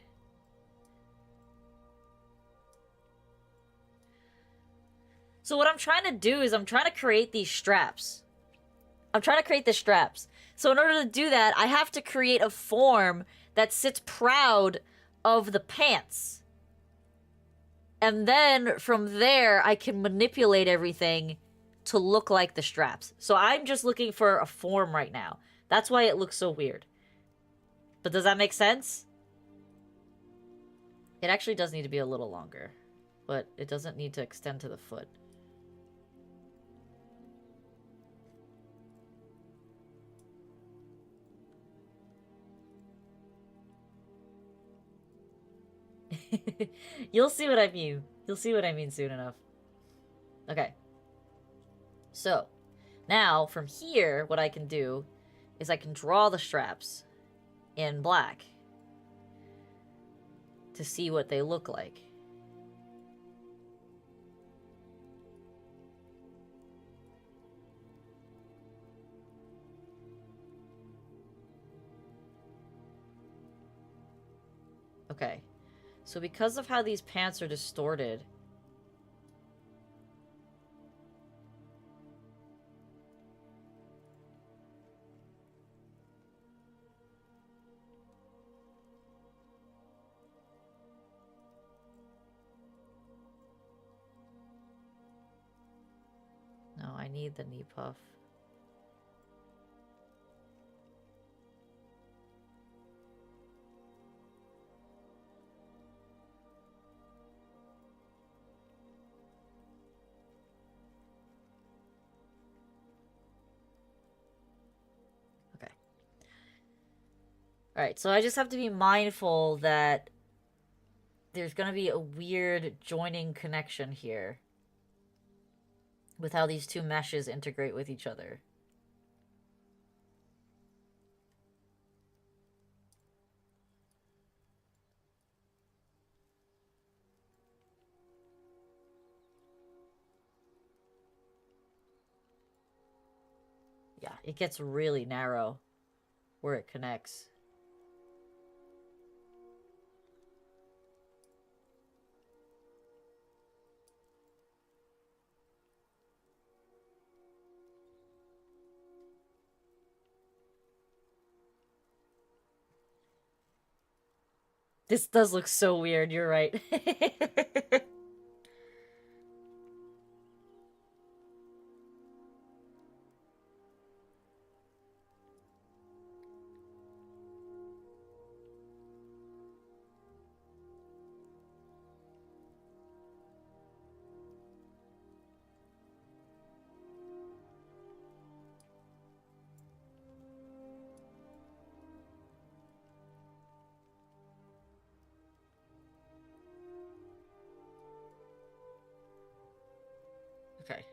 So what I'm trying to do is I'm trying to create these straps. I'm trying to create the straps. So in order to do that, I have to create a form that sits proud of the pants. And then from there, I can manipulate everything to look like the straps. So I'm just looking for a form right now. That's why it looks so weird. But does that make sense? It actually does need to be a little longer. But it doesn't need to extend to the foot. You'll see what I mean. You'll see what I mean soon enough. Okay. So, now, from here, what I can do is I can draw the straps in black to see what they look like. Okay. So because of how these pants are distorted... No, I need the knee puff. Okay. Alright, so I just have to be mindful that there's gonna be a weird joining connection here. with how these two meshes integrate with each other. Yeah, it gets really narrow where it connects. This does look so weird, you're right. Okay.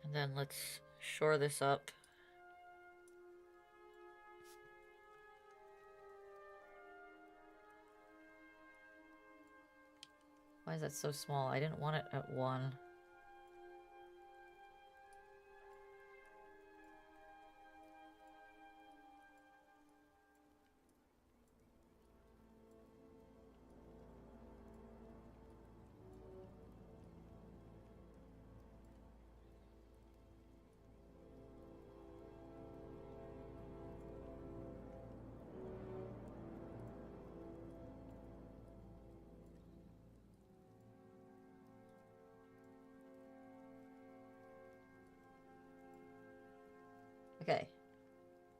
And then let's shore this up. Why is that so small? I didn't want it at 1. Okay.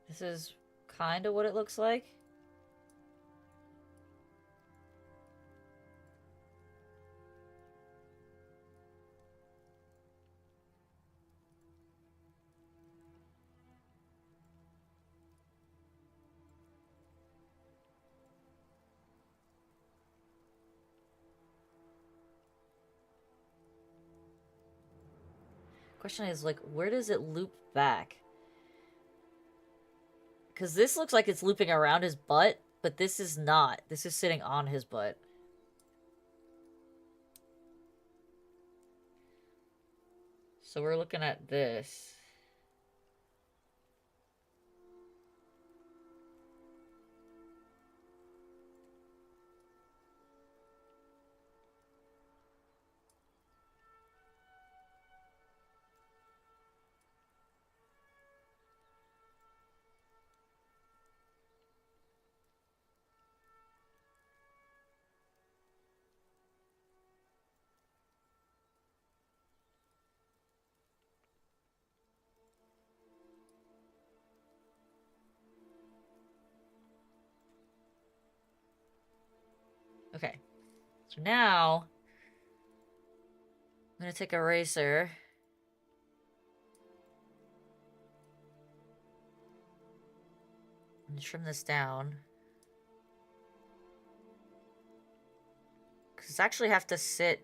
This is kind of what it looks like. Question is, like, where does it loop back? Because this looks like it's looping around his butt, but this is not. This is sitting on his butt. So we're looking at this. Okay. So now I'm gonna take a eraser and trim this down. Because it's actually have to sit.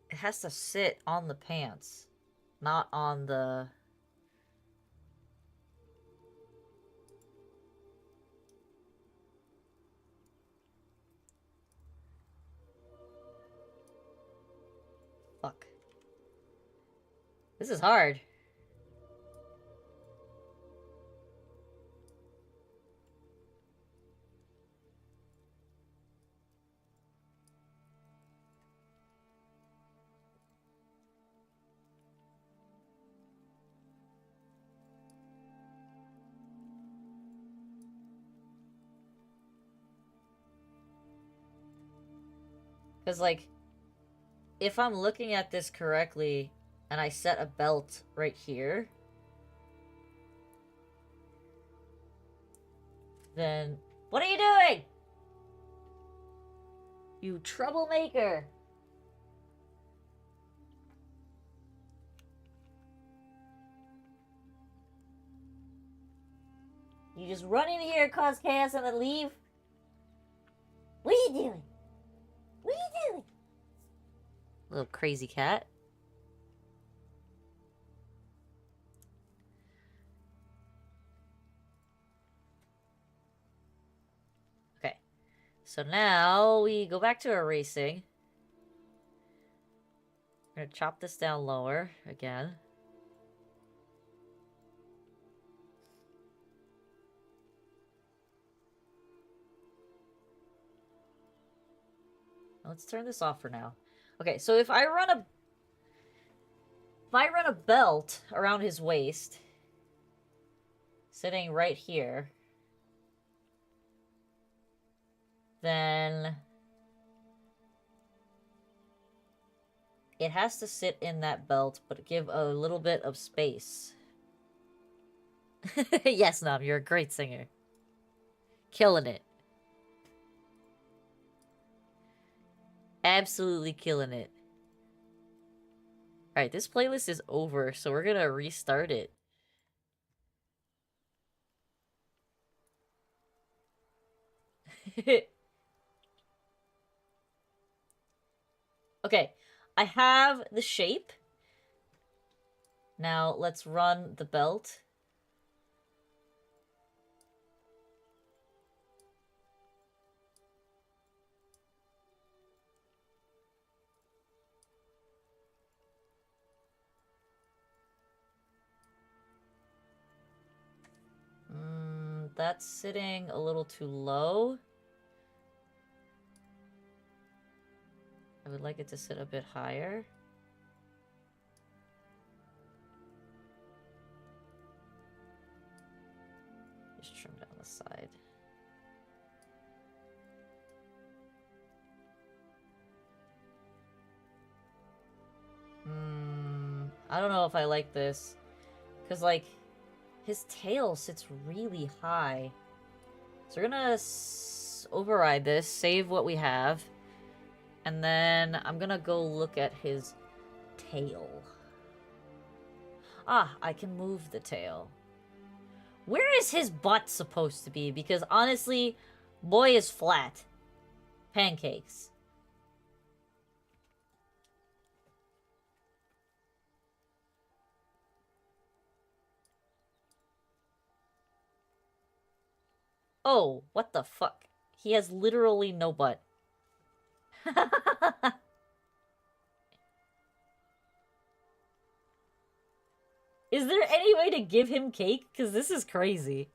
It has to sit on the pants, not on the... Fuck. This is hard. Because, like, if I'm looking at this correctly and I set a belt right here, then... What are you doing? You troublemaker! You just run in here, cause chaos, and then leave? What are you doing? What are you doing? Little crazy cat. Okay. So now we go back to erasing. We're gonna chop this down lower again. Let's turn this off for now. Okay, so if I run a belt around his waist, sitting right here, then it has to sit in that belt, but give a little bit of space. Yes, Nom, you're a great singer. Killing it. Absolutely killing it. Alright, this playlist is over, so we're gonna restart it. Okay, I have the shape. Now let's run the belt. That's sitting a little too low. I would like it to sit a bit higher. Just trim down the side. I don't know if I like this. Because, like, his tail sits really high. So we're gonna override this, save what we have. And then I'm gonna go look at his tail. Ah, I can move the tail. Where is his butt supposed to be? Because honestly, boy is flat. Pancakes. Oh, what the fuck? He has literally no butt. Is there any way to give him cake? Because this is crazy.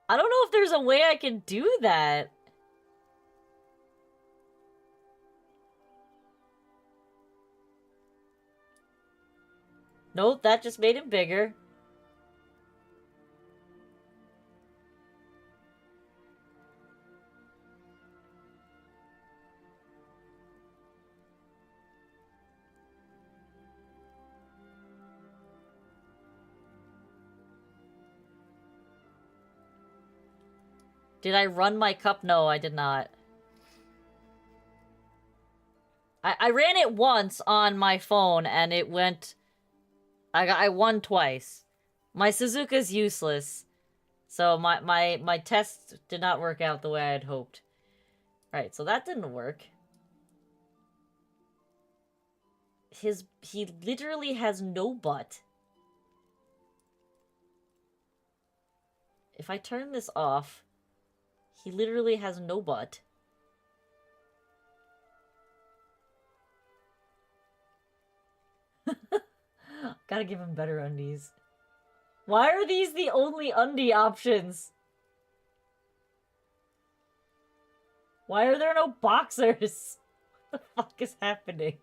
I don't know if there's a way I can do that. Nope, that just made him bigger. Did I run my cup? No, I did not. I ran it once on my phone and it went... I won twice. My Suzuka's useless. So my test did not work out the way I had hoped. Alright, so that didn't work. He literally has no butt. If I turn this off, he literally has no butt. Gotta give him better undies. Why are these the only undie options? Why are there no boxers? What the fuck is happening?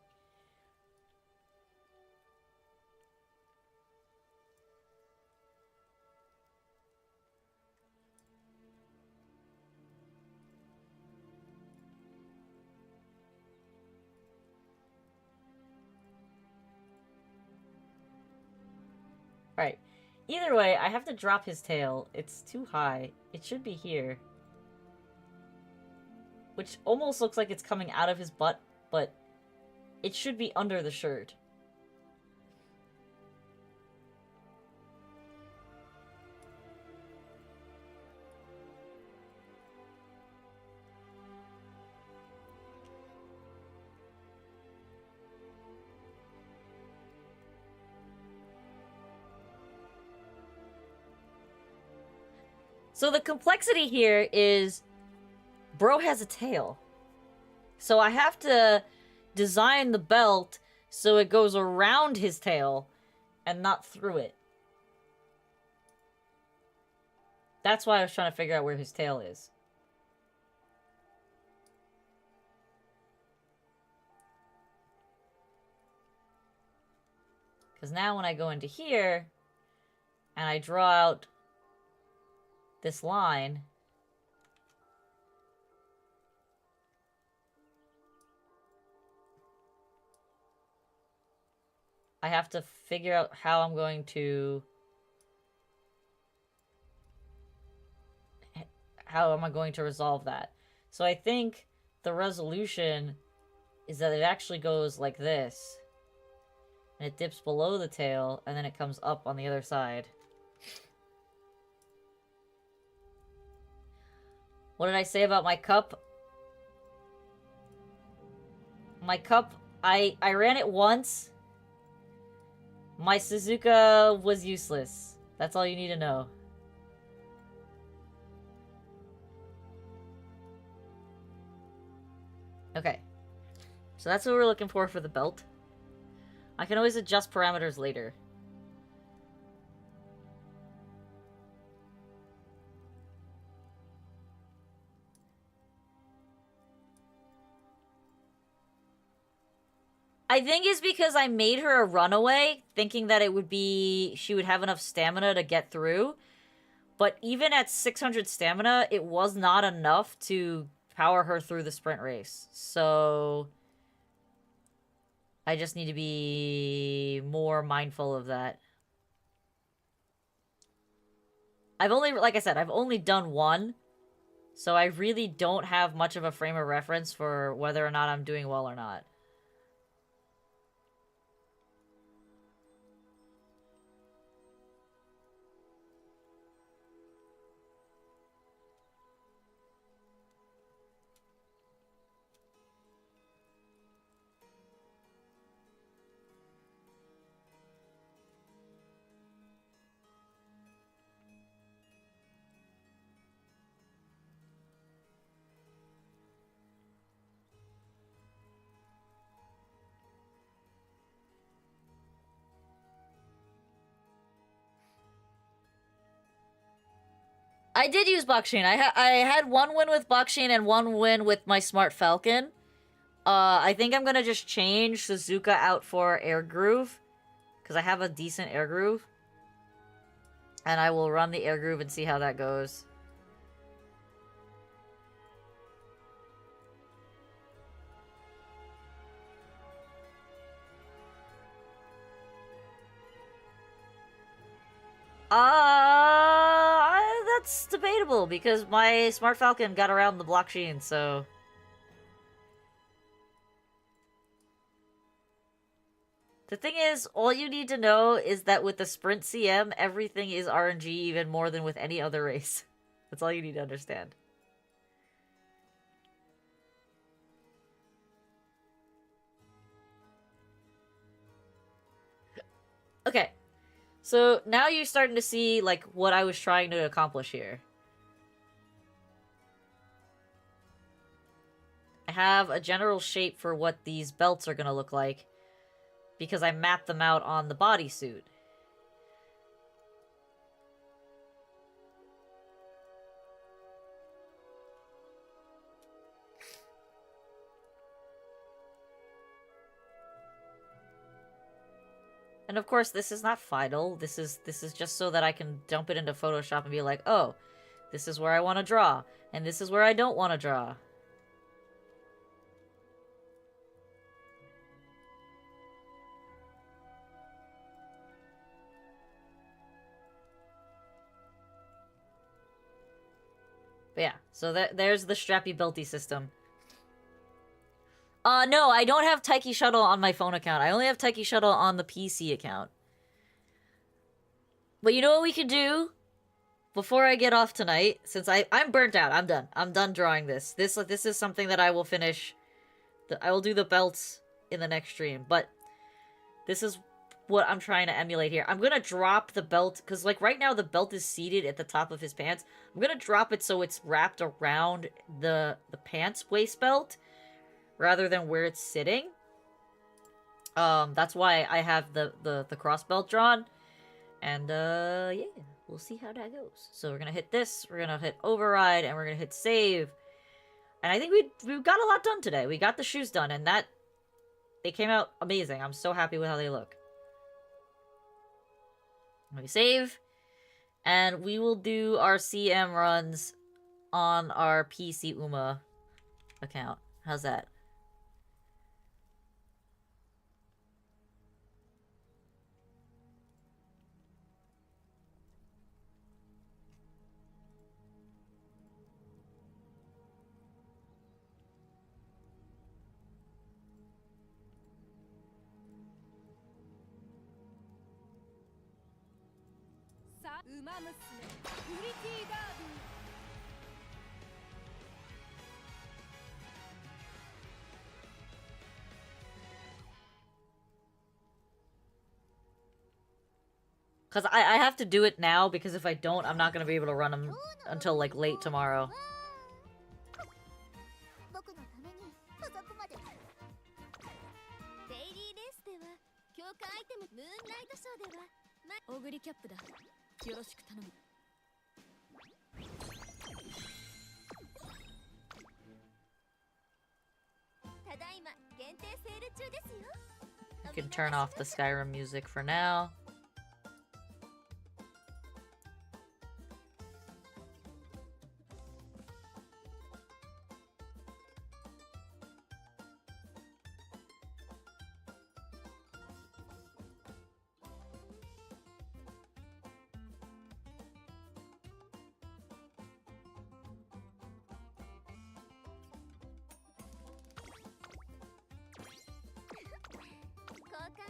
Alright. Either way, I have to drop his tail. It's too high. It should be here. Which almost looks like it's coming out of his butt, but It should be under the shirt. So the complexity here is bro has a tail. So I have to design the belt so it goes around his tail and not through it. That's why I was trying to figure out where his tail is. Because now when I go into here and I draw out this line, I have to figure out how I'm going to... How am I going to resolve that? So I think the resolution is that it actually goes like this. And it dips below the tail, and then it comes up on the other side. What did I say about my cup? My cup, I ran it once. My Suzuka was useless. That's all you need to know. Okay. So that's what we're looking for the belt. I can always adjust parameters later. I think it's because I made her a runaway, thinking that it would be... she would have enough stamina to get through. But even at 600 stamina, it was not enough to power her through the sprint race. So... I just need to be more mindful of that. I've only, like I said, I've only done one. So I really don't have much of a frame of reference for whether or not I'm doing well or not. I did use Bakshin. I had one win with Bakshin and one win with my Smart Falcon. I think I'm gonna just change Suzuka out for Air Groove. Because I have a decent Air Groove. And I will run the Air Groove and see how that goes. That's debatable because my Smart Falcon got around the blockchain, so... The thing is, all you need to know is that with the Sprint CM, everything is RNG even more than with any other race. That's all you need to understand. Okay. So now you're starting to see, like, what I was trying to accomplish here. I have a general shape for what these belts are going to look like because I mapped them out on the bodysuit. And of course, this is not final. This is just so that I can dump it into Photoshop and be like, oh, this is where I want to draw, and this is where I don't want to draw. But yeah, so there's the strappy belty system. No, I don't have Taiki Shuttle on my phone account. I only have Taiki Shuttle on the PC account. But you know what we could do? Before I get off tonight, since I'm burnt out, I'm done. I'm done drawing this. This is something that I will finish. I will do the belts in the next stream, but this is what I'm trying to emulate here. I'm gonna drop the belt, because like right now the belt is seated at the top of his pants. I'm gonna drop it so it's wrapped around the pants waist belt, rather than where it's sitting. That's why I have the cross belt drawn. And yeah, we'll see how that goes. So we're gonna hit this, we're gonna hit override, and we're gonna hit save. And I think we've got a lot done today. We got the shoes done, and they came out amazing. I'm so happy with how they look. Let me save. And we will do our CM runs on our PC Uma account. How's that? Because I have to do it now, because if I don't, I'm not going to be able to run them until, like, late tomorrow. You can turn off the Skyrim music for now.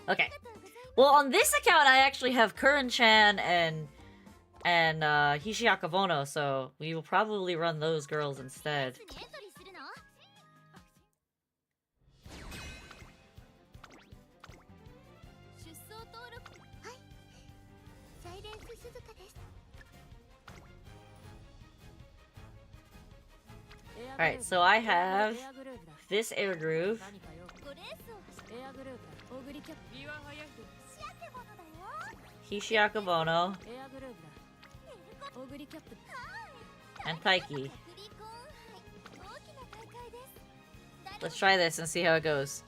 Okay. Well, on this account, I actually have Curran-chan and Hishiaka Vono, so we will probably run those girls instead. Alright, so I have this air groove. Hishiaka Vono. And Taiki. Let's try this and see how it goes.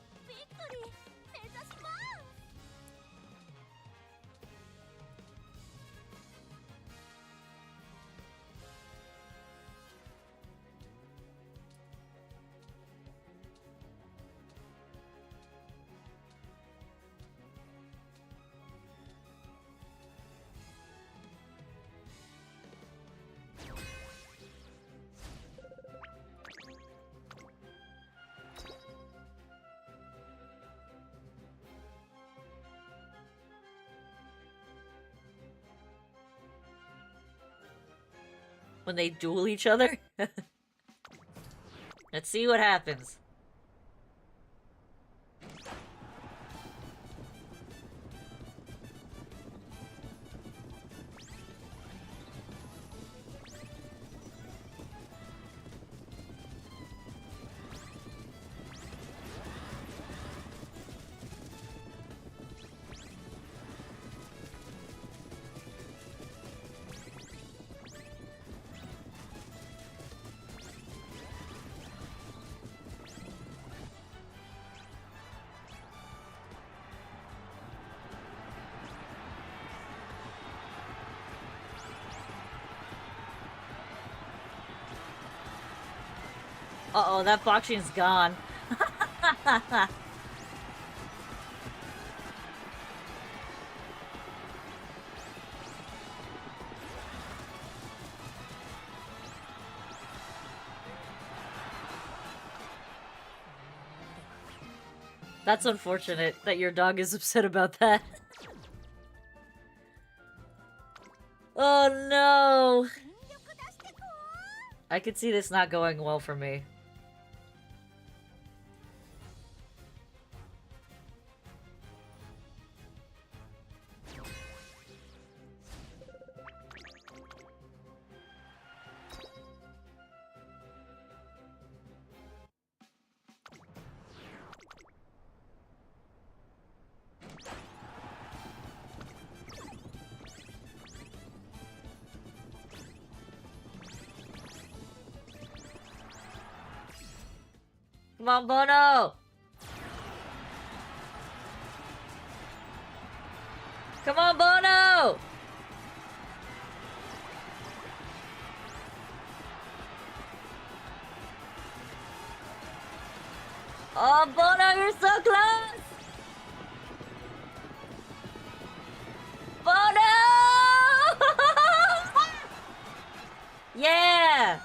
When they duel each other? Let's see what happens. Uh-oh, that boxing's gone. That's unfortunate that your dog is upset about that. Oh no! I could see this not going well for me. Come on, Bono! Come on, Bono! Oh, Bono, you're so close! Bono! Yeah!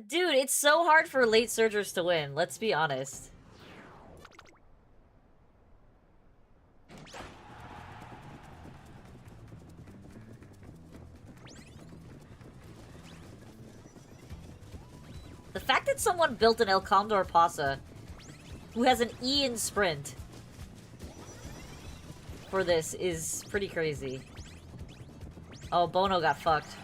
Dude, it's so hard for late surgers to win, let's be honest. The fact that someone built an El Condor Pasa who has an E in sprint for this is pretty crazy. Oh, Bono got fucked.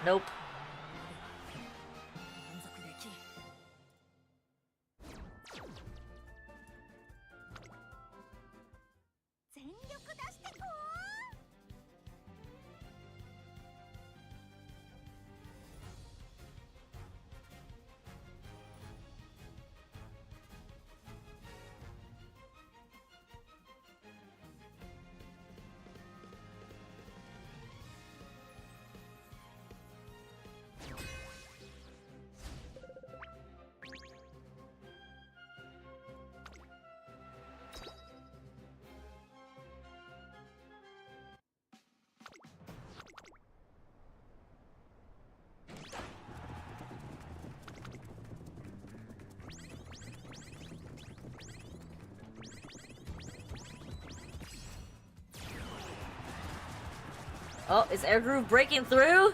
Nope. Oh, is Air Groove breaking through?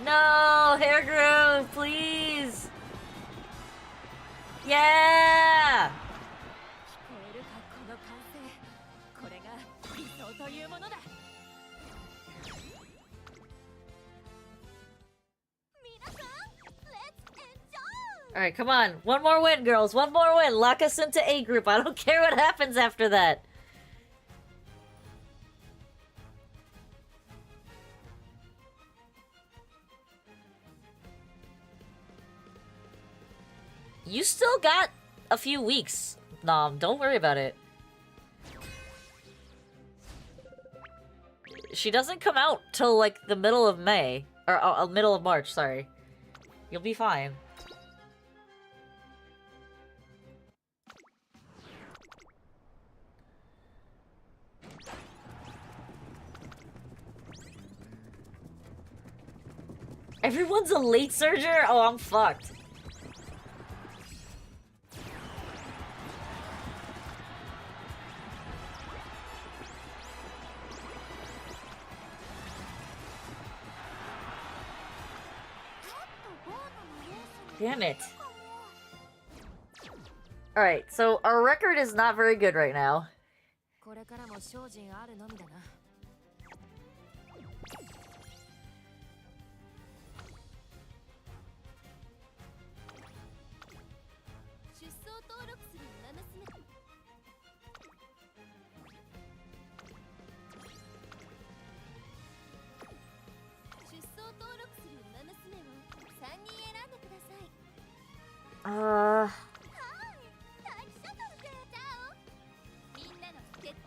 No, Hair Groove, please. Yeah. Alright, come on. One more win, girls. One more win. Lock us into A group. I don't care what happens after that. You still got a few weeks, Nom. Don't worry about it. She doesn't come out till, like, the middle of May. Or, middle of March, sorry. You'll be fine. Everyone's a late surger? Oh, I'm fucked. Damn it. Alright, so our record is not very good right now.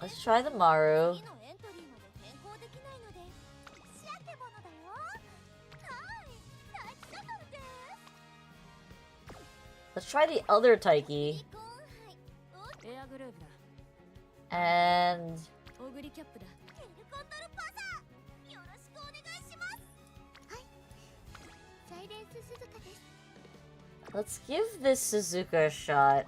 Let's try the Maru. Let's try the other Taiki. And... let's give this Suzuka a shot.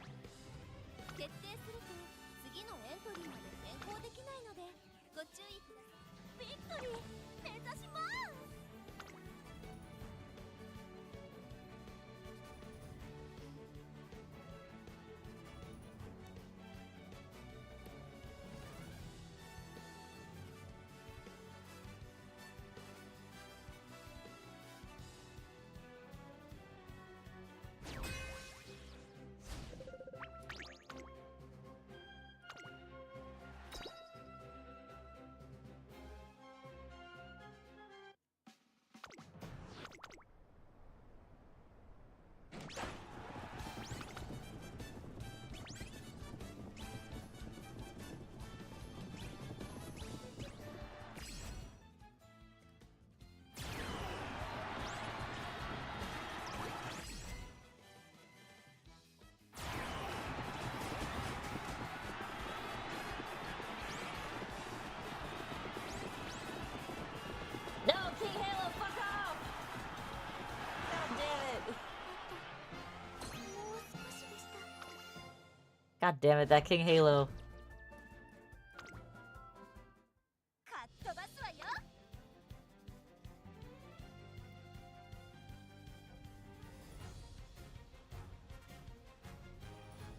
God damn it, that King Halo.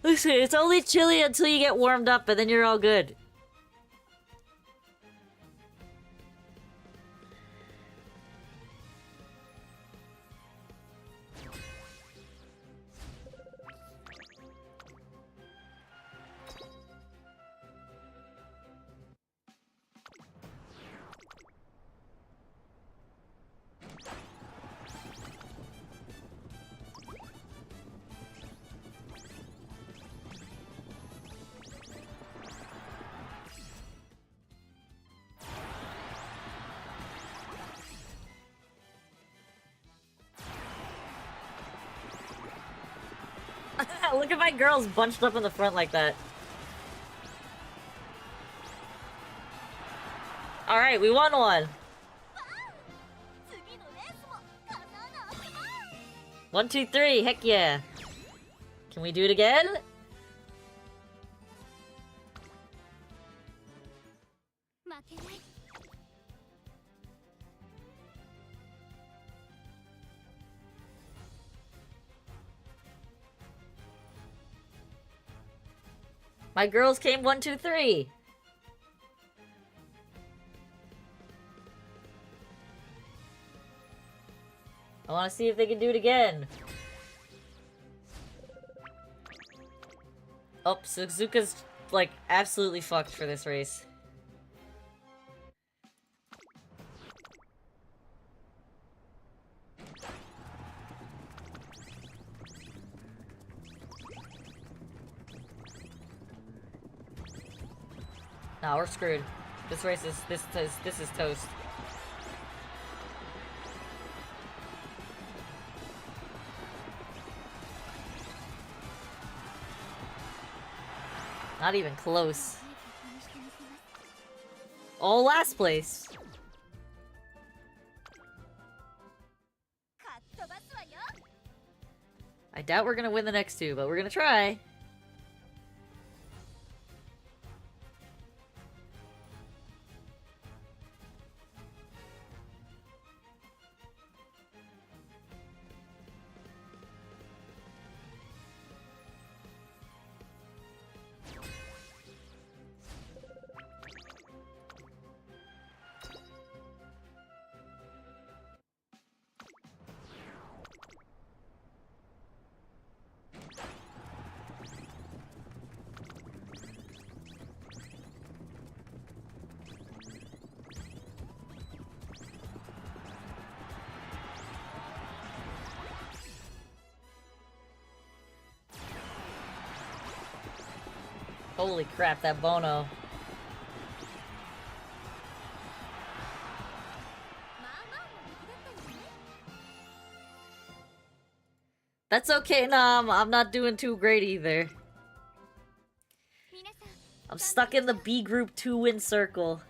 Listen, it's only chilly until you get warmed up and then you're all good. Look at my girls bunched up in the front like that. Alright, we won one. 1, 2, 3, heck yeah. Can we do it again? My girls came 1, 2, 3. I want to see if they can do it again. Oh, Suzuka's like absolutely fucked for this race. Nah, we're screwed. This race is this is toast. Not even close. Oh, last place. I doubt we're gonna win the next two, but we're gonna try. Holy crap, that Bono. That's okay, Nam. I'm not doing too great either. I'm stuck in the B group 2-win circle.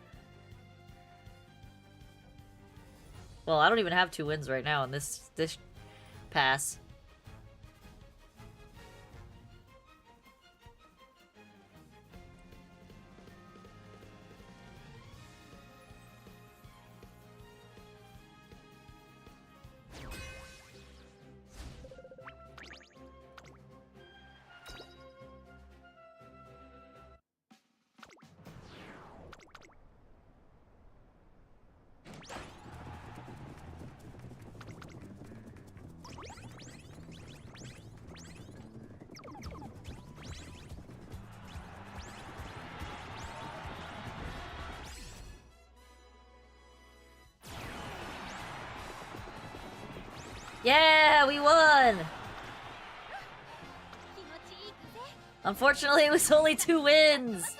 Well, I don't even have 2 wins right now in this pass. Yeah, we won! Unfortunately, it was only 2 wins!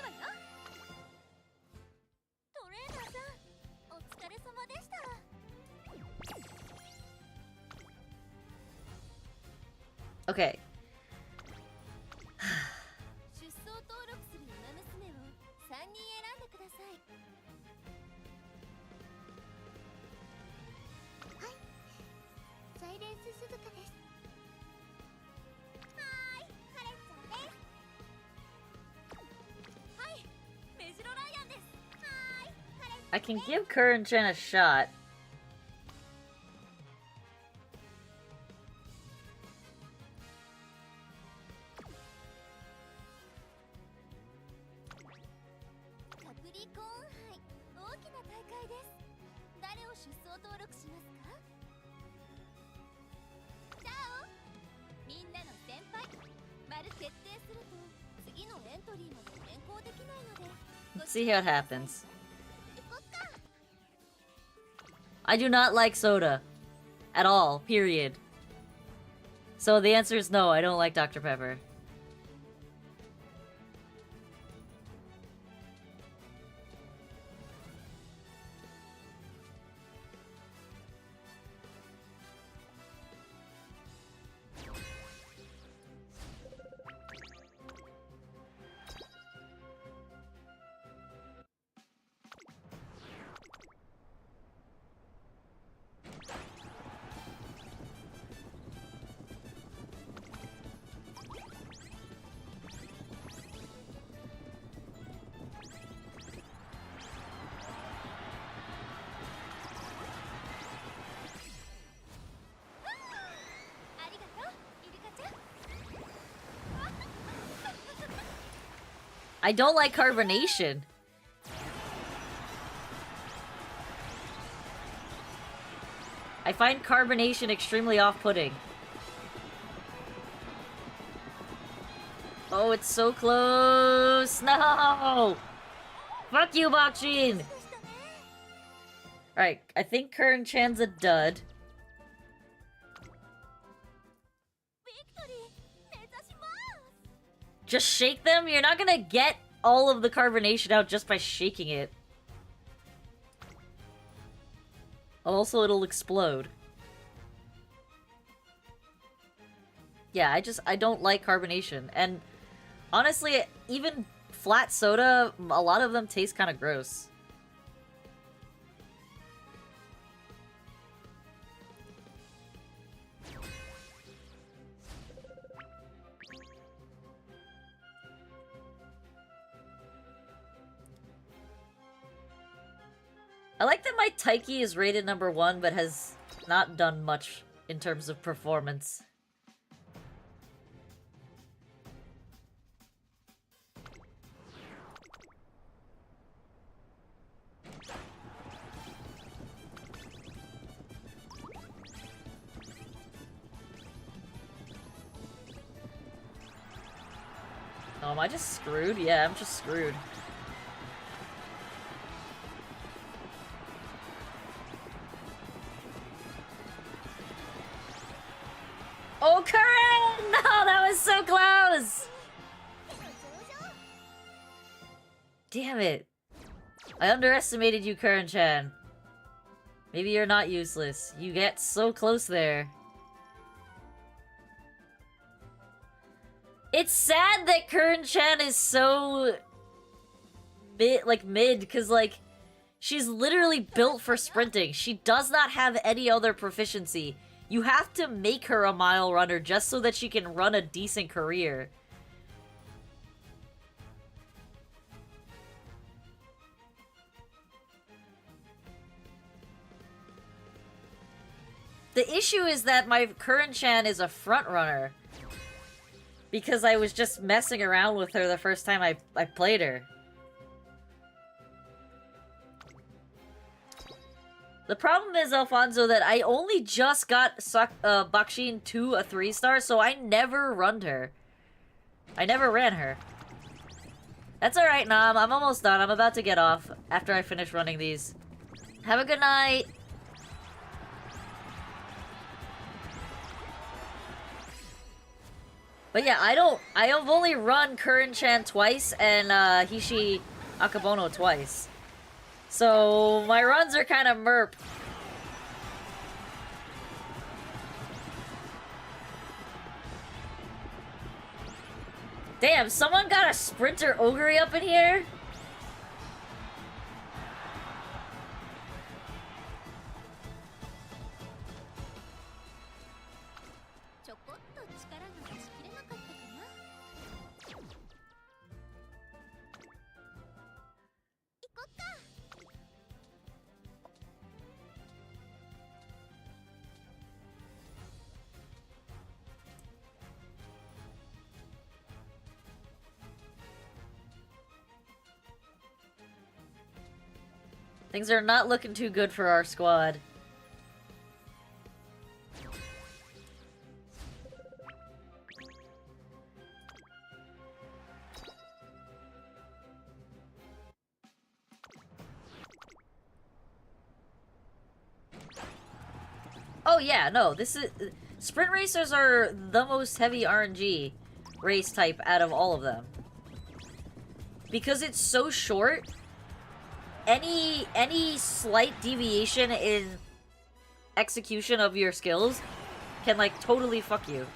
Okay. I can give Curran-chan a shot. Let's see how it happens. I do not like soda. At all. Period. So the answer is no, I don't like Dr. Pepper. I don't like carbonation. I find carbonation extremely off-putting. Oh, it's so close! No! Fuck you, Bakshin! Alright, I think Curran-chan's a dud. Just shake them? You're not gonna get all of the carbonation out just by shaking it. Also, it'll explode. Yeah, I don't like carbonation. And honestly, even flat soda, a lot of them taste kind of gross. I like that my Taiki is rated #1, but has not done much in terms of performance. Oh, am I just screwed? Yeah, I'm just screwed. Oh, Curran! No, that was so close! Damn it. I underestimated you, Curran-chan. Maybe you're not useless. You get so close there. It's sad that Curran-chan is so... mid, because, like, she's literally built for sprinting. She does not have any other proficiency. You have to make her a mile runner just so that she can run a decent career. The issue is that my Curran-chan is a front runner. Because I was just messing around with her the first time I played her. The problem is, Alfonso, that I only just got Bakshin to a 3-star, so I never runned her. I never ran her. That's alright, Nam. I'm almost done. I'm about to get off after I finish running these. Have a good night! But yeah, I have only run Curran-chan twice and Hishi Akabono twice. So my runs are kind of merp. Damn, someone got a sprinter ogre up in here? Things are not looking too good for our squad. Oh yeah, no, this is... Sprint racers are the most heavy RNG race type out of all of them. Because it's so short, any slight deviation in execution of your skills can, like, totally fuck you.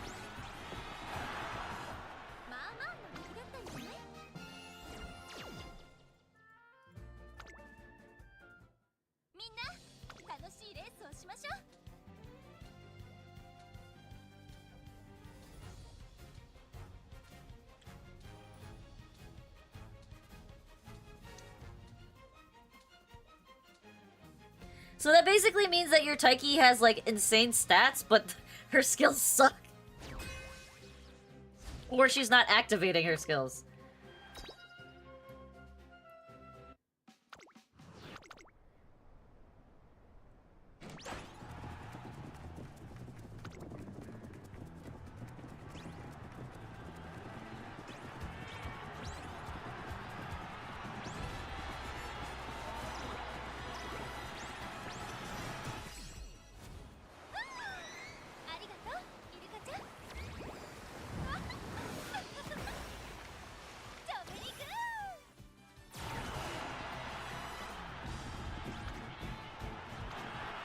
So that basically means that your Taiki has, like, insane stats, but her skills suck. Or she's not activating her skills.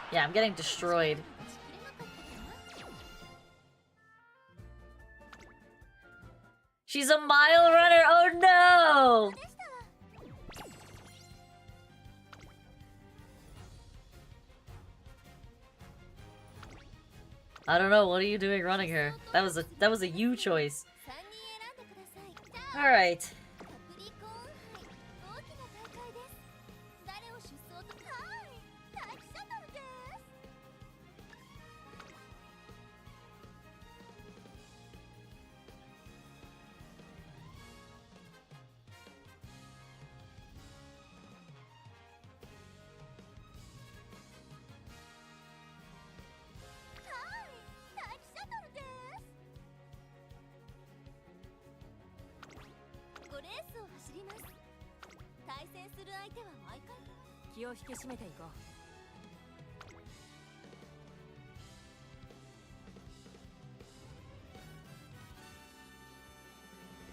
Yeah, I'm getting destroyed. She's a mile runner! Oh no! I don't know, what are you doing running her? That was a you choice. Alright.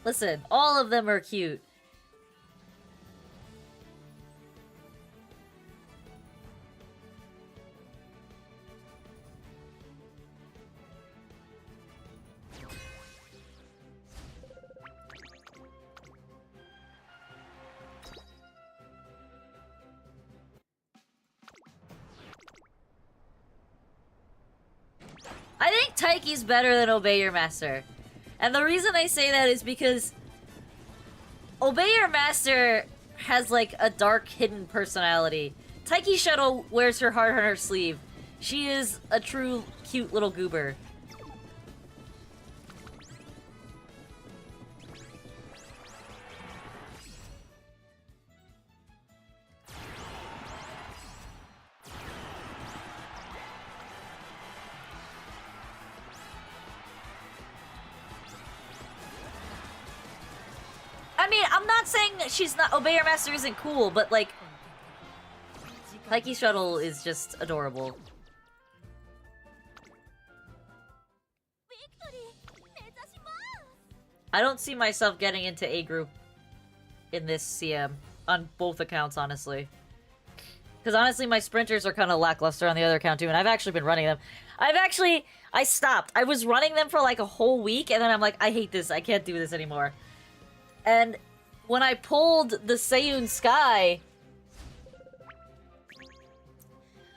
Listen, all of them are cute. I think Taiki's better than Obey Your Master. And the reason I say that is because Obey Your Master has like a dark hidden personality. Taiki Shuttle wears her heart on her sleeve. She is a true cute little goober. I mean, I'm not saying she's not— Obey Your Master isn't cool, but like Taiki Shuttle is just adorable. I don't see myself getting into A group in this CM on both accounts, honestly. Because honestly, my sprinters are kind of lackluster on the other account too, and I've actually been running them. I stopped. I was running them for like a whole week, and then I'm like, I hate this. I can't do this anymore. And when I pulled the Seiyun Sky...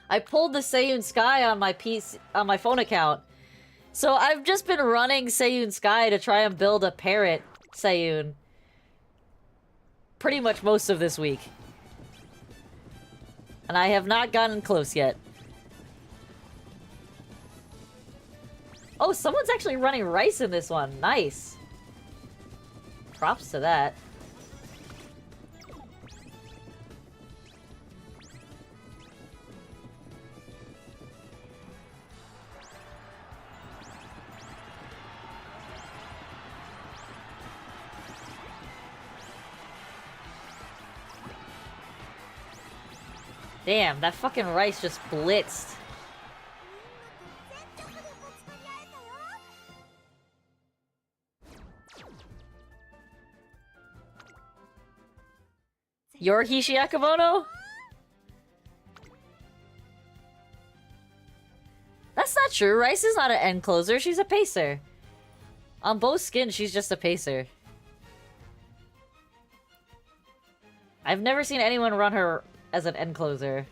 I pulled the Seiyun Sky on my on my phone account. So I've just been running Seiyun Sky to try and build a parrot Seiyun pretty much most of this week. And I have not gotten close yet. Oh, someone's actually running rice in this one. Nice. Props to that. Damn, that fucking rice just blitzed. You're Hishi Akamono? That's not true. Rice is not an end closer. She's a pacer. On both skins, she's just a pacer. I've never seen anyone run her as an end closer.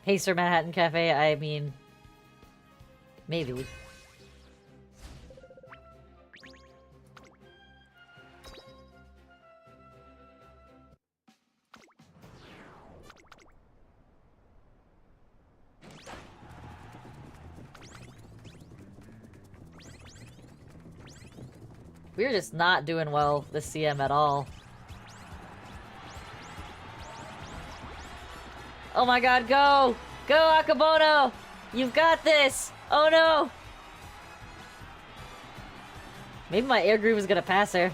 Pacer Manhattan Cafe, I mean... maybe. We're just not doing well this CM at all. Oh my god, go! Go, Akabono! You've got this! Oh no! Maybe my air groove is gonna pass her.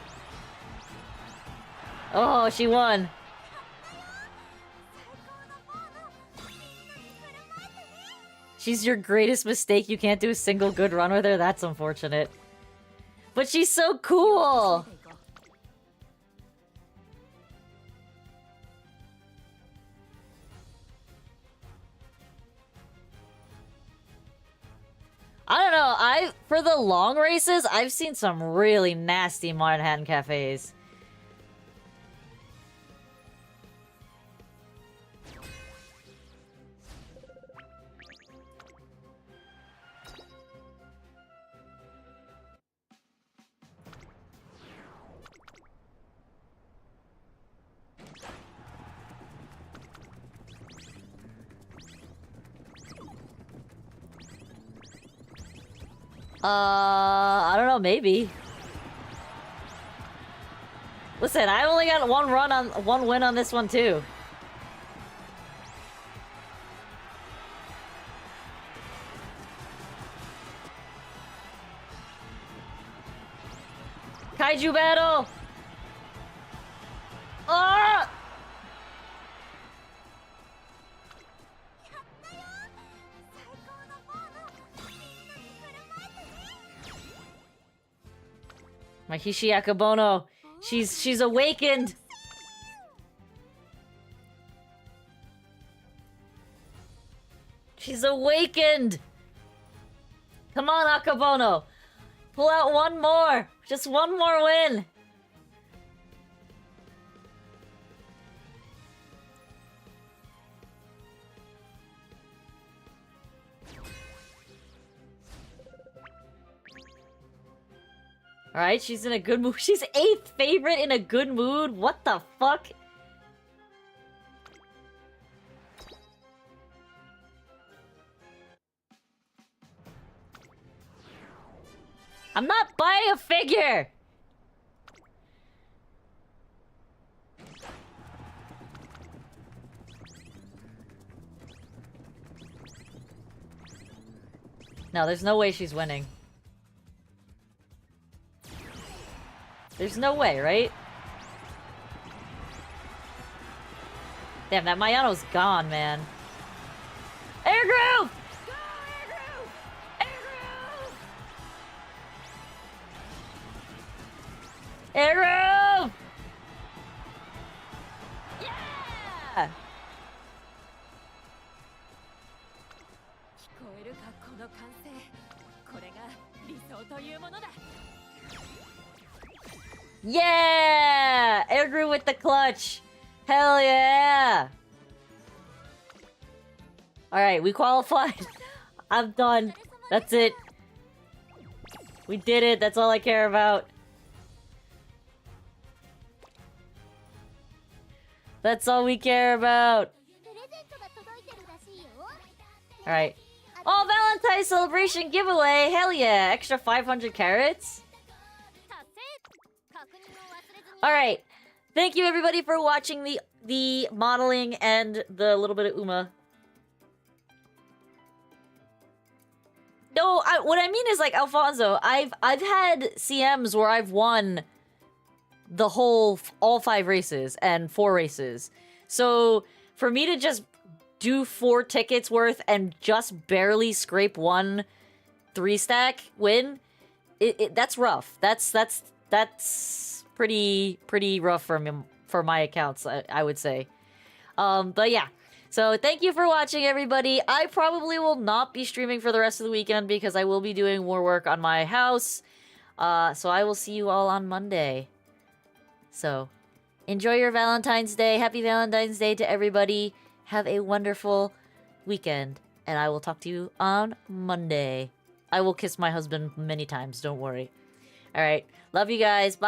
Oh, she won! She's your greatest mistake. You can't do a single good run with her? That's unfortunate. But she's so cool! I don't know, for the long races, I've seen some really nasty Manhattan cafes. I don't know, maybe. Listen, I only got one win on this one too. Kaiju battle! Ah! My Hishi Akabono. She's awakened. She's awakened. Come on, Akabono. Pull out one more. Just one more win. Alright, she's in a good mood. She's 8th favorite in a good mood? What the fuck? I'm not buying a figure! No, there's no way she's winning. There's no way, right? Damn, that Mayano's gone, man. Air groove! Go, air groove! Air groove! Air groove! Yeah! Yeah! Air groove with the clutch! Hell yeah! Alright, we qualified. I'm done. That's it. We did it. That's all I care about. That's all we care about. Alright. Oh, Valentine's celebration giveaway! Hell yeah! Extra 500 carats? Alright. Thank you everybody for watching the modeling and the little bit of Uma. No, what I mean is like Alfonso, I've had CMs where I've won the whole all 5 races and 4 races. So for me to just do 4 tickets worth and just barely scrape 1 3-stack win, that's rough. That's pretty rough for my accounts, I would say. But yeah. So thank you for watching, everybody. I probably will not be streaming for the rest of the weekend because I will be doing more work on my house. So I will see you all on Monday. So enjoy your Valentine's Day. Happy Valentine's Day to everybody. Have a wonderful weekend. And I will talk to you on Monday. I will kiss my husband many times. Don't worry. All right. Love you guys. Bye.